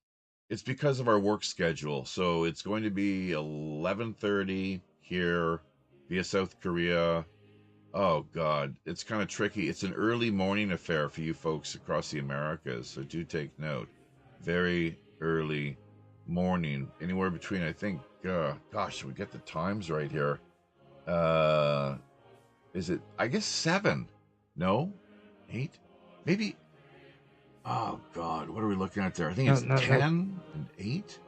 [SPEAKER 4] It's because of our work schedule. So it's going to be 11:30 here via South Korea. Oh, God. It's kind of tricky. It's an early morning affair for you folks across the Americas. So do take note. Very early morning. Anywhere between, I think, gosh, we get the times right here. Is it, I guess 7? No? 8? Maybe. Oh, God. What are we looking at there? I think it's 10 and 8.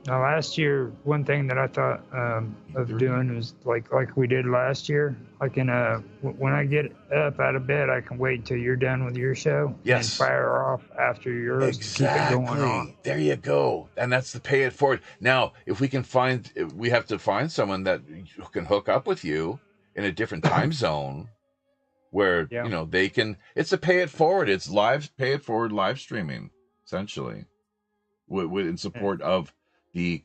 [SPEAKER 6] Now, last year, one thing that I thought of doing was like we did last year. Like when I get up out of bed, I can wait until you're done with your show.
[SPEAKER 4] Yes.
[SPEAKER 6] And fire off after yours.
[SPEAKER 4] Exactly.
[SPEAKER 6] Keep it going on.
[SPEAKER 4] There you go. And that's the pay it forward. Now, if we have to find someone that can hook up with you in a different time zone where, they can, it's a pay it forward. It's pay it forward live streaming, essentially, in support of the,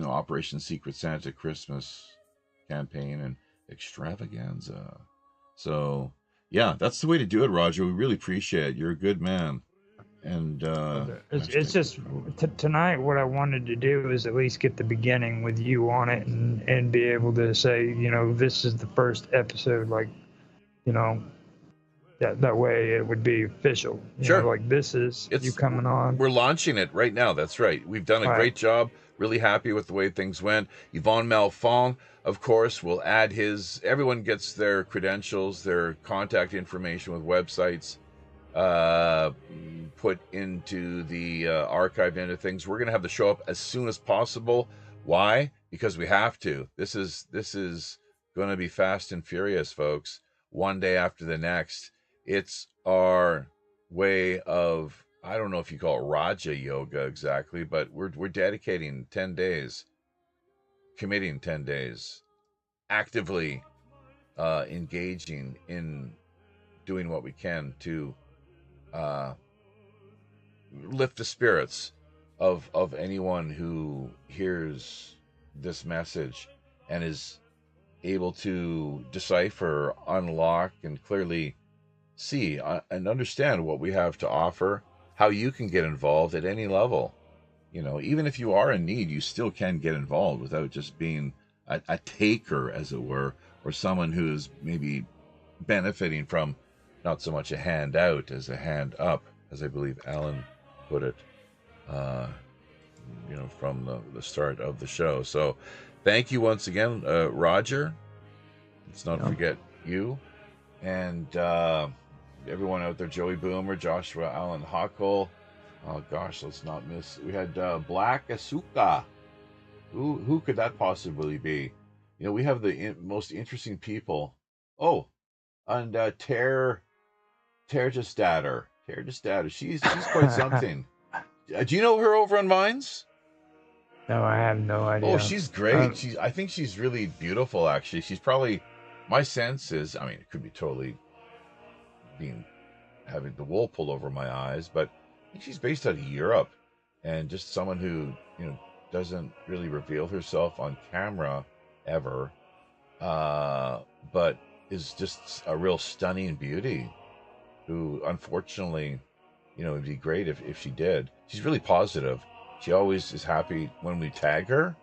[SPEAKER 4] Operation Secret Santa Christmas campaign and extravaganza. So, yeah, that's the way to do it, Roger. We really appreciate it. You're a good man. And
[SPEAKER 6] it's just tonight. What I wanted to do is at least get the beginning with you on it, and be able to say, this is the first episode. Like, that way it would be official.
[SPEAKER 4] Sure.
[SPEAKER 6] Like this is you coming on.
[SPEAKER 4] We're launching it right now. That's right. We've done a great job. Really happy with the way things went. Yvon Malefant, of course, will add everyone gets their credentials, their contact information with websites put into the archive end of things. We're going to have the show up as soon as possible. Why? Because we have to. This is going to be fast and furious, folks. One day after the next. It's our way of, I don't know if you call it Raja Yoga exactly, but we're dedicating 10 days, committing 10 days, actively engaging in doing what we can to lift the spirits of anyone who hears this message and is able to decipher, unlock, and clearly see and understand what we have to offer, how you can get involved at any level. Even if you are in need, you still can get involved without just being a taker, as it were, or someone who's maybe benefiting from not so much a hand out as a hand up, as I believe Alan put it, from the start of the show. So thank you once again, Roger. Let's not forget you. And everyone out there, Joey Boomer, Joshua Allen Huckle. Oh gosh, let's not miss. We had Black Asuka. Who could that possibly be? We have the most interesting people. Oh, and Terjestader. She's quite something. Do you know her over on Vines?
[SPEAKER 6] No, I have no idea.
[SPEAKER 4] Oh, she's great. I think she's really beautiful. Actually, she's probably. My sense is, it could be totally having the wool pulled over my eyes, but I think she's based out of Europe, and just someone who doesn't really reveal herself on camera ever, but is just a real stunning beauty. Who, unfortunately, it'd be great if she did. She's really positive. She always is happy when we tag her.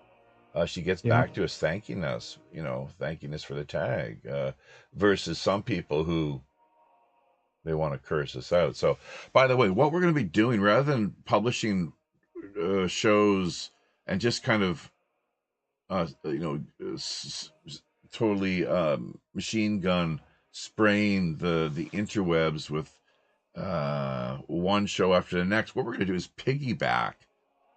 [SPEAKER 4] She gets back to us thanking us for the tag, versus some people who to curse us out. So, by the way, what we're going to be doing, rather than publishing shows and just kind of, totally machine gun spraying the interwebs with one show after the next, what we're going to do is piggyback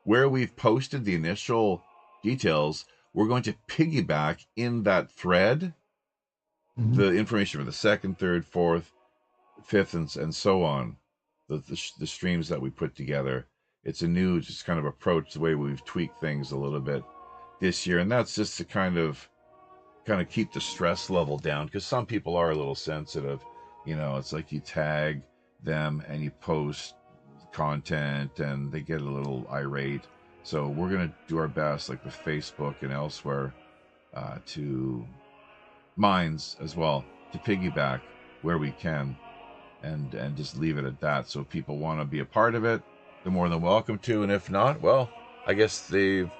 [SPEAKER 4] where we've posted the initial details. We're going to piggyback in that thread the information for the second, third, fourth, fifth, and so on. The streams that we put together. It's a new just kind of approach, the way we've tweaked things a little bit this year, and that's just to kind of keep the stress level down, because some people are a little sensitive. It's like you tag them and you post content and they get a little irate. So we're going to do our best, like with Facebook and elsewhere, to Minds as well, to piggyback where we can, and just leave it at that. So if people want to be a part of it, they're more than welcome to, and if not, well, I guess they've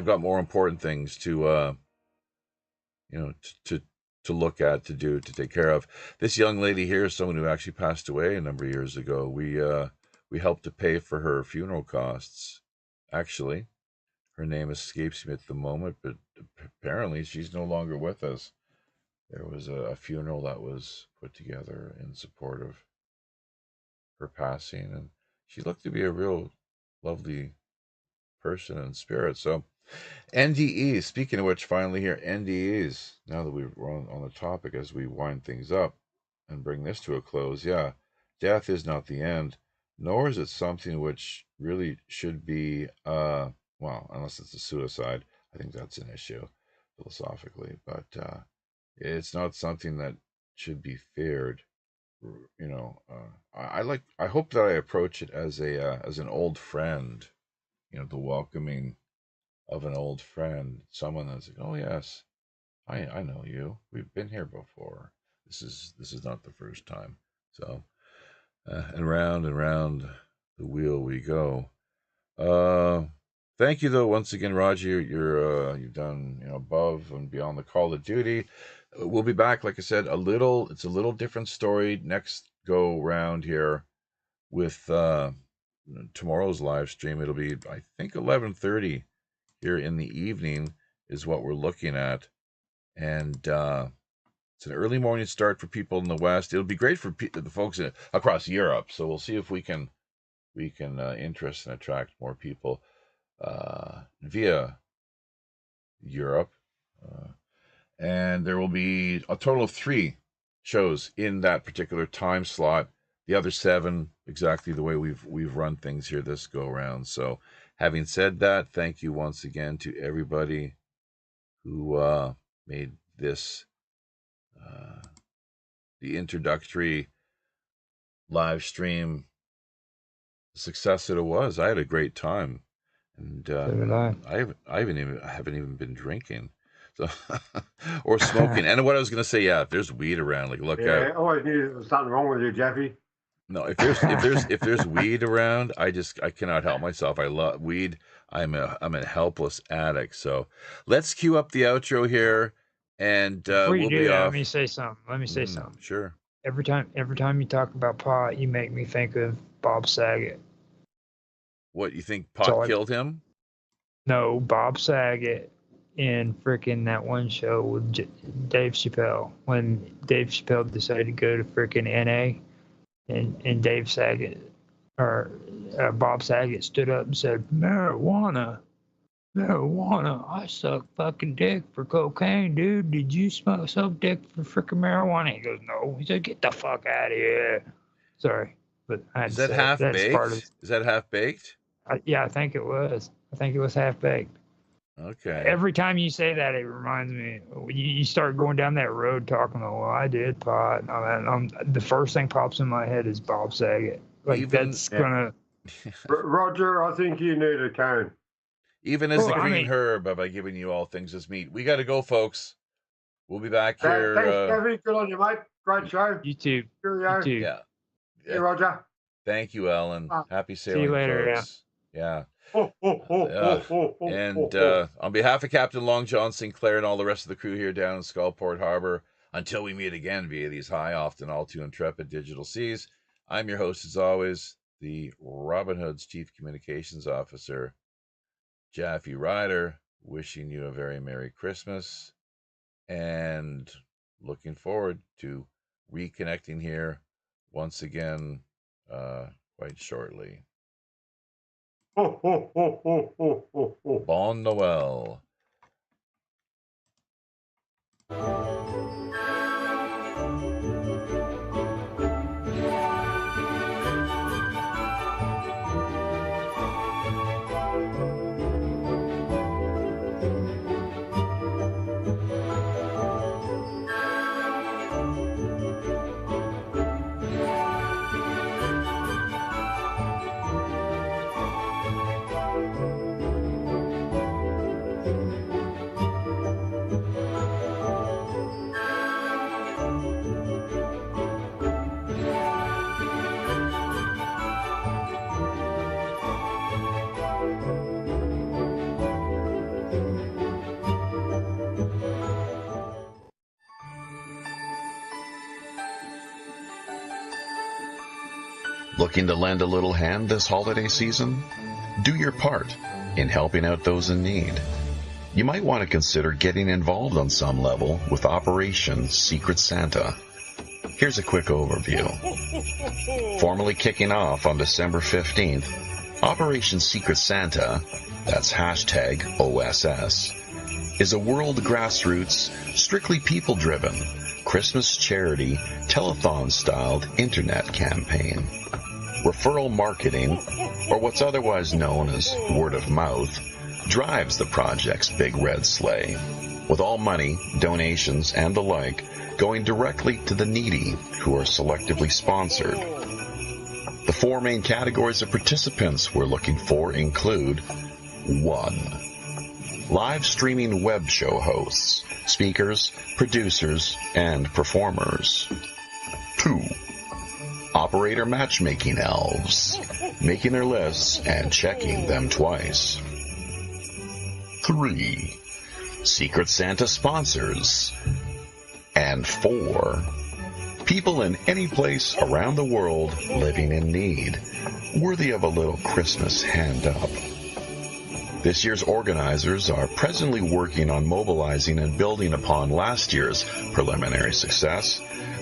[SPEAKER 4] got more important things to to look at, to do, to take care of. This young lady here is someone who actually passed away a number of years ago. We helped to pay for her funeral costs. Actually, her name escapes me at the moment, but apparently she's no longer with us. There was a funeral that was put together in support of her passing, and she looked to be a real lovely person and spirit. So NDEs, speaking of which, finally here, NDEs, now that we're on the topic as we wind things up and bring this to a close, yeah, death is not the end, nor is it something which really should be, well, unless it's a suicide. I think that's an issue philosophically, but it's not something that should be feared. I hope that I approach it as an old friend, the welcoming of an old friend, someone that's like, oh yes, I know you. We've been here before. This is not the first time. So, and round the wheel we go. Thank you though once again, Roger. You've done above and beyond the call of duty. We'll be back, like I said, it's a little different story next go round here with tomorrow's live stream. It'll be, I think, 11:30 here in the evening is what we're looking at, and it's an early morning start for people in the West. It'll be great for the folks across Europe. So we'll see if we can interest and attract more people via Europe. And there will be a total of 3 shows in that particular time slot. The other 7 exactly the way we've run things here this go around. So having said that, thank you once again to everybody who made this the introductory live stream the success that it was. I had a great time, and
[SPEAKER 6] So did I.
[SPEAKER 4] I haven't even been drinking. So, or smoking. And what I was going to say, yeah, if there's weed around, like look out.
[SPEAKER 5] Yeah, I always knew there was something wrong with you, Jeffy.
[SPEAKER 4] No, if there's weed around, I cannot help myself. I love weed. I'm a helpless addict. So let's cue up the outro here, and
[SPEAKER 6] Before you
[SPEAKER 4] we'll
[SPEAKER 6] do
[SPEAKER 4] be
[SPEAKER 6] that,
[SPEAKER 4] off.
[SPEAKER 6] let me say something.
[SPEAKER 4] Sure.
[SPEAKER 6] Every time you talk about pot, you make me think of Bob Saget.
[SPEAKER 4] What, you think pot killed him?
[SPEAKER 6] No, Bob Saget in frickin' that one show with Dave Chappelle, when Dave Chappelle decided to go to frickin' NA, and Dave Saget, or Bob Saget stood up and said, marijuana, I suck fucking dick for cocaine, dude. Did you suck dick for frickin' marijuana? He goes, no. He said, get the fuck out of here. Sorry, but I had
[SPEAKER 4] Is
[SPEAKER 6] to
[SPEAKER 4] that
[SPEAKER 6] say
[SPEAKER 4] half
[SPEAKER 6] that's
[SPEAKER 4] baked?
[SPEAKER 6] part of,
[SPEAKER 4] Is that half baked?
[SPEAKER 6] yeah, I think it was. I think it was half baked.
[SPEAKER 4] Okay.
[SPEAKER 6] Every time you say that, it reminds me. You start going down that road talking about, well, I did pot and all that. The first thing pops in my head is Bob Saget. Like that's gonna.
[SPEAKER 5] Roger, I think you need a cone.
[SPEAKER 4] Even as the green herb, have I given you all things as meat? We got to go, folks. We'll be back here.
[SPEAKER 5] Thanks, Jeffy. Good on you, mate. Great show.
[SPEAKER 6] You too.
[SPEAKER 5] Cheerio.
[SPEAKER 6] You too.
[SPEAKER 4] Yeah.
[SPEAKER 5] Hey, Roger.
[SPEAKER 4] Thank you, Ellen. Happy sailing,
[SPEAKER 6] See you later,
[SPEAKER 4] folks. Yeah.
[SPEAKER 5] And
[SPEAKER 4] on behalf of Captain Long John Sinclair and all the rest of the crew here down in Skullport Harbor, Until we meet again via these high, often all too intrepid digital seas, I'm your host, as always, the Robin Hood's Chief Communications Officer, Jaffe Ryder, wishing you a very Merry Christmas and looking forward to reconnecting here once again quite shortly.
[SPEAKER 5] Ho, ho, ho, ho, ho, ho, ho.
[SPEAKER 4] Bon Noel.
[SPEAKER 2] Looking to lend a little hand this holiday season? Do your part in helping out those in need. You might want to consider getting involved on some level with Operation Secret Santa. Here's a quick overview. Formally kicking off on December 15th, Operation Secret Santa, that's hashtag OSS, is a world grassroots, strictly people-driven, Christmas charity, telethon-styled internet campaign. Referral marketing, or what's otherwise known as word of mouth, drives the project's big red sleigh, with all money, donations, and the like going directly to the needy who are selectively sponsored. The four main categories of participants we're looking for include 1. Live streaming web show hosts, speakers, producers, and performers. 2. Operator matchmaking elves, making their lists and checking them twice. 3. Secret Santa sponsors. And 4. People in any place around the world living in need, worthy of a little Christmas hand up. This year's organizers are presently working on mobilizing and building upon last year's preliminary success,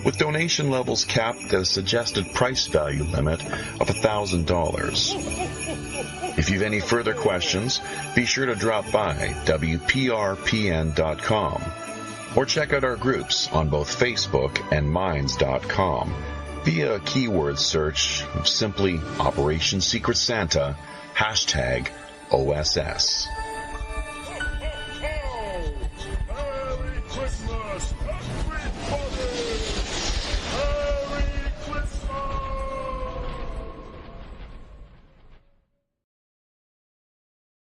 [SPEAKER 2] with donation levels capped at a suggested price value limit of $1,000. If you've any further questions, be sure to drop by WPRPN.com or check out our groups on both Facebook and Minds.com via a keyword search of simply Operation Secret Santa, hashtag OSS.